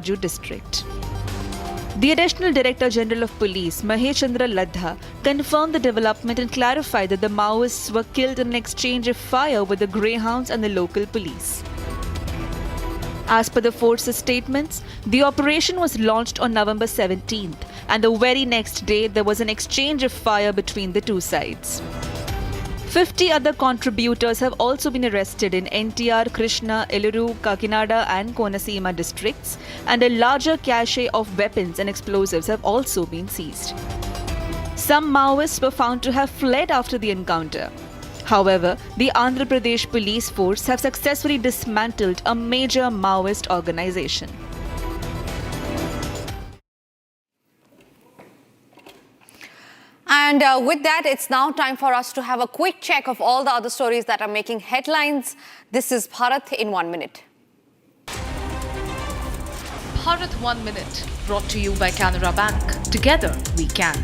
district. The Additional Director General of Police, Mahesh Chandra Ladha, confirmed the development and clarified that the Maoists were killed in an exchange of fire with the Greyhounds and the local police. As per the force's statements, the operation was launched on November 17th, and the very next day there was an exchange of fire between the two sides. 50 other contributors have also been arrested in NTR, Krishna, Eluru, Kakinada and Konaseema districts, and a larger cache of weapons and explosives have also been seized. Some Maoists were found to have fled after the encounter. However, the Andhra Pradesh police force have successfully dismantled a major Maoist organization. And with that, it's now time for us to have a quick check of all the other stories that are making headlines. This is Bharat in 1 minute. Bharat 1 minute, brought to you by Canara Bank. Together we can.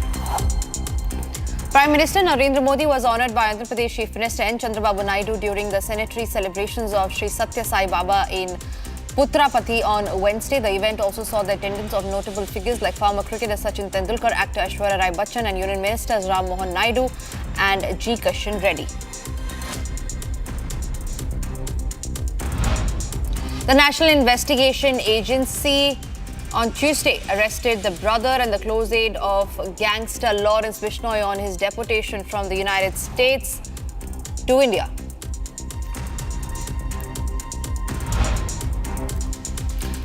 Prime Minister Narendra Modi was honoured by Andhra Pradesh Chief Minister N. Chandrababu Naidu during the centenary celebrations of Sri Satya Sai Baba in Putrapati on Wednesday. The event also saw the attendance of notable figures like former cricketer Sachin Tendulkar, actor Aishwarya Rai Bachchan and Union Ministers Ram Mohan Naidu and G. Kishan Reddy. The National Investigation Agency on Tuesday arrested the brother and the close aide of gangster Anmol Bishnoi on his deportation from the United States to India.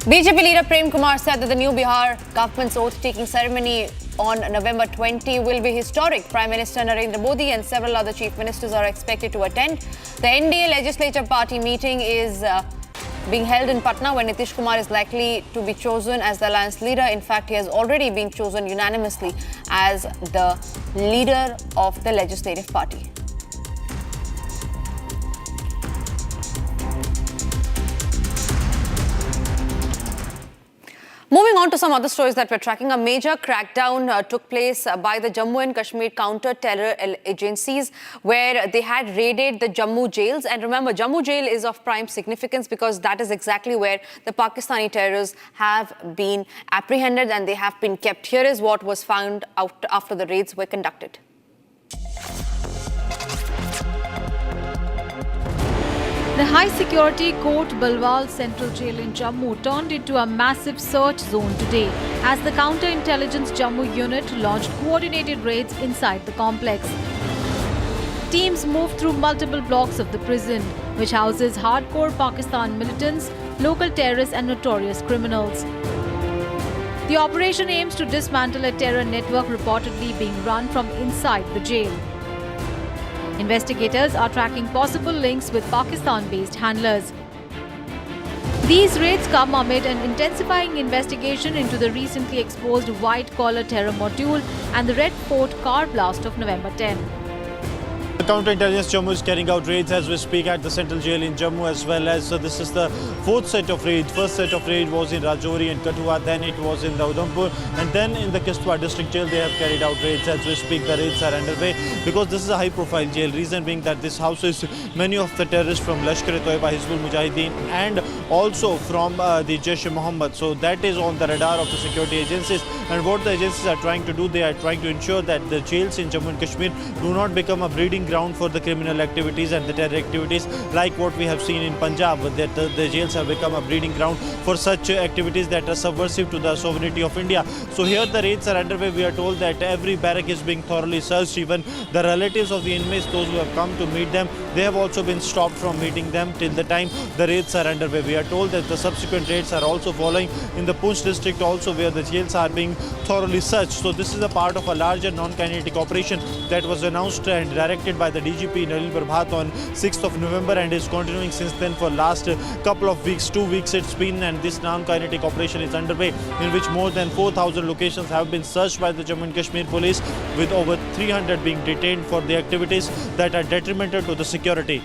BJP leader Prem Kumar said that the new Bihar government's oath-taking ceremony on November 20 will be historic. Prime Minister Narendra Modi and several other chief ministers are expected to attend. The NDA legislature party meeting is being held in Patna, where Nitish Kumar is likely to be chosen as the alliance leader. In fact, he has already been chosen unanimously as the leader of the legislative party. Moving on to some other stories that we're tracking, a major crackdown took place by the Jammu and Kashmir counter-terror agencies, where they had raided the Jammu jails. And remember, Jammu jail is of prime significance because that is exactly where the Pakistani terrorists have been apprehended and they have been kept. Here is what was found out after the raids were conducted. The high-security Court Balwal Central Jail in Jammu turned into a massive search zone today as the Counter-Intelligence Jammu unit launched coordinated raids inside the complex. Teams moved through multiple blocks of the prison, which houses hardcore Pakistan militants, local terrorists and notorious criminals. The operation aims to dismantle a terror network reportedly being run from inside the jail. Investigators are tracking possible links with Pakistan-based handlers. These raids come amid an intensifying investigation into the recently exposed white-collar terror module and the Red Fort car blast of November 10. The Counterintelligence Jammu is carrying out raids as we speak at the Central Jail in Jammu, as well as this is the fourth set of raids. First set of raid was in Rajouri and Kathua, then it was in the Udhampur, and then in the Kishtwar district jail they have carried out raids. As we speak, the raids are underway because this is a high-profile jail. Reason being that this houses many of the terrorists from Lashkar-e-Toiba, Hizbul Mujahideen, and also from the Jaish-e-Mohammed. So that is on the radar of the security agencies. And what the agencies are trying to do, they are trying to ensure that the jails in Jammu and Kashmir do not become a breeding ground for the criminal activities and the terror activities like what we have seen in Punjab, that the jails have become a breeding ground for such activities that are subversive to the sovereignty of India. So here the raids are underway. We are told that every barrack is being thoroughly searched. Even the relatives of the inmates, those who have come to meet them, they have also been stopped from meeting them till the time the raids are underway. We are told that the subsequent raids are also following in the Poonch district also, where the jails are being thoroughly searched. So this is a part of a larger non-kinetic operation that was announced and directed by the DGP Nalin Prabhat on 6th of November and is continuing since then for last couple of weeks, 2 weeks it's been, and this non-kinetic operation is underway, in which more than 4,000 locations have been searched by the Jammu and Kashmir police, with over 300 being detained for the activities that are detrimental to the security.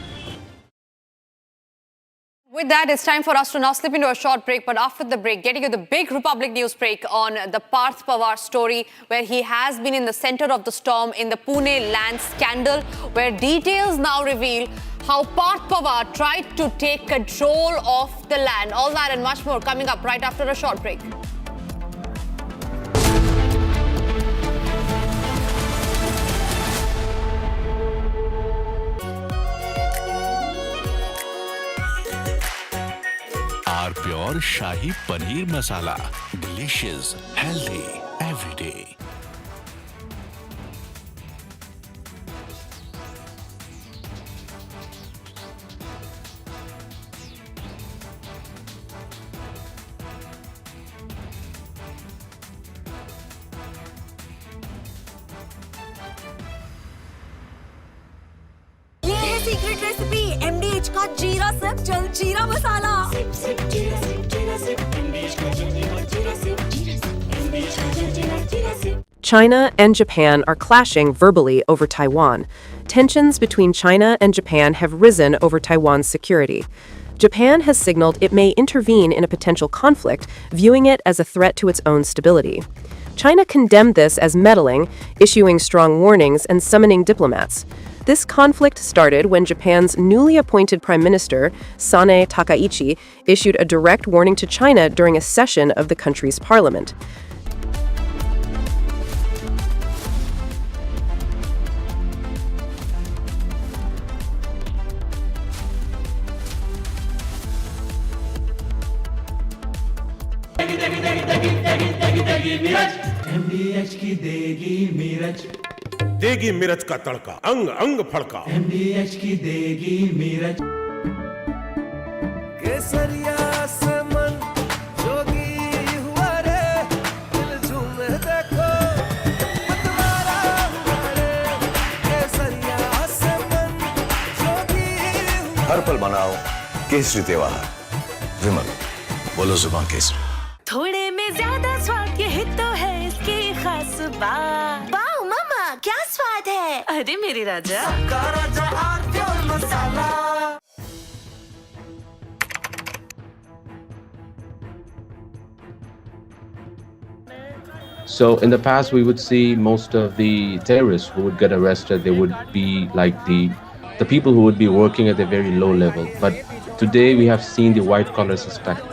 With that, it's time for us to now slip into a short break. But after the break, getting you the big Republic News break on the Parth Pawar story, where he has been in the center of the storm in the Pune land scandal, where details now reveal how Parth Pawar tried to take control of the land. All that and much more coming up right after a short break. Our pure Shahi Paneer Masala. Delicious, healthy, every day. ये है secret recipe MDH का जीरा SIP जल जीरा मसाला। China and Japan are clashing verbally over Taiwan. Tensions between China and Japan have risen over Taiwan's security. Japan has signaled it may intervene in a potential conflict, viewing it as a threat to its own stability. China condemned this as meddling, issuing strong warnings and summoning diplomats. This conflict started when Japan's newly appointed Prime Minister, Sanae Takaichi, issued a direct warning to China during a session of the country's parliament. MDH की देगी मीरज, देगी मिर्च का तड़का, अंग अंग फड़का। MDH की देगी मीरज। केसरिया से मन जोगी हुआ रे, दिल झूमे देखो मतवारा हुआ रे। केसरिया से मन जोगी हुआ। हर पल मनाओ केसरी त्योहार। विमल, बोलो जुबान केसरी। थोड़े में ज्यादा स्वाद, यही तो है इसकी खास बात। वाओ मामा, क्या स्वाद है? अरे मेरे राजा, सबका राजा outgoing masala. So in the past, we would see most of the terrorists who would get arrested, they would be like the people who would be working at a very low level. But today we have seen the white-collar suspect.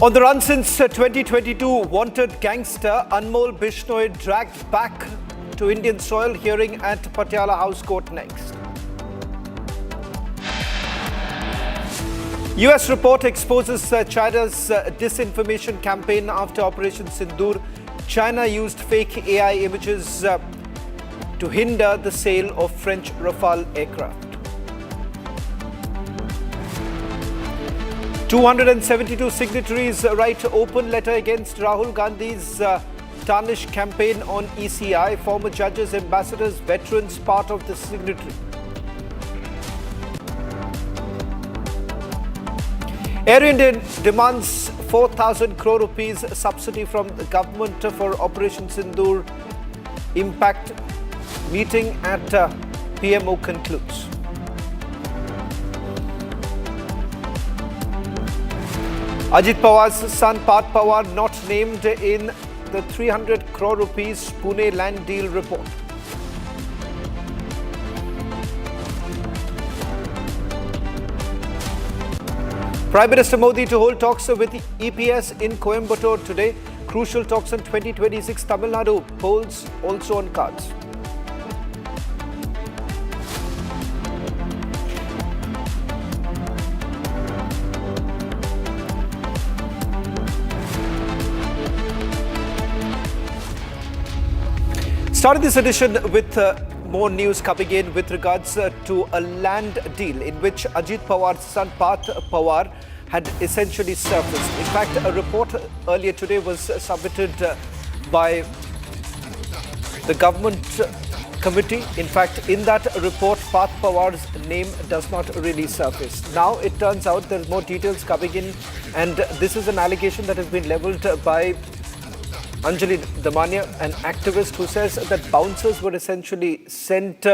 On the run since 2022, wanted gangster Anmol Bishnoi dragged back to Indian soil, hearing at Patiala House Court next. US report exposes China's disinformation campaign after Operation Sindoor. China used fake AI images to hinder the sale of French Rafale aircraft. 272 signatories write open letter against Rahul Gandhi's tarnish campaign on ECI. Former judges, ambassadors, veterans part of the signatory. Air India demands 4,000 crore rupees subsidy from the government for Operation Sindoor. Impact meeting at PMO concludes. Ajit Pawar's son Parth Pawar not named in the 300 crore rupees Pune land deal report. Prime Minister Modi to hold talks with EPS in Coimbatore today. Crucial talks on 2026 Tamil Nadu. Polls also on cards. Starting this edition with more news coming in with regards to a land deal in which Ajit Pawar's son Parth Pawar had essentially surfaced. In fact, a report earlier today was submitted by the government committee. In fact, in that report, Parth Pawar's name does not really surface. Now it turns out there's more details coming in, and this is an allegation that has been levelled by Anjali Damania, an activist who says that bouncers were essentially sent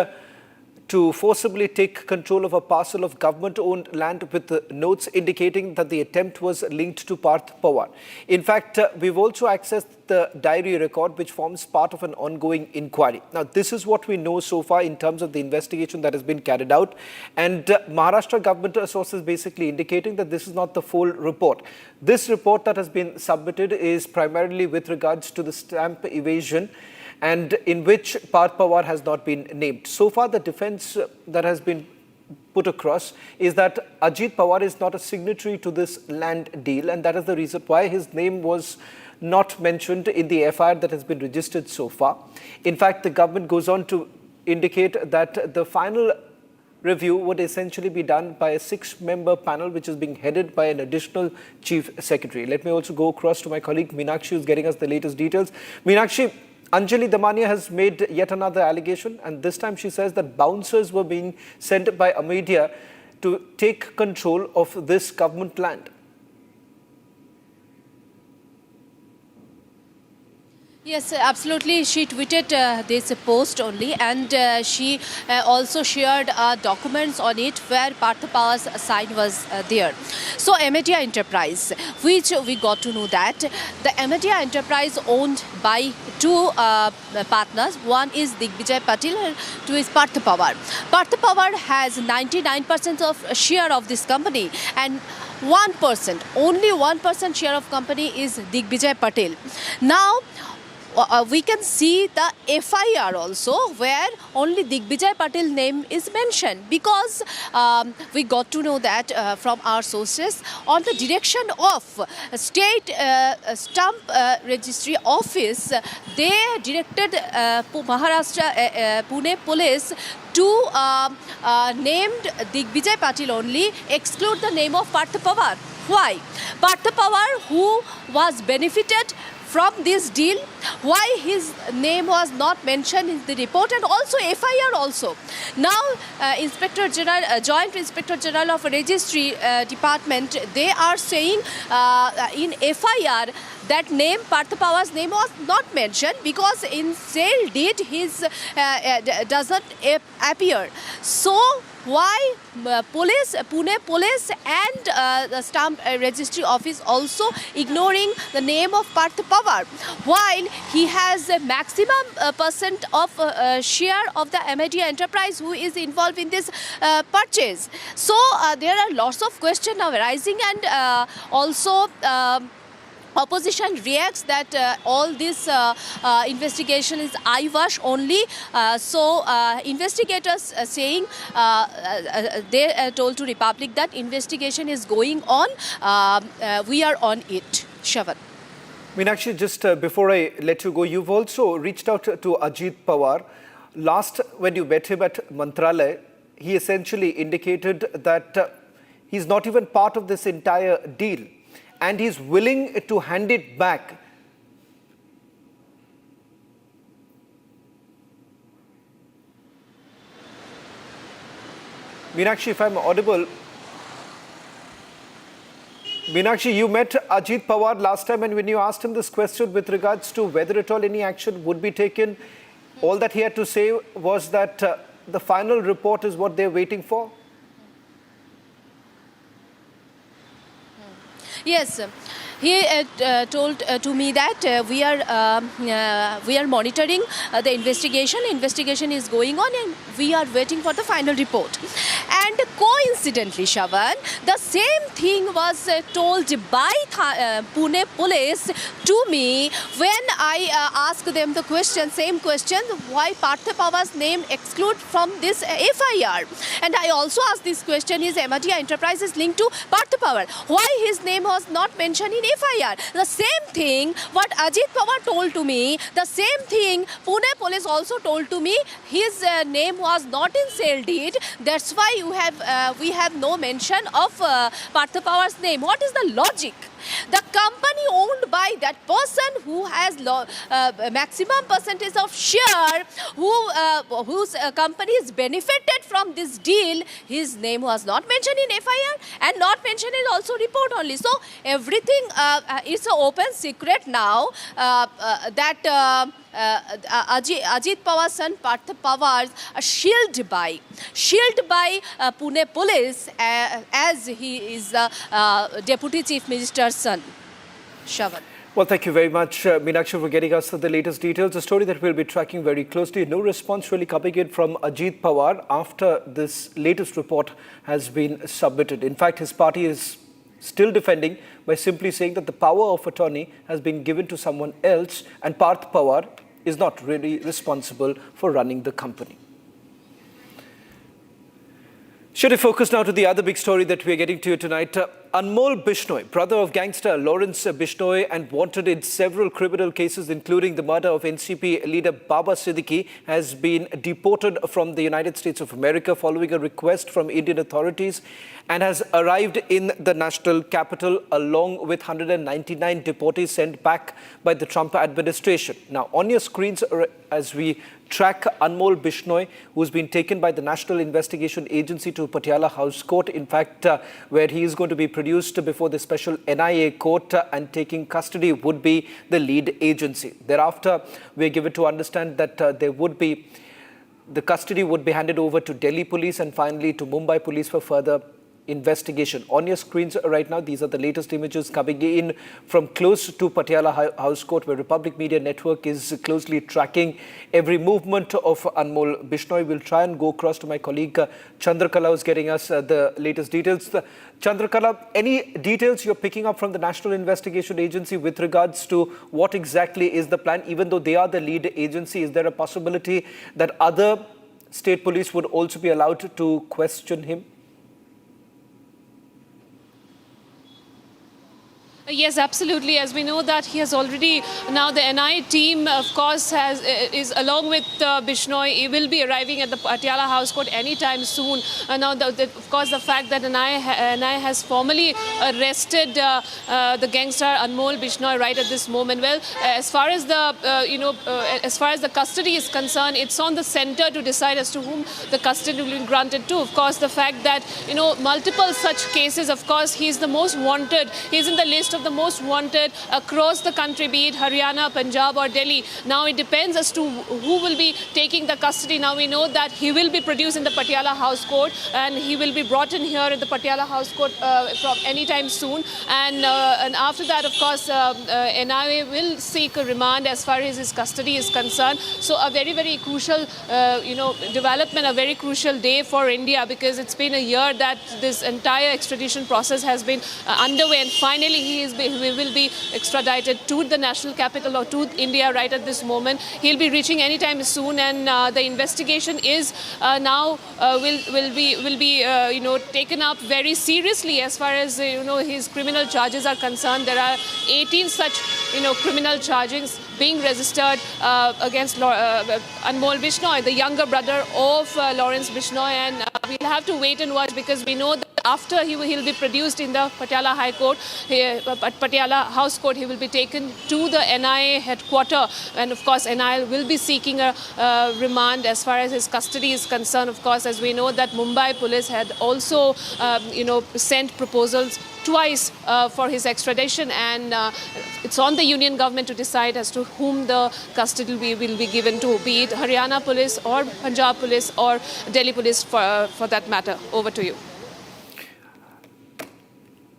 to forcibly take control of a parcel of government-owned land with notes indicating that the attempt was linked to Parth Pawar. In fact, we've also accessed the diary record which forms part of an ongoing inquiry. Now, this is what we know so far in terms of the investigation that has been carried out. And Maharashtra government sources basically indicating that this is not the full report. This report that has been submitted is primarily with regards to the stamp evasion, and in which Parth Pawar has not been named. So far, the defense that has been put across is that Ajit Pawar is not a signatory to this land deal, and that is the reason why his name was not mentioned in the FIR that has been registered so far. In fact, the government goes on to indicate that the final review would essentially be done by a 6-member panel, which is being headed by an additional chief secretary. Let me also go across to my colleague Meenakshi, who's getting us the latest details. Meenakshi, Anjali Damania has made yet another allegation, and this time she says that bouncers were being sent by Amedia to take control of this government land. Yes, absolutely. She tweeted this post only, and she also shared documents on it where Parth Pawar's sign was there. So, Amedia Enterprise, which we got to know that the Amedia Enterprise owned by 2 partners. One is Digvijay Patil and 2 is Parth Pawar. Parth Pawar has 99% of share of this company, and 1%, only 1% share of company is Digvijay Patil. Now, we can see the FIR also where only Digvijay Patil name is mentioned, because we got to know that from our sources on the direction of state stamp registry office, they directed Maharashtra Pune police to named Digvijay Patil only, exclude the name of Parth Pawar. Why? Parth Pawar, who was benefited from this deal, why his name was not mentioned in the report, and also FIR also. Now, Inspector General, Joint Inspector General of Registry Department, they are saying in FIR that name, Parth Pawar's name was not mentioned because in sale deed his doesn't appear. So, why police, Pune police and the stamp registry office also ignoring the name of Parth Pawar, while he has a maximum percent of share of the Amedia Enterprise who is involved in this purchase. So there are lots of questions now arising, and also opposition reacts that all this investigation is eyewash only. So investigators saying, they told to Republic that investigation is going on. We are on it. Shavan. Meenakshi, just before I let you go, you've also reached out to Ajit Pawar. Last, when you met him at Mantralaya, he essentially indicated that he's not even part of this entire deal, and he's willing to hand it back. Meenakshi, if I'm audible. Meenakshi, you met Ajit Pawar last time, and when you asked him this question with regards to whether at all any action would be taken, all that he had to say was that the final report is what they're waiting for. Yes, he told to me that we are monitoring the investigation. Investigation is going on, and we are waiting for the final report. And coincidentally, Shavan, the same thing was told by Pune police to me when I asked them the question, same question, why Parth Pawar's name excluded from this FIR. And I also asked this question, is Amedia Enterprises linked to Parth Pawar? Why his name was not mentioned in FIR? The same thing what Ajit Pawar told to me, the same thing Pune police also told to me, his name was not in sale deed. That's why we have no mention of Parth Pawar's name. What is the logic? The company owned by that person who has maximum percentage of share, whose company is benefited from this deal, his name was not mentioned in FIR and not mentioned in also report only. So everything is an open secret now that Ajit Pawar's son Parth Pawar shielded by Pune police as he is Deputy Chief Minister's son. Shravan. Well, thank you very much, Meenakshi, for getting us the latest details. A story that we'll be tracking very closely. No response really coming in from Ajit Pawar after this latest report has been submitted. In fact, his party is still defending by simply saying that the power of attorney has been given to someone else and Parth Pawar is not really responsible for running the company. Should we focus now to the other big story that we are getting to tonight? Anmol Bishnoi, brother of gangster Lawrence Bishnoi and wanted in several criminal cases, including the murder of NCP leader Baba Siddiqui, has been deported from the United States of America following a request from Indian authorities and has arrived in the national capital along with 199 deportees sent back by the Trump administration. Now, on your screens, as we track Anmol Bishnoi, who's been taken by the National Investigation Agency to Patiala House Court, in fact, where he is going to be produced before the special NIA court and taking custody would be the lead agency. Thereafter, we are given to understand that the custody would be handed over to Delhi police and finally to Mumbai police for further investigation. On your screens right now, these are the latest images coming in from close to Patiala House Court, where Republic Media Network is closely tracking every movement of Anmol Bishnoi. We'll try and go across to my colleague Chandrakala, who's getting us the latest details. Chandrakala, any details you're picking up from the National Investigation Agency with regards to what exactly is the plan? Even though they are the lead agency, is there a possibility that other state police would also be allowed to question him? Yes, absolutely. As we know that he has already, now the NIA team, of course, is along with Bishnoi. He will be arriving at the Patiala House Court anytime soon. Now, of course, the fact that NIA has formally arrested the gangster Anmol Bishnoi right at this moment. Well, as far as the custody is concerned, it's on the center to decide as to whom the custody will be granted to. Of course, the fact that multiple such cases. Of course, he's the most wanted. He's in the list of the most wanted across the country, be it Haryana, Punjab or Delhi. Now it depends as to who will be taking the custody. Now we know that he will be produced in the Patiala House Court and he will be brought in here at the Patiala House Court from any time soon. And after that, of course, NIA will seek a remand as far as his custody is concerned. So a very, very crucial, development, a very crucial day for India, because it's been a year that this entire extradition process has been underway, and finally he will be extradited to the national capital or to India right at this moment. He'll be reaching anytime soon, and the investigation is now will be taken up very seriously as far as his criminal charges are concerned. There are 18 such criminal charges being registered against Anmol Bishnoi, the younger brother of Lawrence Bishnoi, and we'll have to wait and watch, because we know that after he'll be produced in the Patiala High Court, Patiala House Court, he will be taken to the NIA headquarters, and of course NIA will be seeking a remand as far as his custody is concerned. Of course, as we know that Mumbai police had also sent proposals twice for his extradition, and it's on the union government to decide as to whom the custody will be given to, be it Haryana police or Punjab police or Delhi police for that matter. Over to you.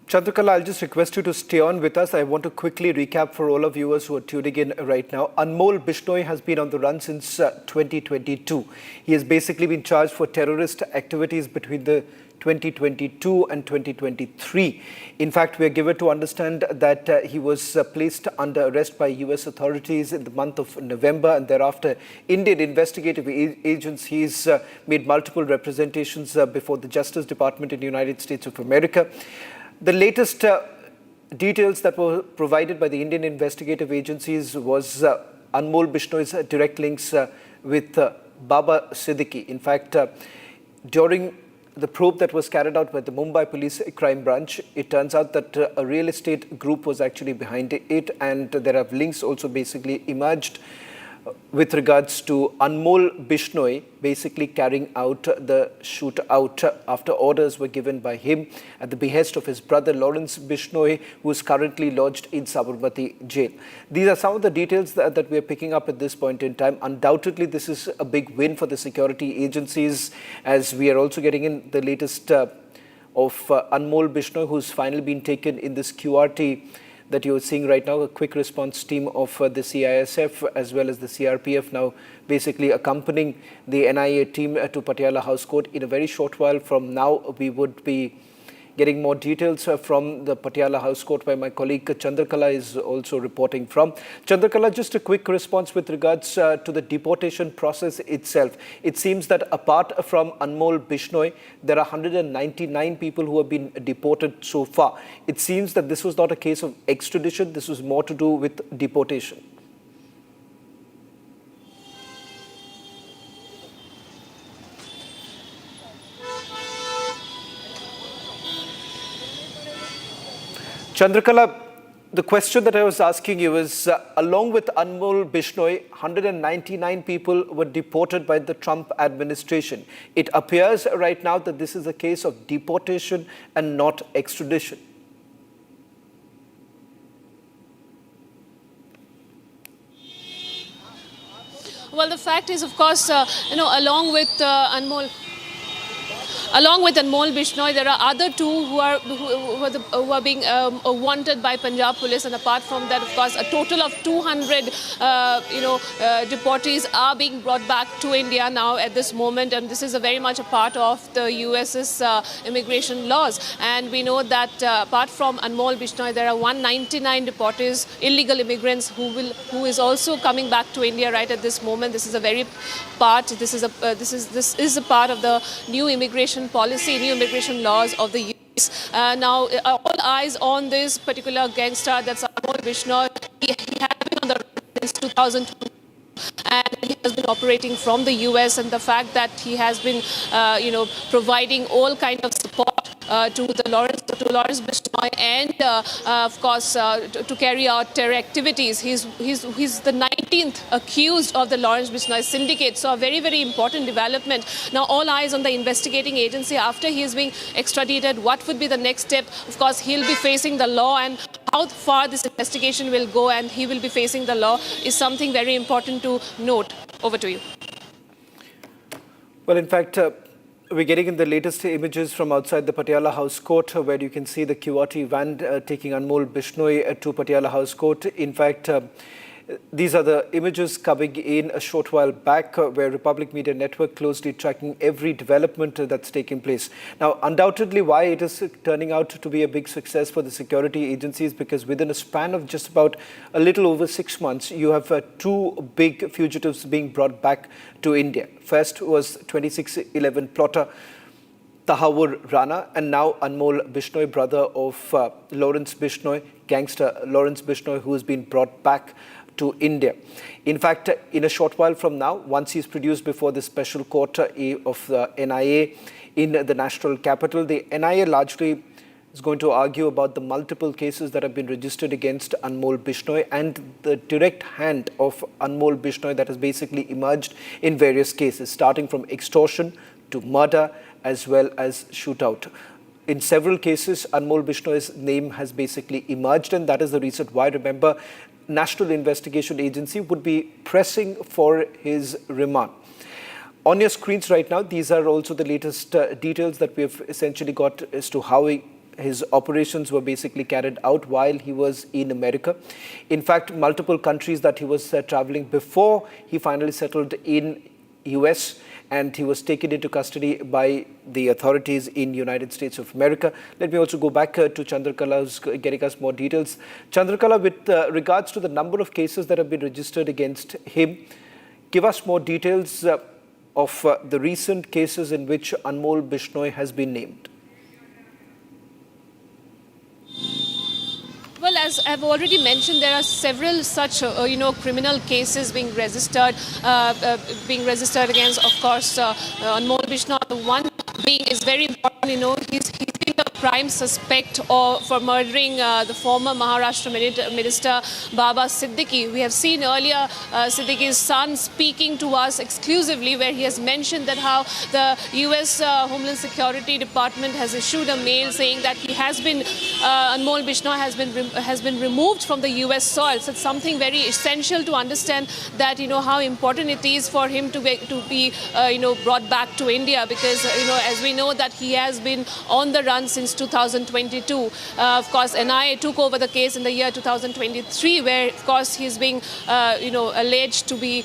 Chandrakala, I'll just request you to stay on with us. I want to quickly recap for all of viewers who are tuning in right now. Anmol Bishnoi has been on the run since 2022. He has basically been charged for terrorist activities between the 2022 and 2023. In fact, we are given to understand that he was placed under arrest by US authorities in the month of November, and thereafter Indian investigative agencies made multiple representations before the Justice Department in the United States of America. The latest details that were provided by the Indian investigative agencies was Anmol Bishnoi's direct links with Baba Siddiqui. In fact, during the probe that was carried out by the Mumbai Police Crime Branch, it turns out that a real estate group was actually behind it, and there are links also basically emerged with regards to Anmol Bishnoi basically carrying out the shootout after orders were given by him at the behest of his brother Lawrence Bishnoi, who is currently lodged in Sabarmati jail. These are some of the details that we are picking up at this point in time. Undoubtedly, this is a big win for the security agencies, as we are also getting in the latest of Anmol Bishnoi, who's finally been taken in this QRT that you're seeing right now, a quick response team of the CISF as well as the CRPF now basically accompanying the NIA team to Patiala House Court. In a very short while from now, we would be getting more details from the Patiala House Court, where my colleague Chandrakala is also reporting from. Chandrakala, just a quick response with regards to the deportation process itself. It seems that apart from Anmol Bishnoi, there are 199 people who have been deported so far. It seems that this was not a case of extradition, this was more to do with deportation. Chandrakala, the question that I was asking you is, along with Anmol Bishnoi, 199 people were deported by the Trump administration. It appears right now that this is a case of deportation and not extradition. Well, the fact is, of course, along with Anmol Bishnoi, there are other two who are being wanted by Punjab police, and apart from that, of course, a total of 200 deportees are being brought back to India now at this moment, and this is a very much a part of the US's immigration laws. And we know that apart from Anmol Bishnoi, there are 199 deportees, illegal immigrants who is also coming back to India right at this moment. This is a very part. This is a part of the new immigration policy, new immigration laws of the US. Now, all eyes on this particular gangster, that's Anmol Bishnoi. He has been on the road since 2002. And he has been operating from the US, and the fact that he has been, providing all kind of support to Lawrence Bishnoi, and of course to carry out terror activities. He's the 19th accused of the Lawrence Bishnoi syndicate. So a very, very important development. Now all eyes on the investigating agency after he is being extradited. What would be the next step? Of course, he'll be facing the law, and how far this investigation will go and he will be facing the law is something very important to note. Over to you. Well, in fact, we're getting in the latest images from outside the Patiala House Court, where you can see the QRT van taking Anmol Bishnoi to Patiala House Court. In fact, these are the images coming in a short while back, where Republic Media Network closely tracking every development that's taking place. Now, undoubtedly, why it is turning out to be a big success for the security agencies, because within a span of just about a little over 6 months, you have two big fugitives being brought back to India. First was 2611 plotter Tahawur Rana, and now Anmol Bishnoi, brother of Lawrence Bishnoi, gangster Lawrence Bishnoi, who has been brought back to India. In fact, in a short while from now, once he's produced before the special court of the NIA in the national capital, the NIA largely is going to argue about the multiple cases that have been registered against Anmol Bishnoi and the direct hand of Anmol Bishnoi that has basically emerged in various cases, starting from extortion to murder as well as shootout. In several cases, Anmol Bishnoi's name has basically emerged, and that is the reason why, remember, National Investigation Agency would be pressing for his remand. On your screens right now, these are also the latest details that we have essentially got as to how his operations were basically carried out while he was in America. In fact, multiple countries that he was traveling before he finally settled in US, and he was taken into custody by the authorities in United States of America. Let me also go back to Chandrakala, who's getting us more details. Chandrakala, with regards to the number of cases that have been registered against him, give us more details of the recent cases in which Anmol Bishnoi has been named. Well, as I've already mentioned, there are several such, criminal cases being registered against, of course, Anmol Bishnoi. One being is very important. He's been the prime suspect for murdering the former Maharashtra Minister Baba Siddiqui. We have seen earlier Siddiqui's son speaking to us exclusively, where he has mentioned that how the US Homeland Security Department has issued a mail saying that he has been, Anmol Bishnoi has been removed from the US soil. So it's something very essential to understand that, how important it is for him to be brought back to India, because, as we know that he has been on the run since 2022. Of course, NIA took over the case in the year 2023, where, of course, he's being, alleged to be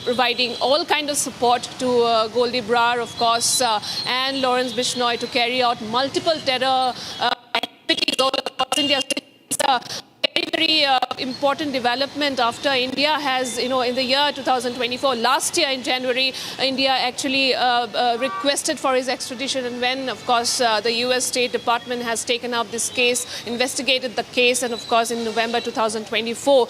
providing all kind of support to Goldie Brar, of course, and Lawrence Bishnoi to carry out multiple terror activities all across India. Very important development after India has, in the year 2024, last year in January, India actually requested for his extradition, and when, of course, the US State Department has taken up this case, investigated the case, and of course in November 2024,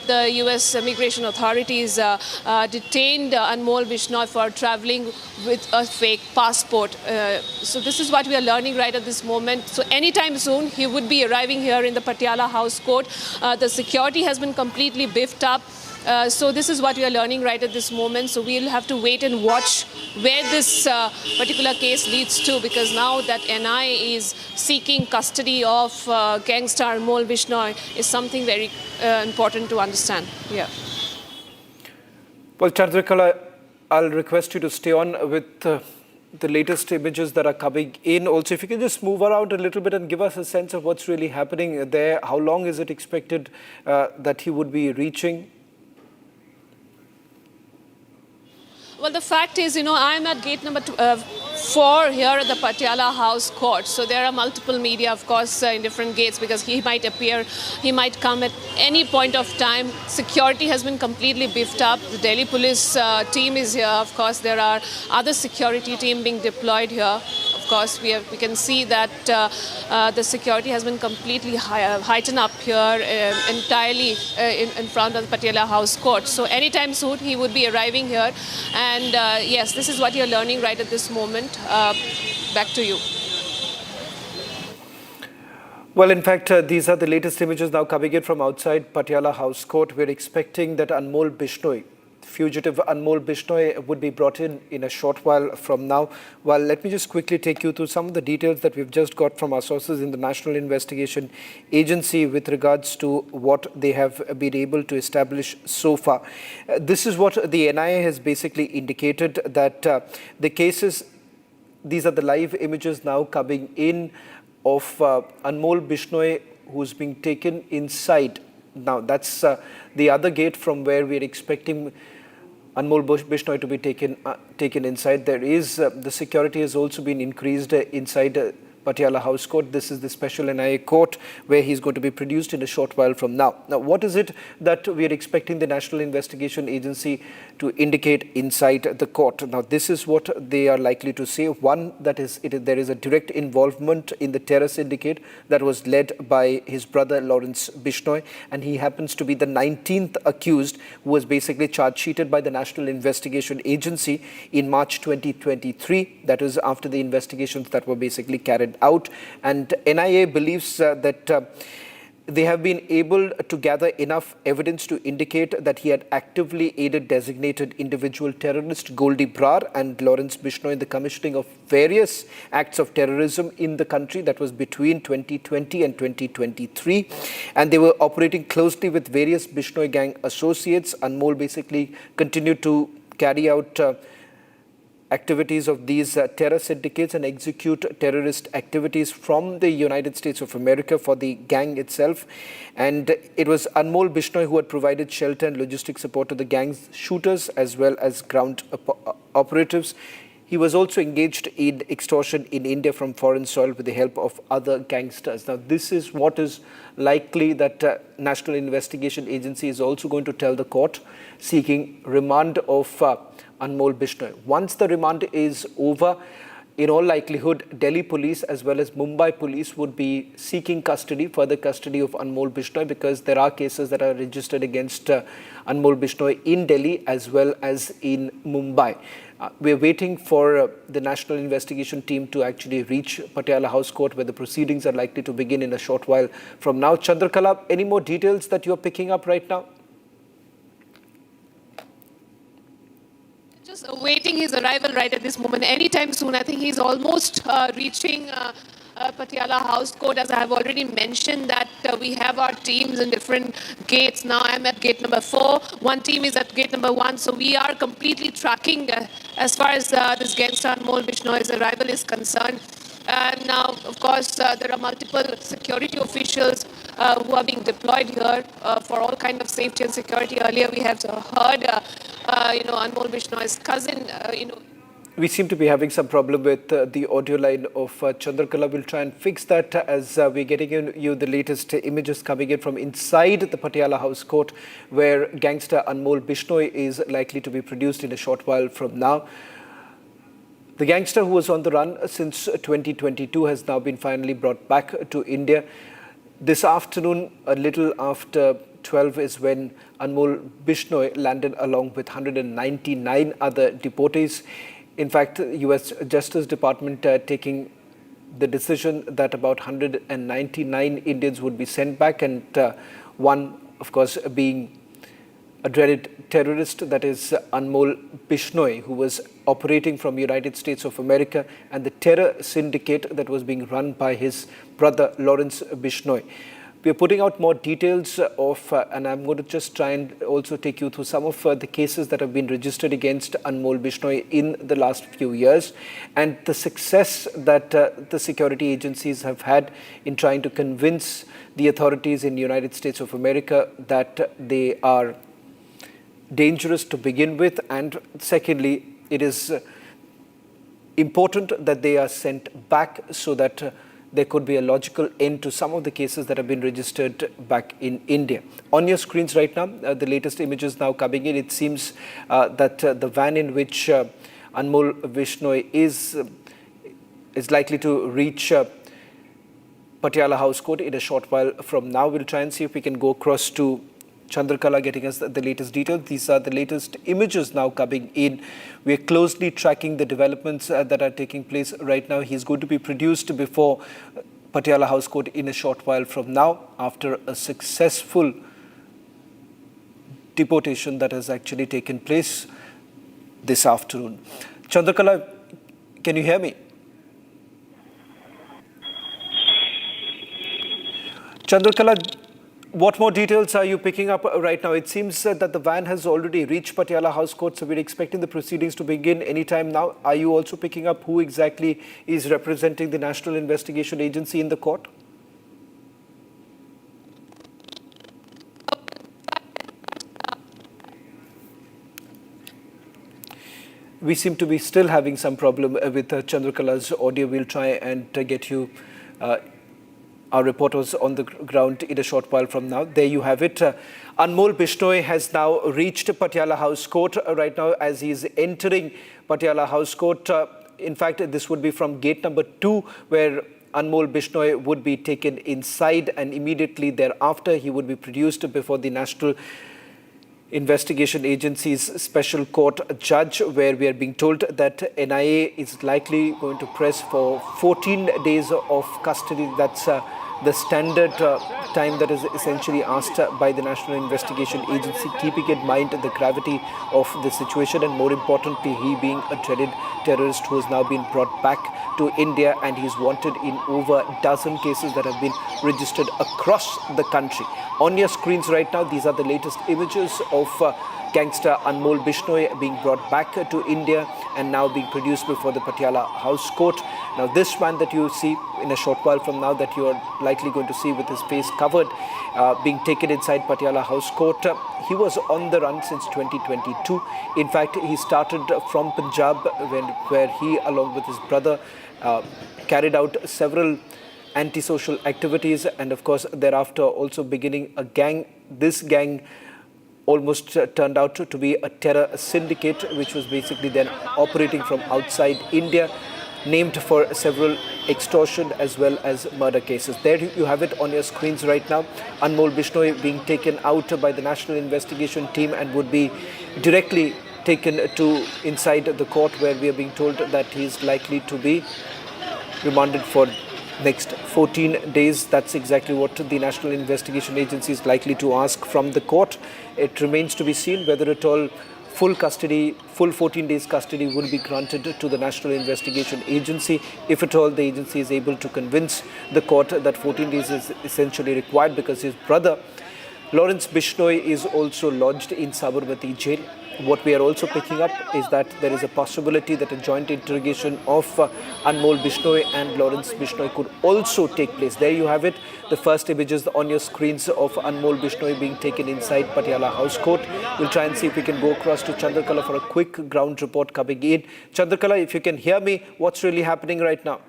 the US immigration authorities detained Anmol Bishnoi for traveling with a fake passport. So this is what we are learning right at this moment. So anytime soon, he would be arriving here in the Patiala House Court. The security has been completely beefed up. So this is what we are learning right at this moment. So we'll have to wait and watch where this particular case leads to, because now that NIA is seeking custody of gangster Anmol Bishnoi is something very important to understand. Yeah. Well, Chandrakala, I'll request you to stay on with the latest images that are coming in. Also, if you can just move around a little bit and give us a sense of what's really happening there. How long is it expected that he would be reaching? Well, the fact is, I'm at gate number 4 here at the Patiala House Court. So there are multiple media, of course, in different gates, because he might appear, he might come at any point of time. Security has been completely beefed up. The Delhi police team is here. Of course, there are other security team being deployed here. Of course, we can see that the security has been completely heightened up here entirely in front of the Patiala House Court. So anytime soon, he would be arriving here. And yes, this is what you're learning right at this moment. Back to you. Well, in fact, these are the latest images now coming in from outside Patiala House Court. We're expecting that Anmol Bishnoi, fugitive Anmol Bishnoi, would be brought in a short while from now. Well, let me just quickly take you through some of the details that we've just got from our sources in the National Investigation Agency with regards to what they have been able to establish so far. This is what the NIA has basically indicated, that the cases, these are the live images now coming in of Anmol Bishnoi, who's being taken inside. Now, that's the other gate from where we're expecting Anmol Bishnoi to be taken inside. There is, the security has also been increased inside Patiala House Court. This is the special NIA court where he's going to be produced in a short while from now. Now, what is it that we are expecting the National Investigation Agency to indicate inside the court? Now, this is what they are likely to say. One, that is, there is a direct involvement in the terror syndicate that was led by his brother Lawrence Bishnoi, and he happens to be the 19th accused who was basically charge sheeted by the National Investigation Agency in March 2023. That was after the investigations that were basically carried out, and NIA believes that they have been able to gather enough evidence to indicate that he had actively aided designated individual terrorist Goldie Brar and Lawrence Bishnoi in the commissioning of various acts of terrorism in the country. That was between 2020 and 2023, and they were operating closely with various Bishnoi gang associates. Anmol basically continued to carry out activities of these terror syndicates and execute terrorist activities from the United States of America for the gang itself. And it was Anmol Bishnoi who had provided shelter and logistic support to the gang's shooters as well as ground operatives. He was also engaged in extortion in India from foreign soil with the help of other gangsters. Now, this is what is likely that National Investigation Agency is also going to tell the court, seeking remand of Anmol Bishnoi. Once the remand is over, in all likelihood, Delhi police as well as Mumbai police would be seeking further custody of Anmol Bishnoi, because there are cases that are registered against Anmol Bishnoi in Delhi as well as in Mumbai. We're waiting for the National Investigation Team to actually reach Patiala House Court, where the proceedings are likely to begin in a short while from now. Chandrakala, any more details that you're picking up right now? Just awaiting his arrival right at this moment. Anytime soon, I think he's almost reaching Patiala House Court. As I have already mentioned, that we have our teams in different gates. Now I'm at gate number 4. One team is at gate number 1. So we are completely tracking as far as this gangster Anmol Bishnoi's arrival is concerned. And now, of course, there are multiple security officials who are being deployed here for all kind of safety and security. Earlier, we have heard, Anmol Bishnoi's cousin, We seem to be having some problem with the audio line of Chandrakala. We'll try and fix that as we're getting you the latest images coming in from inside the Patiala House Court, where gangster Anmol Bishnoi is likely to be produced in a short while from now. The gangster, who was on the run since 2022, has now been finally brought back to India. This afternoon, a little after 12, is when Anmol Bishnoi landed along with 199 other deportees. In fact, the US Justice Department taking the decision that about 199 Indians would be sent back, and one, of course, being a dreaded terrorist, that is Anmol Bishnoi, who was operating from United States of America, and the terror syndicate that was being run by his brother Lawrence Bishnoi. We are putting out more details of, and I'm going to just try and also take you through some of the cases that have been registered against Anmol Bishnoi in the last few years, and the success that the security agencies have had in trying to convince the authorities in the United States of America that they are dangerous to begin with, and secondly, it is important that they are sent back so that there could be a logical end to some of the cases that have been registered back in India. On your screens right now, the latest images now coming in. It seems that the van in which Anmol Bishnoi is likely to reach Patiala House Court in a short while from now. We'll try and see if we can go across to Chandrakala, getting us the latest details. These are the latest images now coming in. We are closely tracking the developments that are taking place right now. He's going to be produced before Patiala House Court in a short while from now, after a successful deportation that has actually taken place this afternoon. Chandrakala, can you hear me? Chandrakala, what more details are you picking up right now? It seems that the van has already reached Patiala House Court, so we're expecting the proceedings to begin anytime now. Are you also picking up who exactly is representing the National Investigation Agency in the court? We seem to be still having some problem with Chandrakala's audio. We'll try and get you our reporters on the ground in a short while from now. There you have it. Anmol Bishnoi has now reached Patiala House Court right now as he is entering Patiala House Court. In fact, this would be from gate number 2, where Anmol Bishnoi would be taken inside, and immediately thereafter he would be produced before the National Investigation Agency's special court judge, where we are being told that NIA is likely going to press for 14 days of custody. That's the standard time that is essentially asked by the National Investigation Agency, keeping in mind the gravity of the situation, and more importantly, he being a dreaded terrorist who has now been brought back to India, and he's wanted in over a dozen cases that have been registered across the country. On your screens right now, these are the latest images of gangster Anmol Bishnoi being brought back to India and now being produced before the Patiala House Court. Now, this man that you see in a short while from now, that you are likely going to see with his face covered, being taken inside Patiala House Court, he was on the run since 2022. In fact, he started from Punjab, where he, along with his brother, carried out several antisocial activities, and of course thereafter also beginning a gang. This gang almost turned out to be a terror syndicate, which was basically then operating from outside India, named for several extortion as well as murder cases. There you have it on your screens right now. Anmol Bishnoi being taken out by the National Investigation Team and would be directly taken to inside the court, where we are being told that he is likely to be remanded for next 14 days. That's exactly what the National Investigation Agency is likely to ask from the court. It remains to be seen whether at all full 14 days custody will be granted to the National Investigation Agency. If at all the agency is able to convince the court that 14 days is essentially required, because his brother Lawrence Bishnoi is also lodged in Sabarmati jail. What we are also picking up is that there is a possibility that a joint interrogation of Anmol Bishnoi and Lawrence Bishnoi could also take place. There you have it, the first images on your screens of Anmol Bishnoi being taken inside Patiala House Court. We'll try and see if we can go across to Chandrakala for a quick ground report coming in. Chandrakala, if you can hear me, what's really happening right now?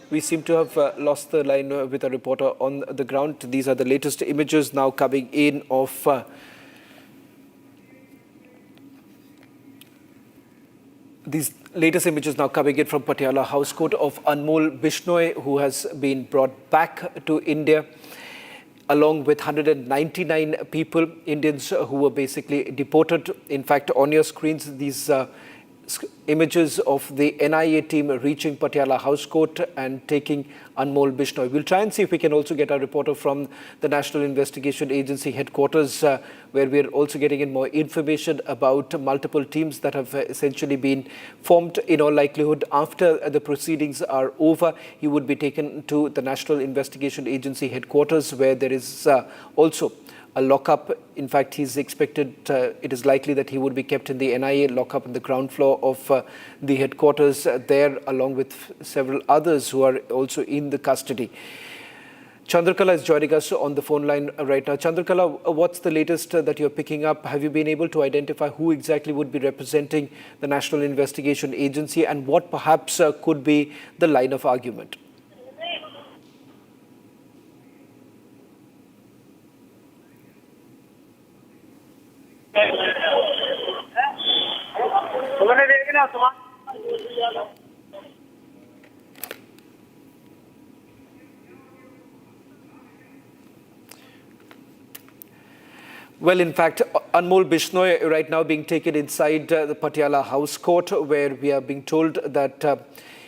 We seem to have lost the line with a reporter on the ground. These are the latest images now coming in of these latest images now coming in from Patiala House Court of Anmol Bishnoi, who has been brought back to India, along with 199 people, Indians who were basically deported. In fact, on your screens, these images of the NIA team reaching Patiala House Court and taking Anmol Bishnoi. We'll try and see if we can also get a reporter from the National Investigation Agency headquarters, where we're also getting in more information about multiple teams that have essentially been formed. In all likelihood, after the proceedings are over, he would be taken to the National Investigation Agency headquarters, where there is also a lockup. In fact, he's expected, it is likely that he would be kept in the NIA lockup on the ground floor of the headquarters there, along with several others who are also in the custody. Chandrakala is joining us on the phone line right now. Chandrakala, what's the latest that you're picking up? Have you been able to identify who exactly would be representing the National Investigation Agency, and what perhaps could be the line of argument? Well, in fact, Anmol Bishnoi right now being taken inside the Patiala House Court, where we are being told that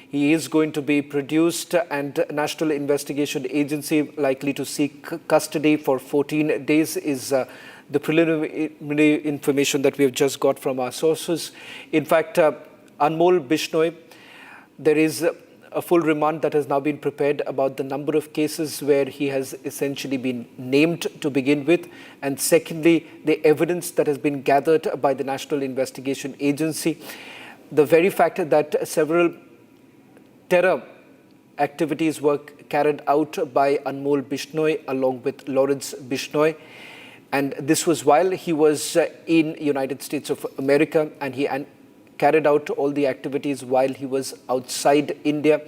he is going to be produced, and National Investigation Agency likely to seek custody for 14 days is the preliminary information that we have just got from our sources. In fact, Anmol Bishnoi, there is a full remand that has now been prepared about the number of cases where he has essentially been named to begin with, and secondly, the evidence that has been gathered by the National Investigation Agency. The very fact that several terror activities were carried out by Anmol Bishnoi along with Lawrence Bishnoi, and this was while he was in United States of America, and he carried out all the activities while he was outside India,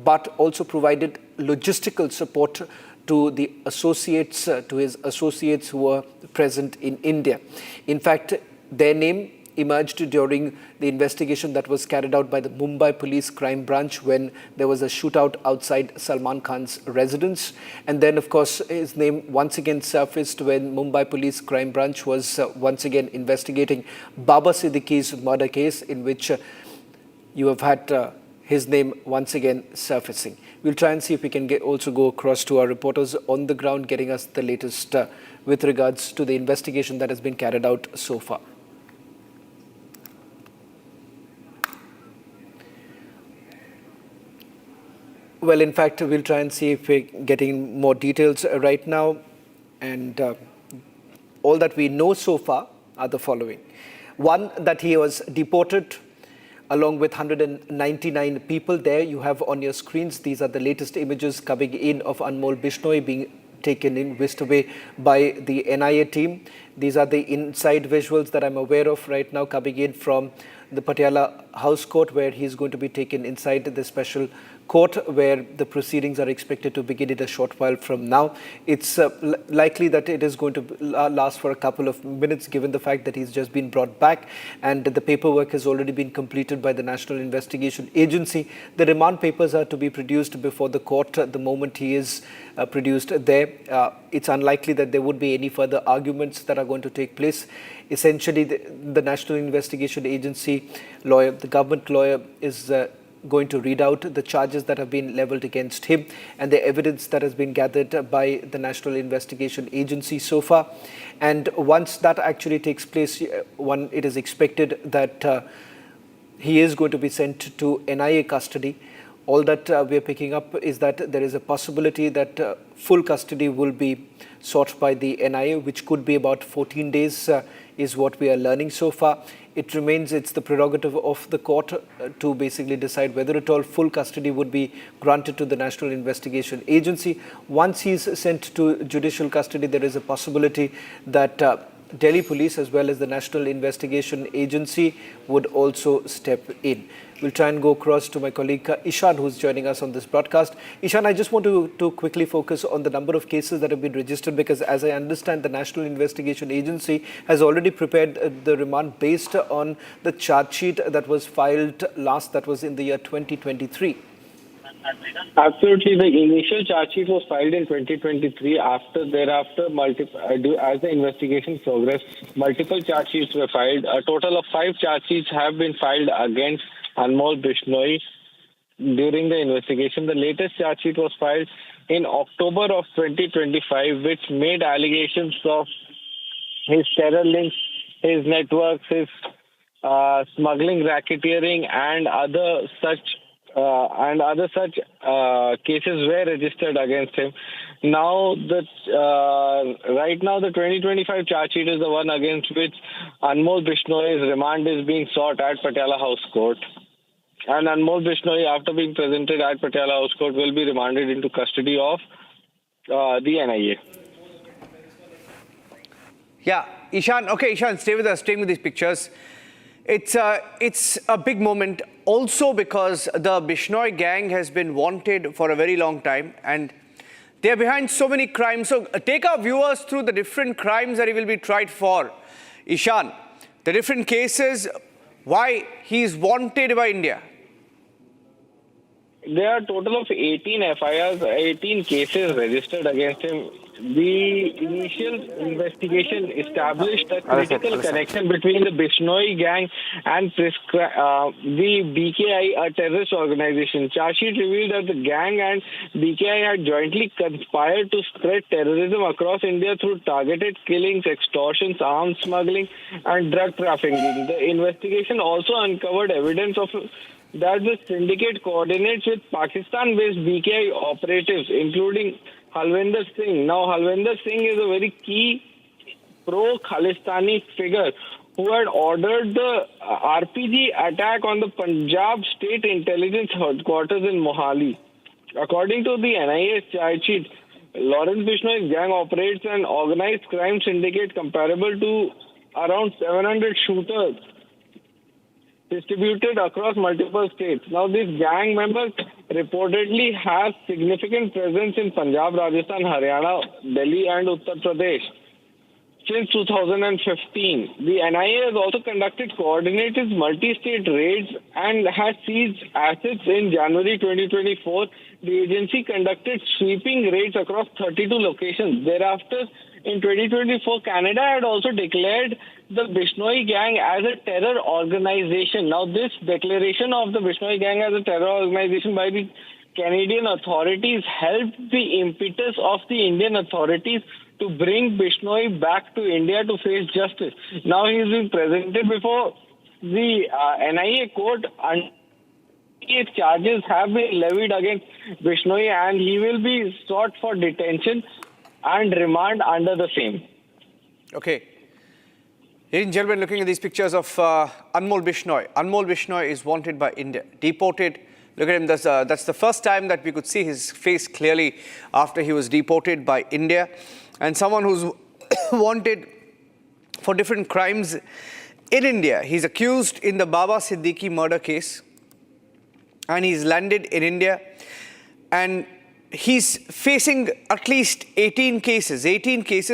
but also provided logistical support to the associates, to his associates who were present in India. In fact, their name emerged during the investigation that was carried out by the Mumbai Police Crime Branch when there was a shootout outside Salman Khan's residence. And then, of course, his name once again surfaced when Mumbai Police Crime Branch was once again investigating Baba Siddiqui's murder case, in which you have had his name once again surfacing. We'll try and see if we can also go across to our reporters on the ground, getting us the latest with regards to the investigation that has been carried out so far. Well, in fact, we'll try and see if we're getting more details right now. And all that we know so far are the following. One, that he was deported along with 199 people. There you have on your screens. These are the latest images coming in of Anmol Bishnoi being taken in, whisked away by the NIA team. These are the inside visuals that I'm aware of right now coming in from the Patiala House Court, where he's going to be taken inside the special court, where the proceedings are expected to begin in a short while from now. It's likely that it is going to last for a couple of minutes, given the fact that he's just been brought back and the paperwork has already been completed by the National Investigation Agency. The remand papers are to be produced before the court the moment he is produced there. It's unlikely that there would be any further arguments that are going to take place. Essentially, the National Investigation Agency lawyer, the government lawyer, is going to read out the charges that have been leveled against him and the evidence that has been gathered by the National Investigation Agency so far. And once that actually takes place, it is expected that he is going to be sent to NIA custody. All that we are picking up is that there is a possibility that full custody will be sought by the NIA, which could be about 14 days, is what we are learning so far. It's the prerogative of the court to basically decide whether at all full custody would be granted to the National Investigation Agency. Once he's sent to judicial custody, there is a possibility that Delhi Police as well as the National Investigation Agency would also step in. We'll try and go across to my colleague Ishan, who's joining us on this broadcast. Ishan, I just want to quickly focus on the number of cases that have been registered, because as I understand, the National Investigation Agency has already prepared the remand based on the charge sheet that was filed last, that was in the year 2023. Absolutely. The initial charge sheet was filed in 2023. Thereafter, as the investigation progressed, multiple charge sheets were filed. A total of 5 charge sheets have been filed against Anmol Bishnoi during the investigation. The latest charge sheet was filed in October of 2025, which made allegations of his terror links, his networks, his smuggling, racketeering, and other such cases were registered against him. Now, right now, the 2025 charge sheet is the one against which Anmol Bishnoi's remand is being sought at Patiala House Court. And Anmol Bishnoi, after being presented at Patiala House Court, will be remanded into custody of the NIA. Yeah, Ishan. Okay, Ishan, stay with us. Stay with these pictures. It's a big moment also because the Bishnoi gang has been wanted for a very long time and they're behind so many crimes. So take our viewers through the different crimes that he will be tried for. Ishan, the different cases, why he's wanted by India. There are a total of 18 FIRs, 18 cases registered against him. The initial investigation established a critical connection between the Bishnoi gang and the BKI, a terrorist organization. Charge sheet revealed that the gang and BKI had jointly conspired to spread terrorism across India through targeted killings, extortions, arms smuggling, and drug trafficking. The investigation also uncovered evidence of that the syndicate coordinates with Pakistan-based BKI operatives, including Halvinder Singh. Now, Halvinder Singh is a very key pro-Khalistani figure who had ordered the RPG attack on the Punjab State Intelligence Headquarters in Mohali. According to the NIA charge sheet, Lawrence Bishnoi's gang operates an organized crime syndicate comparable to around 700 shooters distributed across multiple states. Now, these gang members reportedly have significant presence in Punjab, Rajasthan, Haryana, Delhi, and Uttar Pradesh since 2015. The NIA has also conducted coordinated multi-state raids and has seized assets in January 2024. The agency conducted sweeping raids across 32 locations. Thereafter, in 2024, Canada had also declared the Bishnoi gang as a terror organization. Now, this declaration of the Bishnoi gang as a terror organization by the Canadian authorities helped the impetus of the Indian authorities to bring Bishnoi back to India to face justice. Now he is being presented before the NIA court and charges have been levied against Bishnoi and he will be sought for detention and remand under the same. Okay. Ladies and gentlemen, looking at these pictures of Anmol Bishnoi. Anmol Bishnoi is wanted by India, deported. Look at him, that's the first time that we could see his face clearly after he was deported by India. And someone who's wanted for different crimes in India. He's accused in the Baba Siddiqui murder case. and he's landed in India, and he's facing at least 18 cases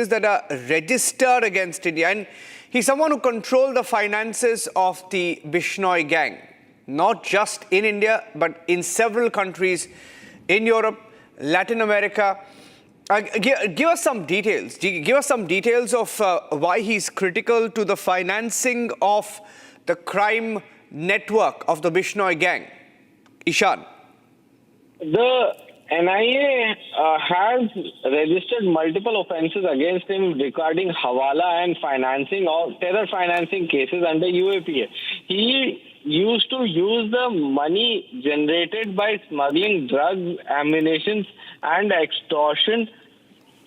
that are registered against India. And he's someone who controlled the finances of the Bishnoi gang, not just in India, but in several countries in Europe, Latin America. Give us some details. Give us some details of why he's critical to the financing of the crime network of the Bishnoi gang. Ishan. The NIA has registered multiple offences against him regarding hawala and financing or terror financing cases under UAPA. He used to use the money generated by smuggling drugs, ammunition and extortion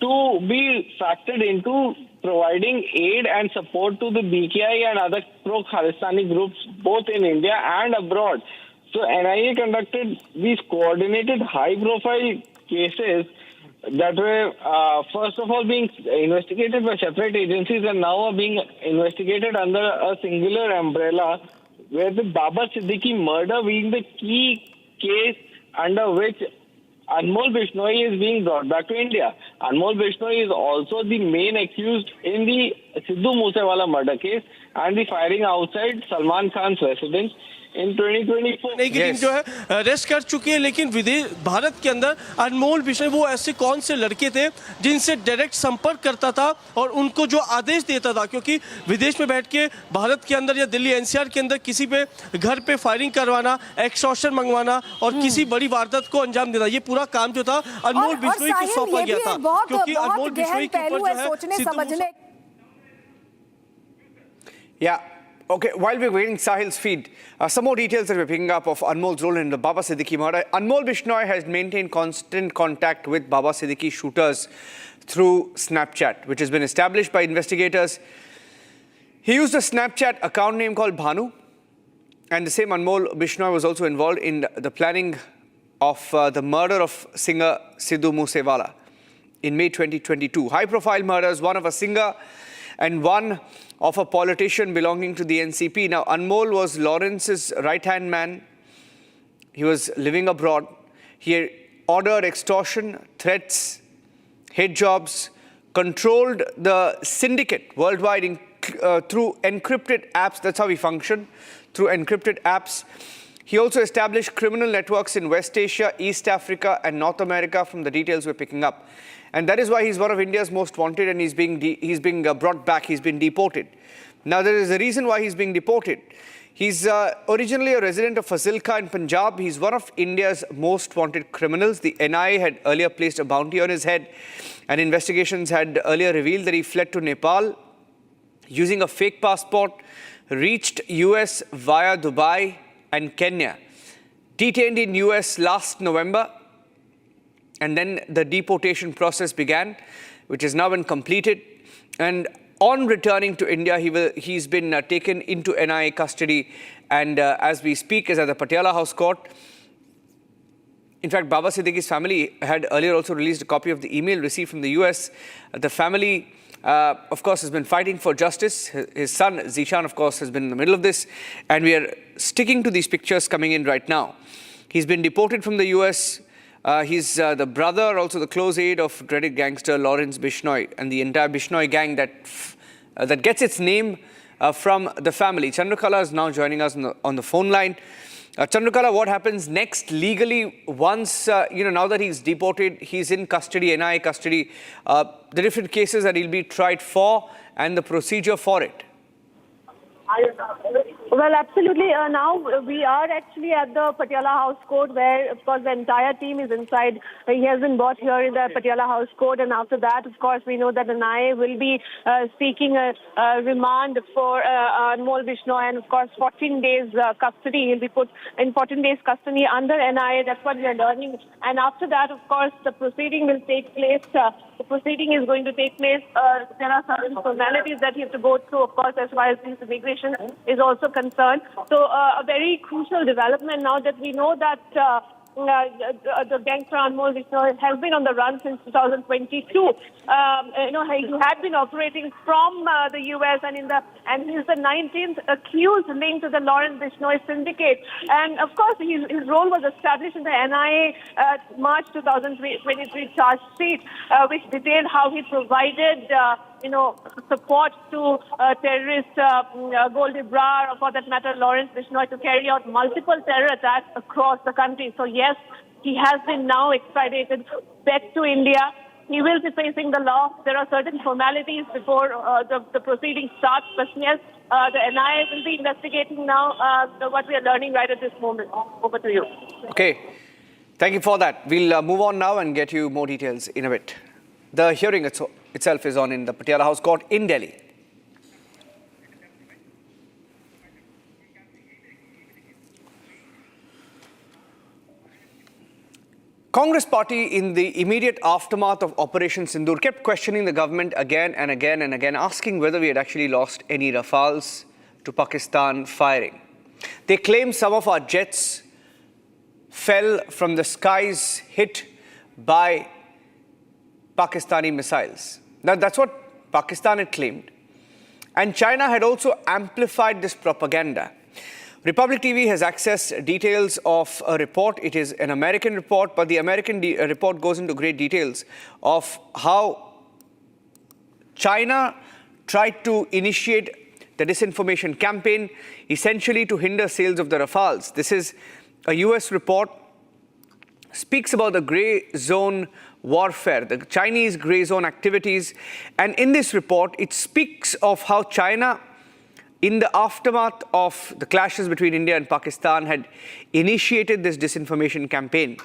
to be factored into providing aid and support to the BKI and other pro-Khalistani groups both in India and abroad. So NIA conducted these coordinated high-profile cases that were first of all being investigated by separate agencies and now are being investigated under a singular umbrella, where the Baba Siddiqui murder being the key case under which Anmol Bishnoi is being brought back to India. Anmol Bishnoi is also the main accused in the Sidhu Moosewala murder case and the firing outside Salman Khan's residence in 2024. नई की team जो है arrest कर चुकी है, लेकिन भारत के अंदर अनमोल बिश्नोई वो ऐसे कौन से लड़के थे जिनसे डायरेक्ट संपर्क करता था और उनको जो आदेश देता था, क्योंकि विदेश में बैठ के भारत के अंदर या दिल्ली एनसीआर के अंदर किसी पे घर पे फायरिंग करवाना, एक्सटॉर्शन मंगवाना और किसी बड़ी वारदात को अंजाम देना, ये पूरा काम जो था अनमोल बिश्नोई को सौंपा गया था, क्योंकि अनमोल बिश्नोई के ऊपर जो है Yeah. Okay, while we're waiting Sahil's feed, some more details that we're picking up of Anmol's role in the Baba Siddiqui murder. Anmol Bishnoi has maintained constant contact with Baba Siddiqui shooters through Snapchat, which has been established by investigators. He used a Snapchat account name called Bhanu, and the same Anmol Bishnoi was also involved in the planning of the murder of singer Sidhu Moosewala in May 2022. High-profile murders, one of a singer and one of a politician belonging to the NCP. Now, Anmol was Lawrence's right-hand man. He was living abroad. He ordered extortion, threats, hid jobs, controlled the syndicate worldwide through encrypted apps. That's how he functioned, through encrypted apps. He also established criminal networks in West Asia, East Africa, and North America from the details we're picking up. And that is why he's one of India's most wanted, and he's being brought back. He's been deported. Now, there is a reason why he's being deported. He's originally a resident of Fazilka in Punjab. He's one of India's most wanted criminals. The NIA had earlier placed a bounty on his head, and investigations had earlier revealed that he fled to Nepal using a fake passport, reached US via Dubai and Kenya, detained in US last November, and then the deportation process began, which has now been completed. And on returning to India, he's been taken into NIA custody, and as we speak, is at the Patiala House Court. In fact, Baba Siddiqui's family had earlier also released a copy of the email received from the US. The family, of course, has been fighting for justice. His son, Zishan, of course, has been in the middle of this, and we are sticking to these pictures coming in right now. He's been deported from the US. He's the brother, also the close aide of dreaded gangster Lawrence Bishnoi and the entire Bishnoi gang that gets its name from the family. Chandrakala is now joining us on the phone line. Chandrakala, what happens next legally once, now that he's deported, he's in custody, NIA custody, the different cases that he'll be tried for and the procedure for it? Well, absolutely. Now we are actually at the Patiala House Court, where, of course, the entire team is inside. He has been brought here in the Patiala House Court, and after that, of course, we know that the NIA will be seeking a remand for Anmol Bishnoi, and, of course, 14 days custody. He'll be put in 14 days custody under NIA. That's what we are learning. And after that, of course, the proceeding will take place. The proceeding is going to take place. There are certain formalities that you have to go through, of course, as far as this immigration is also concerned. So a very crucial development now that we know that the gangster Anmol Bishnoi has been on the run since 2022. He had been operating from the US and he's the 19th accused linked to the Lawrence Bishnoi syndicate. And of course, his role was established in the NIA March 2023 charge sheet, which detailed how he provided support to terrorist Goldie Brar, or for that matter, Lawrence Bishnoi, to carry out multiple terror attacks across the country. So yes, he has been now extradited back to India. He will be facing the law. There are certain formalities before the proceeding starts. But yes, the NIA will be investigating now what we are learning right at this moment. Over to you. Okay. Thank you for that. We'll move on now and get you more details in a bit. The hearing itself is on in the Patiala House Court in Delhi. Congress party in the immediate aftermath of Operation Sindoor kept questioning the government again and again and again, asking whether we had actually lost any Rafales to Pakistan firing. They claimed some of our jets fell from the skies hit by Pakistani missiles. Now, that's what Pakistan had claimed. And China had also amplified this propaganda. Republic TV has accessed details of a report. It is an American report, but the American report goes into great details of how China tried to initiate the disinformation campaign, essentially to hinder sales of the Rafales. This is a US report, speaks about the grey zone warfare, the Chinese grey zone activities. And in this report, it speaks of how China, in the aftermath of the clashes between India and Pakistan, had initiated this disinformation campaign.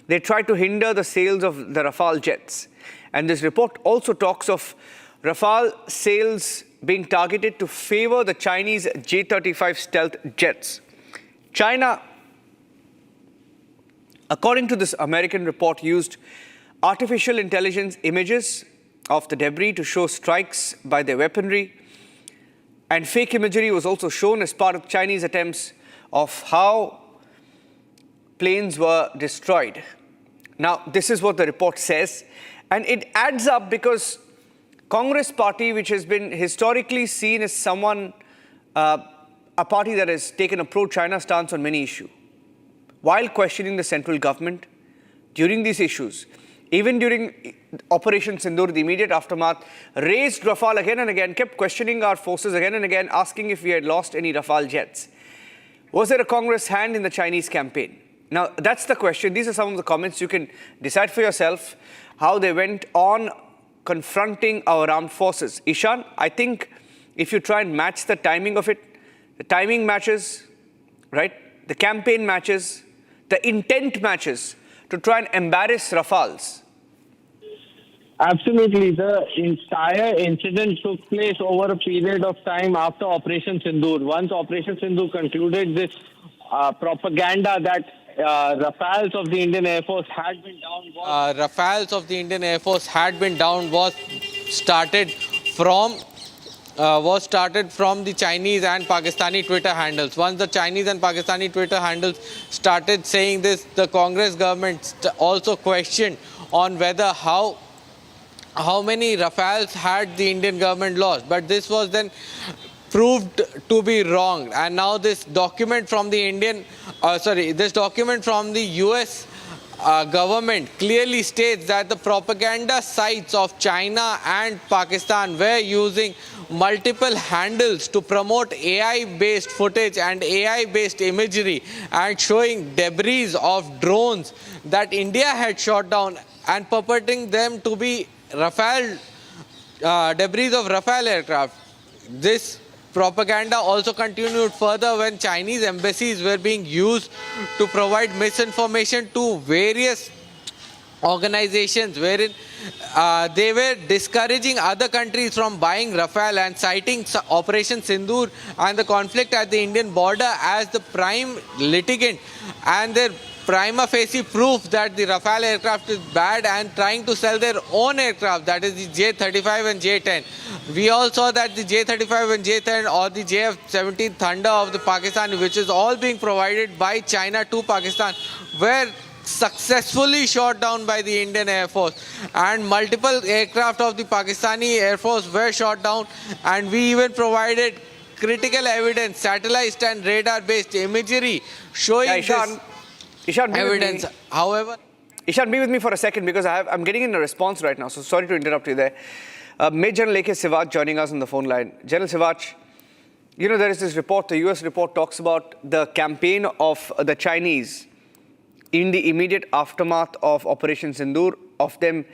They tried to hinder the sales of the Rafale jets. And this report also talks of Rafale sales being targeted to favor the Chinese J-35 stealth jets. China, according to this American report, used artificial intelligence images of the debris to show strikes by their weaponry. And fake imagery was also shown as part of Chinese attempts of how planes were destroyed. Now, this is what the report says. And it adds up because Congress party, which has been historically seen as someone, a party that has taken a pro-China stance on many issues, while questioning the central government during these issues, even during Operation Sindoor, the immediate aftermath, raised Rafale again and again, kept questioning our forces again and again, asking if we had lost any Rafale jets. Was there a Congress hand in the Chinese campaign? Now, that's the question. These are some of the comments. You can decide for yourself how they went on confronting our armed forces. Ishan, I think if you try and match the timing of it, the timing matches, right? The campaign matches, the intent matches to try and embarrass Rafales. Absolutely. The entire incident took place over a period of time after Operation Sindoor. Once Operation Sindoor concluded, this propaganda that Rafales of the Indian Air Force had been down was started from the Chinese and Pakistani Twitter handles. Once the Chinese and Pakistani Twitter handles started saying this, the Congress government also questioned on whether how many Rafales had the Indian government lost. But this was then proved to be wrong. And now this document from the US government clearly states that the propaganda sites of China and Pakistan were using multiple handles to promote AI-based footage and AI-based imagery and showing debris of drones that India had shot down and purporting them to be debris of Rafale aircraft. This propaganda also continued further when Chinese embassies were being used to provide misinformation to various organizations wherein they were discouraging other countries from buying Rafale and citing Operation Sindoor and the conflict at the Indian border as the prime litigant and their prima facie proof that the Rafale aircraft is bad and trying to sell their own aircraft, that is the J-35 and J-10. We all saw that the J-35 and J-10 or the JF-17 Thunder of the Pakistan, which is all being provided by China to Pakistan, were successfully shot down by the Indian Air Force, and multiple aircraft of the Pakistani Air Force were shot down, and we even provided critical evidence, satellite and radar-based imagery showing Ishan, evidence. However, Ishan, be with me for a second because I'm getting in a response right now, so sorry to interrupt you there. Major General A.K. Sivaj joining us on the phone line. General Sivaj, you know, there is this report, the US report talks about the campaign of the Chinese in the immediate aftermath of Operation Sindoor, of them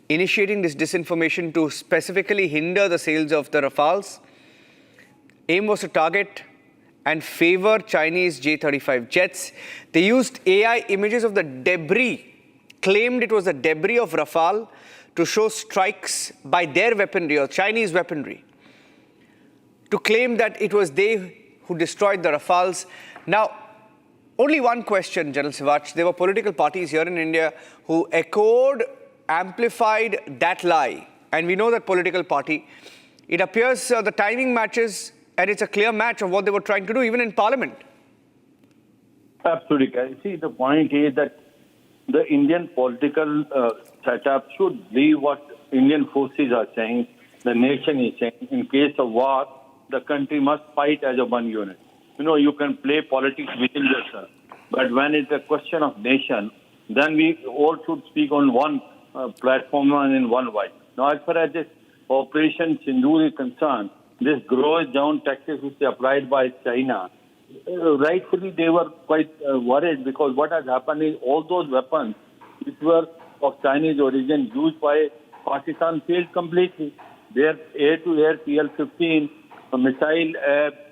initiating this disinformation to specifically hinder the sales of the Rafales. Aim was to target and favor Chinese J-35 jets. They used AI images of the debris, claimed it was the debris of Rafale, to show strikes by their weaponry or Chinese weaponry, to claim that it was they who destroyed the Rafales. Now, only one question, General Sivaj. There were political parties here in India who echoed, amplified that lie. And we know that political party. It appears the timing matches, and it's a clear match of what they were trying to do, even in Parliament. Absolutely. See, the point is that the Indian political setup should believe what Indian forces are saying, the nation is saying. In case of war, the country must fight as a one unit. You know, you can play politics within yourself, but when it's a question of nation, then we all should speak on one platform and in one voice. Now, as far as this Operation Sindoor is concerned, this grows down taxes which they applied by China, rightfully they were quite worried, because what has happened is all those weapons which were of Chinese origin used by Pakistan failed completely. Their air-to-air PL-15 missile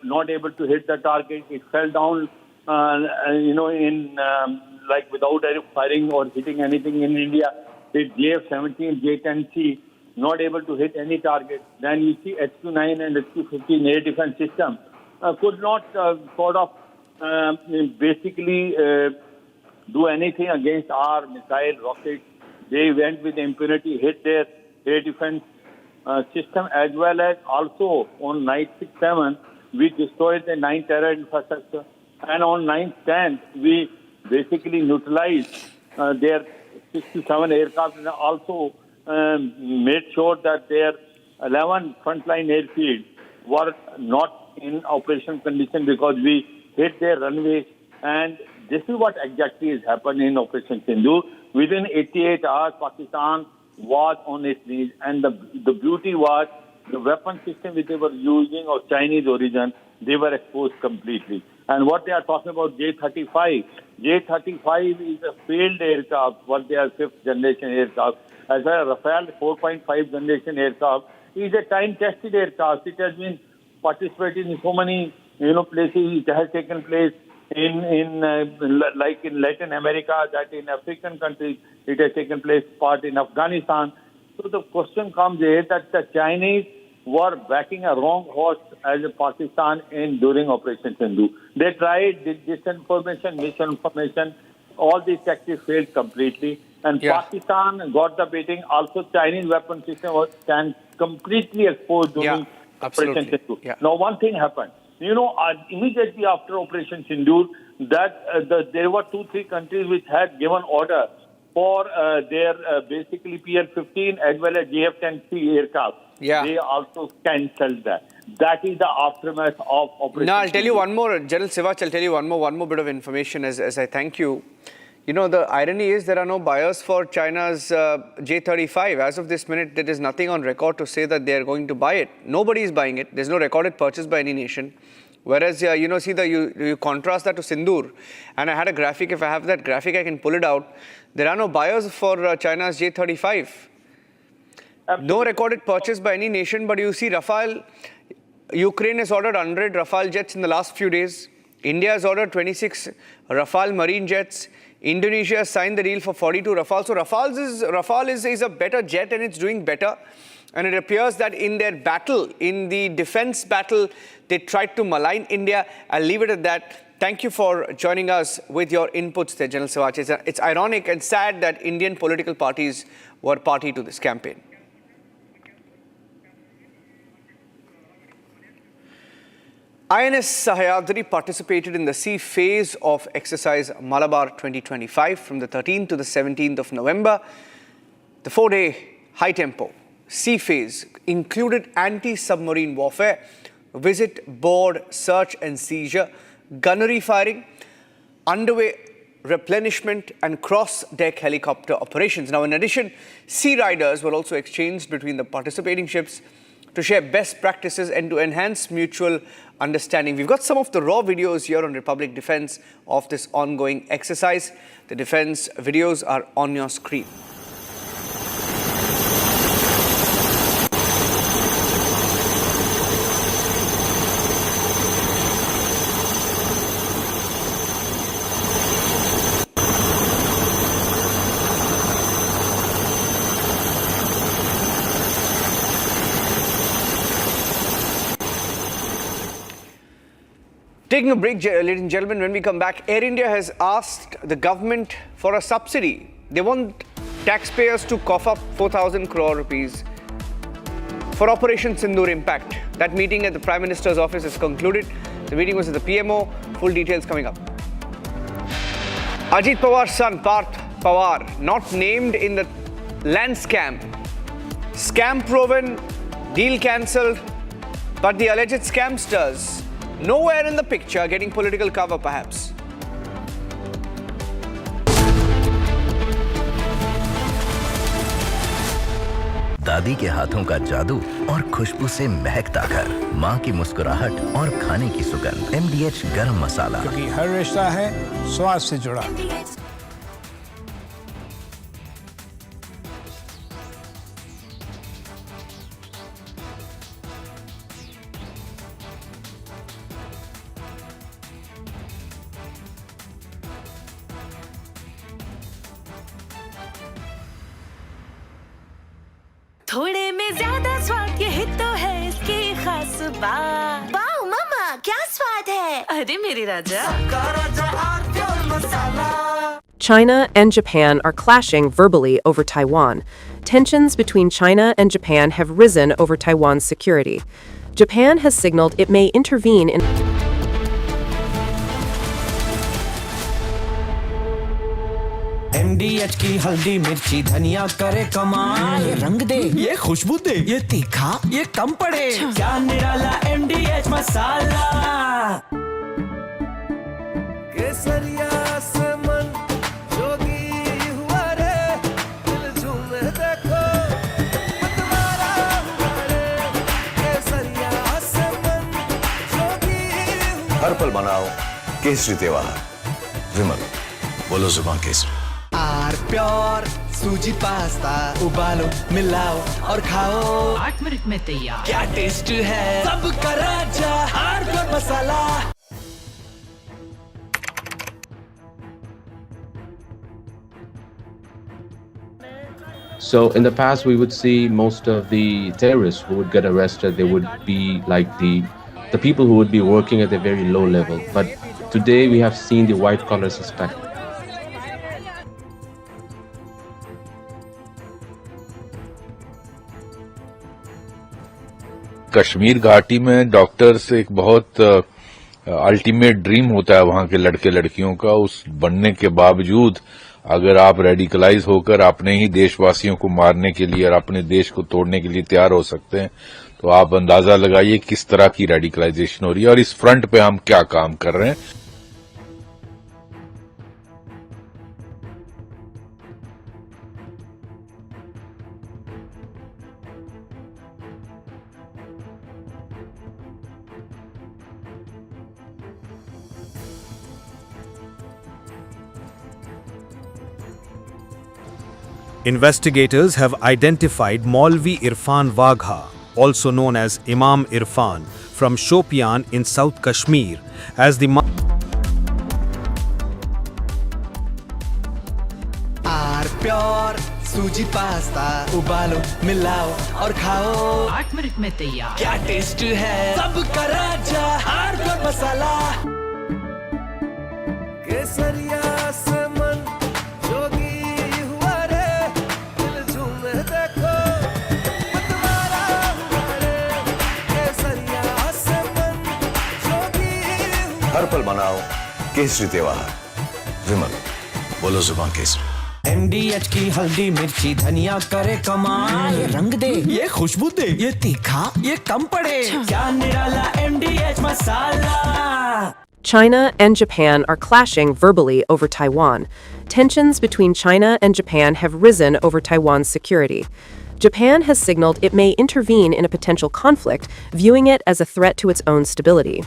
not able to hit the target. It fell down, in without firing or hitting anything in India. It JF-17, J-10C, not able to hit any target. Then you see H-29 and H-215 air defense system could not basically do anything against our missile rockets. They went with impunity, hit their air defense system, as well as also on night 6-7, we destroyed the 9 terror infrastructure. And on 9-10, we basically neutralized their 67 aircraft, and also made sure that their 11 frontline airfields were not in operation condition because we hit their runways. And this is what exactly has happened in Operation Sindoor. Within 88 hours, Pakistan was on its knees, and the beauty was the weapon system which they were using of Chinese origin, they were exposed completely. And what they are talking about, J-35 is a failed aircraft, what they are 5th generation aircraft. As well as Rafale 4.5 generation aircraft is a time-tested aircraft. It has been participated in so many places. It has taken place in Latin America, that in African countries, it has taken place part in Afghanistan. So the question comes here that the Chinese were backing a wrong horse as a Pakistan during Operation Sindoor. They tried disinformation, misinformation. All these tactics failed completely. And Pakistan got the beating. Also, Chinese weapon system was completely exposed during Operation Sindoor. Now, one thing happened. Immediately after Operation Sindoor, that there were 2-3 countries which had given order for their basically PL-15 as well as JF-10C aircraft. They also cancelled that. That is the aftermath of Operation Now, I'll tell you one more, General Sivaj, I'll tell you one more bit of information as I thank you. The irony is there are no buyers for China's J-35. As of this minute, there is nothing on record to say that they are going to buy it. Nobody is buying it. There's no recorded purchase by any nation. Whereas, you contrast that to Sindoor. And I had a graphic. If I have that graphic, I can pull it out. There are no buyers for China's J-35. No recorded purchase by any nation. But you see Rafale, Ukraine has ordered 100 Rafale jets in the last few days. India has ordered 26 Rafale marine jets. Indonesia has signed the deal for 42 Rafale. So Rafale is a better jet, and it's doing better. And it appears that in their battle, in the defense battle, they tried to malign India. I'll leave it at that. Thank you for joining us with your inputs there, General Sivaj. It's ironic and sad that Indian political parties were party to this campaign. INS Sahyadri participated in the sea phase of exercise Malabar 2025 from the 13th to the 17th of November. The 4-day high-tempo sea phase included anti-submarine warfare, visit, board, search and seizure, gunnery firing, underway replenishment and cross-deck helicopter operations. Now, in addition, sea riders were also exchanged between the participating ships to share best practices and to enhance mutual understanding. We've got some of the raw videos here on Republic Defense of this ongoing exercise. The defense videos are on your screen. Taking a break, ladies and gentlemen, when we come back, Air India has asked the government for a subsidy. They want taxpayers to cough up 4,000 crore rupees for Operation Sindoor Impact. That meeting at the Prime Minister's office is concluded. The meeting was at the PMO. Full details coming up. Ajit Pawar's son, Parth Pawar, not named in the land scam. Scam proven, deal cancelled, but the alleged scamsters nowhere in the picture, getting political cover perhaps. दादी के हाथों का जादू और खुशबू से महकता घर, माँ की मुस्कुराहट और खाने की सुगंध। MDH गरम मसाला, क्योंकि हर रिश्ता है स्वाद से जुड़ा। थोड़े में ज्यादा स्वाद, यही तो है इसकी खास बात। वाओ मामा, क्या स्वाद है। अरे मेरे राजा। China and Japan are clashing verbally over Taiwan. Tensions between China and Japan have risen over Taiwan's security. Japan has signaled it may intervene in NDA की हल्दी मिर्ची धनिया करे कमाल, ये रंग दे, ये खुशबू दे, ये तीखा, ये कम पड़े, क्या निराला NDA मसाला। केसरिया से मन जोगी हुआ रे, दिल झूमे देखो, मतवारा हुआ रे, केसरिया से मन जोगी हुआ। हर पल मनाओ केसरी त्योहार। विमल, बोलो जुबान केसरी। आर प्योर सूजी पास्ता, उबालो, मिलाओ और खाओ, 8 मिनट में तैयार। क्या टेस्ट है, सबका राजा R pure masala. So in the past, we would see most of the terrorists who would get arrested, they would be like the people who would be working at a very low level. But today we have seen the white collar suspect. Kashmir घाटी में doctors एक बहुत ultimate dream होता है वहां के लड़के लड़कियों का। उस बनने के बावजूद अगर आप रेडिकलाइज होकर अपने ही देशवासियों को मारने के लिए और अपने देश को तोड़ने के लिए तैयार हो सकते हैं, तो आप अंदाजा लगाइए किस तरह की रेडिकलाइजेशन हो रही है और इस फ्रंट पे हम क्या काम कर रहे हैं। Investigators have identified Maulvi Irfan Wagha, also known as Imam Irfan, from Shopian in South Kashmir, as the pure सूजी पास्ता, उबालो, मिलाओ और खाओ, 8 मिनट में तैयार। क्या टेस्ट है, सबका राजा आर प्योर मसाला। केसरिया से मन जोगी हुआ रे, दिल झूमे देखो, मतवारा हुआ रे, केसरिया से मन जोगी। हर पल मनाओ केसरी त्योहार। विमल, बोलो जुबान केसरी। NDA की हल्दी मिर्ची धनिया करे कमाल, ये रंग दे, ये खुशबू दे, ये तीखा, ये कम पड़े, क्या निराला NDA masala. China and Japan are clashing verbally over Taiwan. Tensions between China and Japan have risen over Taiwan's security. Japan has signaled it may intervene in a potential conflict, viewing it as a threat to its own stability.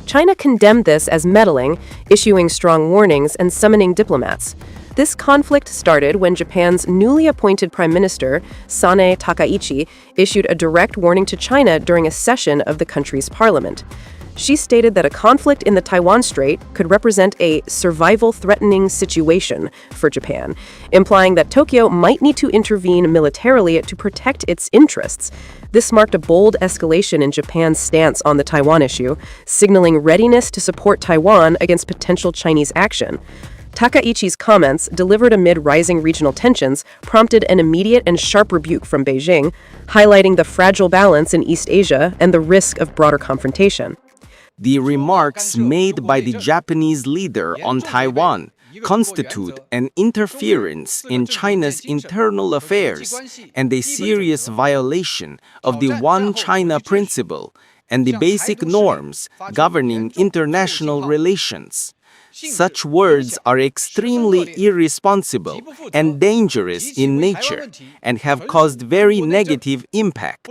China condemned this as meddling, issuing strong warnings and summoning diplomats. This conflict started when Japan's newly appointed Prime Minister, Sanae Takaichi, issued a direct warning to China during a session of the country's parliament. She stated that a conflict in the Taiwan Strait could represent a survival-threatening situation for Japan, implying that Tokyo might need to intervene militarily to protect its interests. This marked a bold escalation in Japan's stance on the Taiwan issue, signaling readiness to support Taiwan against potential Chinese action. Takaichi's comments, delivered amid rising regional tensions, prompted an immediate and sharp rebuke from Beijing, highlighting the fragile balance in East Asia and the risk of broader confrontation. The remarks made by the Japanese leader on Taiwan constitute an interference in China's internal affairs and a serious violation of the One China principle and the basic norms governing international relations. Such words are extremely irresponsible and dangerous in nature and have caused very negative impact.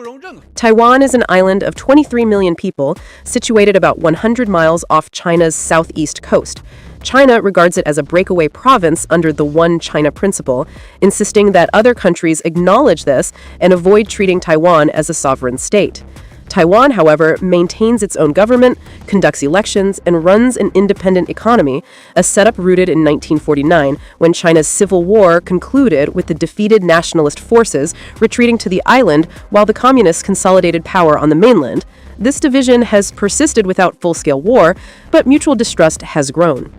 Taiwan is an island of 23 million people, situated about 100 miles off China's southeast coast. China regards it as a breakaway province under the One China principle, insisting that other countries acknowledge this and avoid treating Taiwan as a sovereign state. Taiwan, however, maintains its own government, conducts elections, and runs an independent economy, a setup rooted in 1949 when China's civil war concluded with the defeated nationalist forces retreating to the island while the communists consolidated power on the mainland. This division has persisted without full-scale war, but mutual distrust has grown.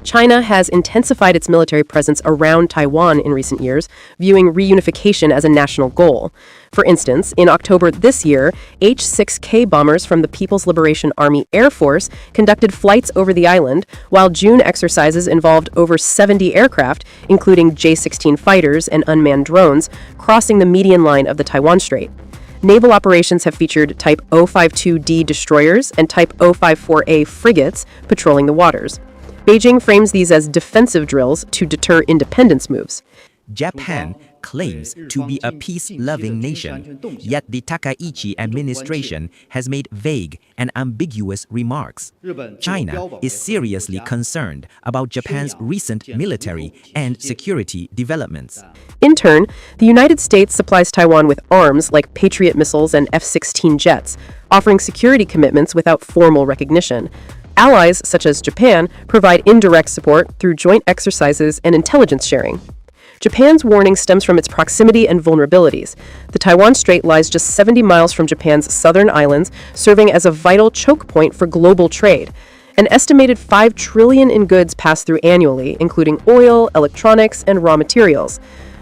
China has intensified its military presence around Taiwan in recent years, viewing reunification as a national goal. For instance, in October this year, H-6K bombers from the People's Liberation Army Air Force conducted flights over the island, while June exercises involved over 70 aircraft, including J-16 fighters and unmanned drones, crossing the median line of the Taiwan Strait. Naval operations have featured Type 052D destroyers and Type 054A frigates patrolling the waters. Beijing frames these as defensive drills to deter independence moves. Japan claims to be a peace-loving nation, yet the Takaichi administration has made vague and ambiguous remarks. China is seriously concerned about Japan's recent military and security developments. In turn, the United States supplies Taiwan with arms like Patriot missiles and F-16 jets, offering security commitments without formal recognition. Allies, such as Japan, provide indirect support through joint exercises and intelligence sharing. Japan's warning stems from its proximity and vulnerabilities. The Taiwan Strait lies just 70 miles from Japan's southern islands, serving as a vital choke point for global trade. An estimated $5 trillion in goods pass through annually, including oil, electronics, and raw materials.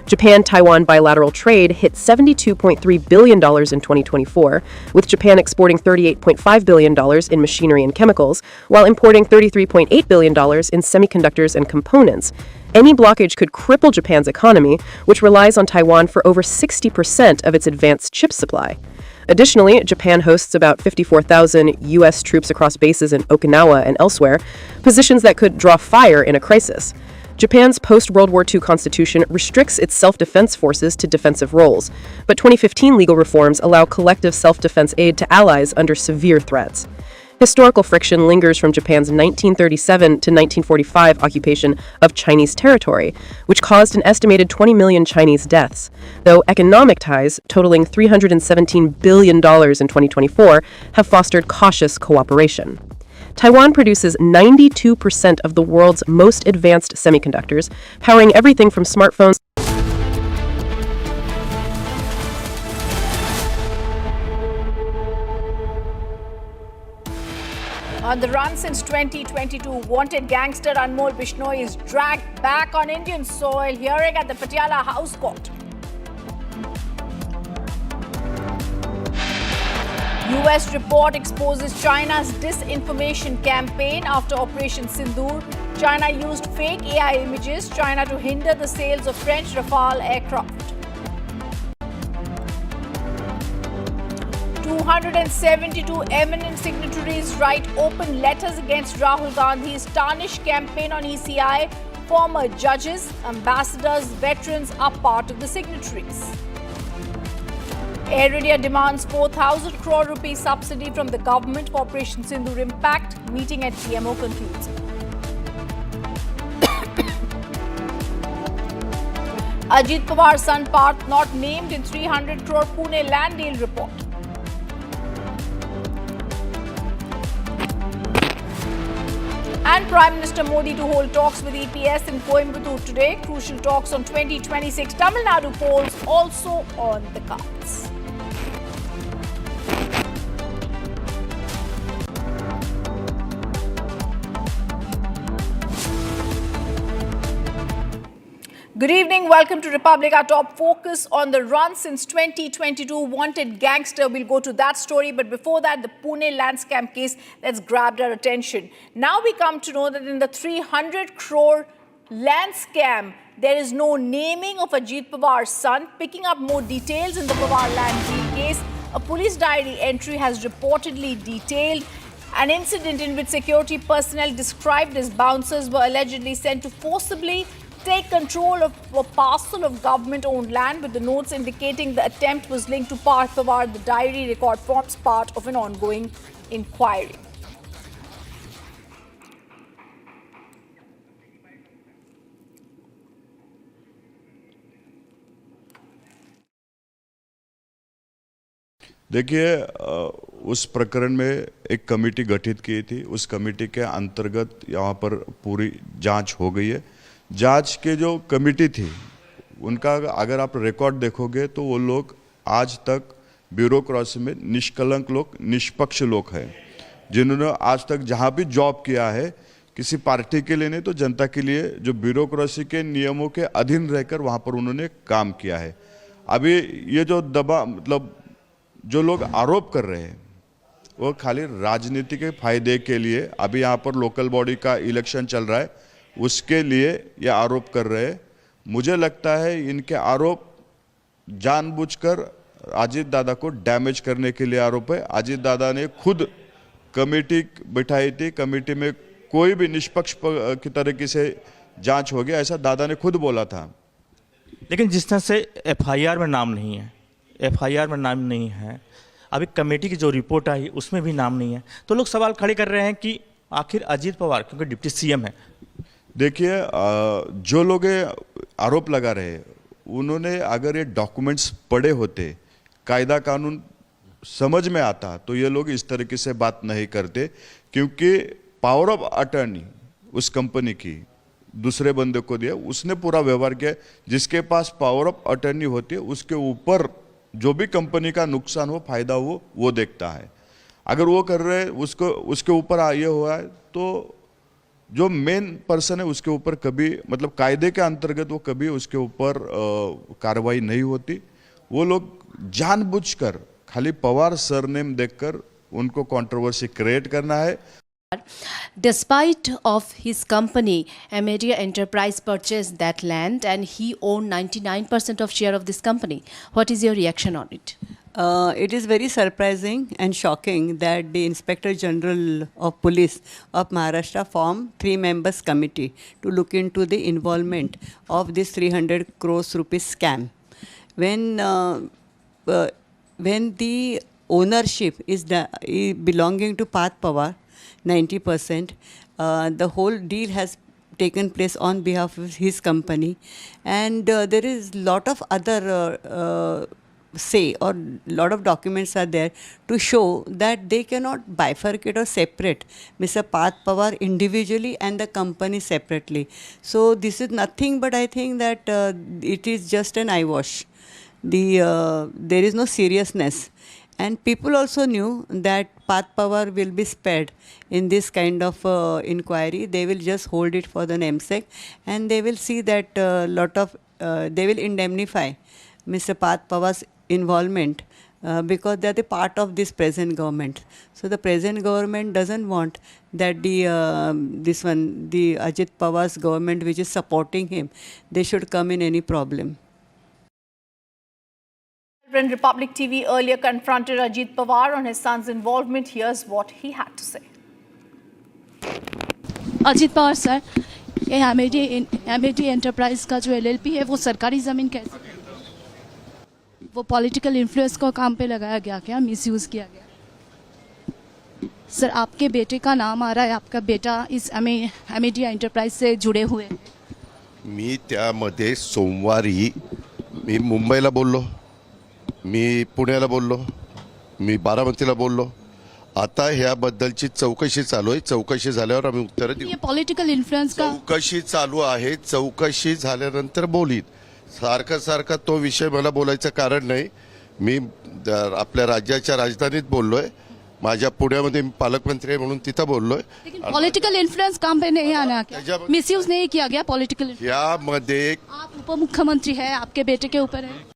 Japan-Taiwan bilateral trade hit $72.3 billion in 2024, with Japan exporting $38.5 billion in machinery and chemicals, while importing $33.8 billion in semiconductors and components. Any blockage could cripple Japan's economy, which relies on Taiwan for over 60% of its advanced chip supply. Additionally, Japan hosts about 54,000 U.S. troops across bases in Okinawa and elsewhere, positions that could draw fire in a crisis. Japan's post-World War II constitution restricts its self-defense forces to defensive roles, but 2015 legal reforms allow collective self-defense aid to allies under severe threats. Historical friction lingers from Japan's 1937 to 1945 occupation of Chinese territory, which caused an estimated 20 million Chinese deaths, though economic ties, totaling $317 billion in 2024, have fostered cautious cooperation. Taiwan produces 92% of the world's most advanced semiconductors, powering everything from smartphones. On the run since 2022, wanted gangster Anmol Bishnoi is dragged back on Indian soil, hearing at the Patiala House Court. US report exposes China's disinformation campaign after Operation Sindoor. China used fake AI images, China to hinder the sales of French Rafale aircraft. 272 eminent signatories write open letters against Rahul Gandhi's tarnished campaign on ECI. Former judges, ambassadors, veterans are part of the signatories. Air India demands 4,000 crore rupee subsidy from the government for Operation Sindoor impact. Meeting at PMO concludes. Ajit Pawar's son Parth not named in 300 crore Pune land deal report. And Prime Minister Modi to hold talks with EPS in Coimbatore today. Crucial talks on 2026 Tamil Nadu polls also on the cards. Good evening. Welcome to Republic. Our top focus on the run since 2022 wanted gangster. We'll go to that story. But before that, the Pune land scam case that's grabbed our attention. Now we come to know that in the 300 crore land scam, there is no naming of Ajit Pawar's son. Picking up more details in the Pawar land deal case, a police diary entry has reportedly detailed an incident in which security personnel described as bouncers were allegedly sent to forcibly take control of a parcel of government-owned land, with the notes indicating the attempt was linked to Parth Pawar. The diary record forms part of an ongoing inquiry. देखिए, उस प्रकरण में एक committee गठित की थी। उस committee के अंतर्गत यहाँ पर पूरी जांच हो गई है। जांच के जो कमेटी थी उनका अगर आप रिकॉर्ड देखोगे तो वो लोग आज तक ब्यूरोक्रेसी में निष्कलंक लोग, निष्पक्ष लोग हैं, जिन्होंने आज तक जहाँ भी जॉब किया है किसी पार्टी के लिए नहीं तो जनता के लिए, जो ब्यूरोक्रेसी के नियमों के अधीन रहकर वहाँ पर उन्होंने काम किया है। अभी ये जो मतलब जो लोग आरोप कर रहे हैं वो खाली राजनीति के फायदे के लिए, अभी यहाँ पर लोकल बॉडी का इलेक्शन चल रहा है, उसके लिए ये आरोप कर रहे हैं। मुझे लगता है इनके आरोप जानबूझकर अजीत दादा को डैमेज करने के लिए आरोप है। अजीत दादा ने खुद कमेटी बिठाई थी, कमेटी में कोई भी निष्पक्ष की तरीके से जांच होगी, ऐसा दादा ने खुद बोला था। लेकिन जिस तरह से एफआईआर में नाम नहीं है, एफआईआर में नाम नहीं है, अभी कमेटी की जो रिपोर्ट आई उसमें भी नाम नहीं है, तो लोग सवाल खड़े कर रहे हैं कि आखिर अजीत पवार, क्योंकि डिप्टी सीएम है। देखिए, जो लोग आरोप लगा रहे हैं उन्होंने अगर ये डॉक्यूमेंट्स पढ़े होते, कायदा कानून समझ में आता, तो ये लोग इस तरीके से बात नहीं करते। क्योंकि पावर ऑफ अटर्नी उस कंपनी की दूसरे बंदे को दिया, उसने पूरा व्यवहार किया। जिसके पास पावर ऑफ अटर्नी होती है उसके ऊपर जो भी कंपनी का नुकसान हो, फायदा हो, वो देखता है। अगर वो कर रहे उसको, उसके ऊपर ये हुआ है तो जो मेन पर्सन है उसके ऊपर कभी, मतलब कायदे के अंतर्गत वो कभी उसके ऊपर कार्रवाई नहीं होती। वो लोग जानबूझकर खाली पवार सरनेम देखकर उनको कंट्रोवर्सी क्रिएट करना है। Despite of his company, Amadia Enterprise purchased that land and he owned 99% of share of this company. What is your reaction on it? It is very surprising and shocking that the Inspector General of Police of Maharashtra formed 3 members committee to look into the involvement of this 300 crores rupees scam. When the ownership is belonging to Parth Pawar, 90%, the whole deal has taken place on behalf of his company, and there is lot of other say or lot of documents are there to show that they cannot bifurcate or separate Mr. Parth Pawar individually and the company separately. So this is nothing but I think that it is just an eyewash. There is no seriousness. And people also knew that Parth Pawar will be spared in this kind of inquiry. They will just hold it for the namesake, and they will see that they will indemnify Mr. Parth Pawar's involvement because they are the part of this present government. So the present government doesn't want that the Ajit Pawar's government, which is supporting him, they should come in any problem. Republic TV earlier confronted Ajit Pawar on his son's involvement. Here's what he had to say. Ajit Pawar sir, ये MAD enterprise का जो LLP है वो सरकारी ज़मीन कैसे, वो political influence को काम पे लगाया गया क्या, मिसयूज़ किया गया? सर आपके बेटे का नाम आ रहा है, आपका बेटा इस एमएडी एंटरप्राइज से जुड़े हुए। मी त्यामध्ये सोमवारी मी मुंबईला बोललो, मी पुण्याला बोललो, मी बारामतीला बोललो. आता ह्याबद्दलची चौकशी चालू आहे. चौकशी झाल्यावर आम्ही उत्तर देऊ. ये पॉलिटिकल इन्फ्लुएंस का चौकशी चालू आहे. चौकशी झाल्यानंतर बोलीन. सारखा तो विषय मला बोलायचं कारण नाही. मी आपल्या राज्याच्या राजधानीत बोललोय. माझ्या पुण्यामध्ये पालकमंत्री आहे म्हणून तिथं बोललोय. पॉलिटिकल इन्फ्लुएंस काम पे नहीं आना क्या, मिसयूज नहीं किया गया पॉलिटिकल? यामध्ये आप उप मुख्यमंत्री है, आपके बेटे के ऊपर है.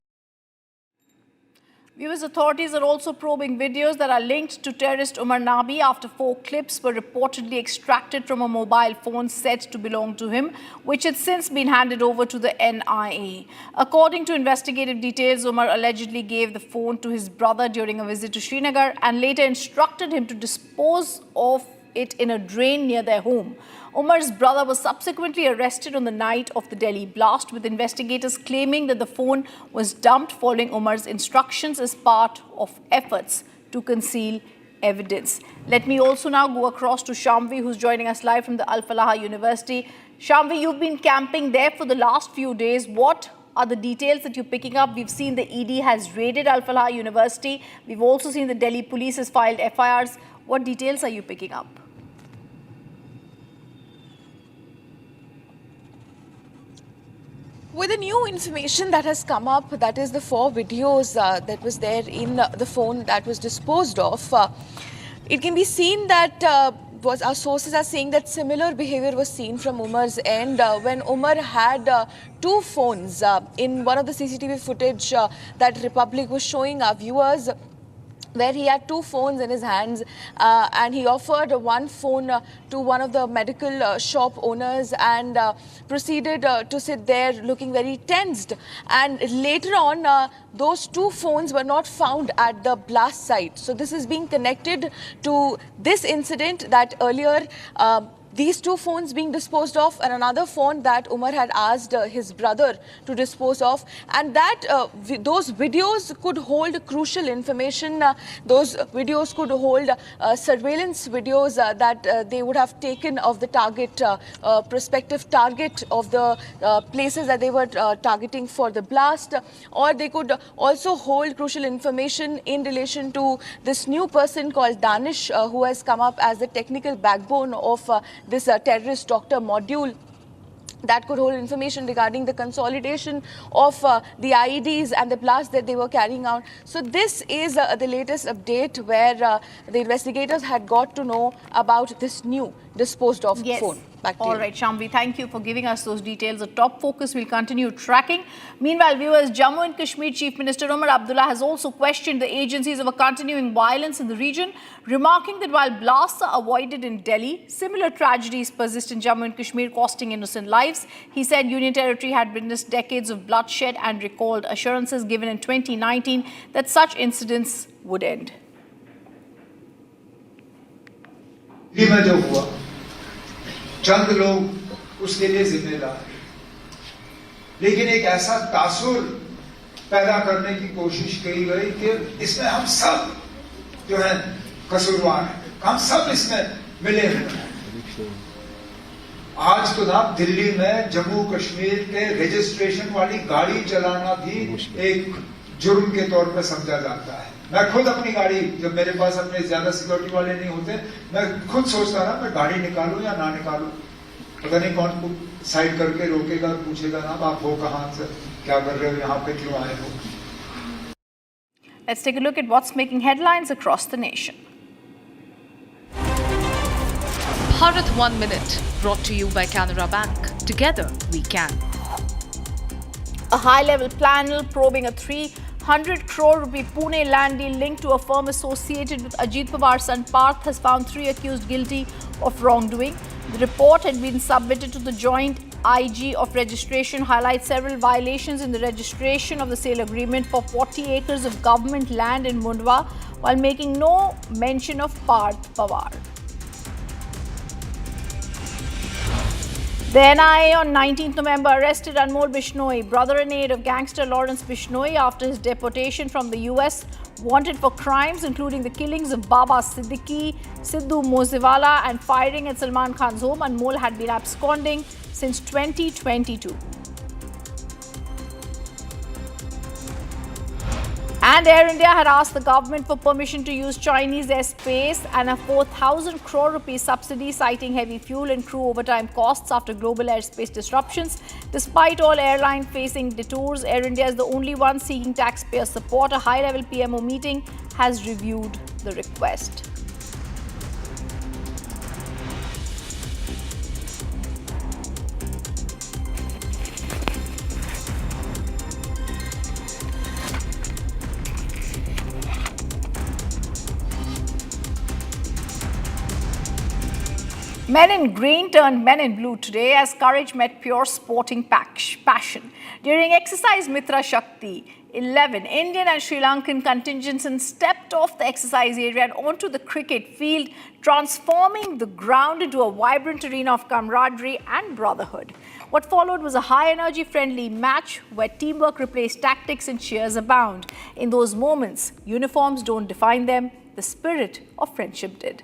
Viewers, authorities are also probing videos that are linked to terrorist Umar Nabi after 4 clips were reportedly extracted from a mobile phone said to belong to him, which had since been handed over to the NIA. According to investigative details, Umar allegedly gave the phone to his brother during a visit to Srinagar and later instructed him to dispose of it in a drain near their home. Umar's brother was subsequently arrested on the night of the Delhi blast, with investigators claiming that the phone was dumped following Umar's instructions as part of efforts to conceal evidence. Let me also now go across to Shamvi, who's joining us live from the Al Falaha University. Shamvi, you've been camping there for the last few days. What are the details that you're picking up? We've seen the ED has raided Al Falaha University. We've also seen the Delhi police has filed FIRs. What details are you picking up? With the new information that has come up, that is the 4 videos that was there in the phone that was disposed of, it can be seen that our sources are saying that similar behavior was seen from Umar's end when Umar had 2 phones. In one of the CCTV footage that Republic was showing our viewers, where he had 2 phones in his hands and he offered one phone to one of the medical shop owners and proceeded to sit there looking very tensed. And later on, those 2 phones were not found at the blast site. So this is being connected to this incident that earlier these 2 phones being disposed of and another phone that Umar had asked his brother to dispose of, and that those videos could hold crucial information. Those videos could hold surveillance videos that they would have taken of the target, prospective target of the places that they were targeting for the blast, or they could also hold crucial information in relation to this new person called Danish, who has come up as the technical backbone of this terrorist doctor module that could hold information regarding the consolidation of the IEDs and the blast that they were carrying out. So this is the latest update where the investigators had got to know about this new disposed of phone. Back to you. All right, Shamvi, thank you for giving us those details. The top focus will continue tracking. Meanwhile, viewers, Jammu and Kashmir Chief Minister Umar Abdullah has also questioned the agencies over continuing violence in the region, remarking that while blasts are avoided in Delhi, similar tragedies persist in Jammu and Kashmir, costing innocent lives. He said Union Territory had witnessed decades of bloodshed and recalled assurances given in 2019 that such incidents would end. चंद लोग उसके लिए जिम्मेदार हैं, लेकिन एक ऐसा तासुर पैदा करने की कोशिश की गई कि इसमें हम सब जो है कसूरवार हैं, हम सब इसमें मिले हुए हैं. आज तो ना दिल्ली में जम्मू कश्मीर के रजिस्ट्रेशन वाली गाड़ी चलाना भी एक जुर्म के तौर पर समझा जाता है. मैं खुद अपनी गाड़ी, जब मेरे पास अपने ज्यादा सिक्योरिटी वाले नहीं होते, मैं खुद सोचता ना मैं गाड़ी निकालूं या ना निकालूं. पता नहीं कौन साइड करके रोकेगा, पूछेगा ना आप हो कहां से, क्या कर रहे हो, यहाँ पे क्यों आए हो. Let's take a look at what's making headlines across the nation. Bharat 1 Minute, brought to you by Canara Bank. Together we can. A high-level panel probing a 300 100 crore rupee Pune land deal linked to a firm associated with Ajit Pawar's son Parth has found 3 accused guilty of wrongdoing. The report had been submitted to the joint IG of registration, highlights several violations in the registration of the sale agreement for 40 acres of government land in Mundwa, while making no mention of Parth Pawar. The NIA on 19th November arrested Anmol Bishnoi, brother and aide of gangster Lawrence Bishnoi, after his deportation from the US, wanted for crimes including the killings of Baba Siddiqui, Sidhu Moziwala and firing at Salman Khan's home. Anmol had been absconding since 2022. And Air India had asked the government for permission to use Chinese airspace and a 4,000 crore rupee subsidy, citing heavy fuel and crew overtime costs after global airspace disruptions. Despite all airline facing detours, Air India is the only one seeking taxpayer support. A high-level PMO meeting has reviewed the request. Men in green turned men in blue today as courage met pure sporting passion. During exercise Mitra Shakti, 11 Indian and Sri Lankan contingents stepped off the exercise area and onto the cricket field, transforming the ground into a vibrant arena of camaraderie and brotherhood. What followed was a high-energy friendly match where teamwork replaced tactics and cheers abound. In those moments, uniforms don't define them, the spirit of friendship did.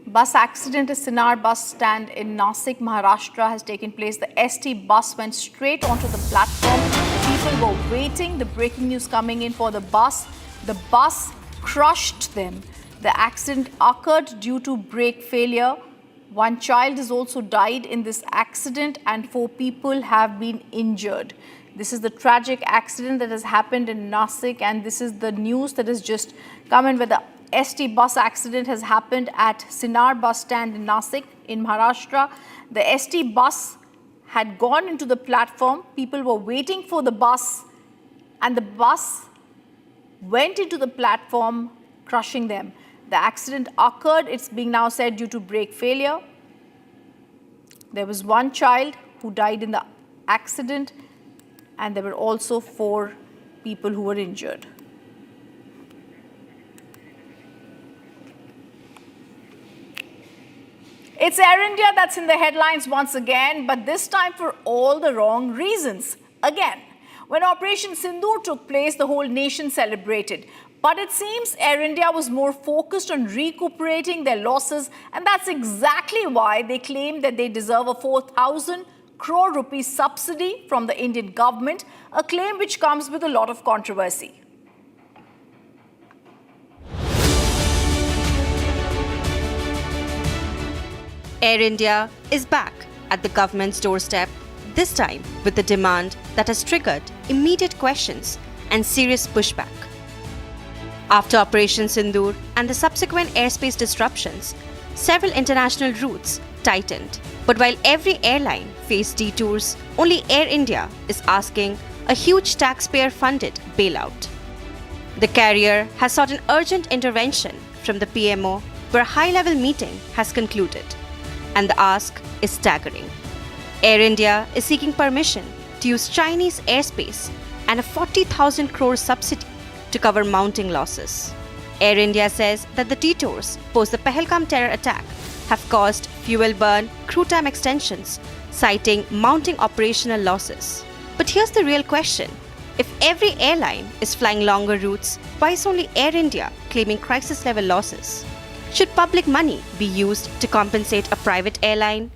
Bus accident at Sinar bus stand in Nashik, Maharashtra has taken place. The ST bus went straight onto the platform. People were waiting. The breaking news coming in for the bus. The bus crushed them. The accident occurred due to brake failure. One child has also died in this accident and 4 people have been injured. This is the tragic accident that has happened in Nashik, and this is the news that has just come in, where the ST bus accident has happened at Sinar bus stand in Nashik in Maharashtra. The ST bus had gone into the platform. People were waiting for the bus and the bus went into the platform, crushing them. The accident occurred, it's being now said, due to brake failure. There was one child who died in the accident and there were also 4 people who were injured. It's Air India that's in the headlines once again, but this time for all the wrong reasons. Again, when Operation Sindoor took place, the whole nation celebrated. But it seems Air India was more focused on recuperating their losses, and that's exactly why they claim that they deserve a 4,000 crore rupee subsidy from the Indian government, a claim which comes with a lot of controversy. Air India is back at the government's doorstep, this time with the demand that has triggered immediate questions and serious pushback. After Operation Sindoor and the subsequent airspace disruptions, several international routes tightened. But while every airline faced detours, only Air India is asking a huge taxpayer-funded bailout. The carrier has sought an urgent intervention from the PMO, where a high-level meeting has concluded. And the ask is staggering. Air India is seeking permission to use Chinese airspace and a 40,000 crore subsidy to cover mounting losses. Air India says that the detours post the Pahalgam terror attack have caused fuel burn, crew time extensions, citing mounting operational losses. But here's the real question. If every airline is flying longer routes, why is only Air India claiming crisis-level losses? Should public money be used to compensate a private airline?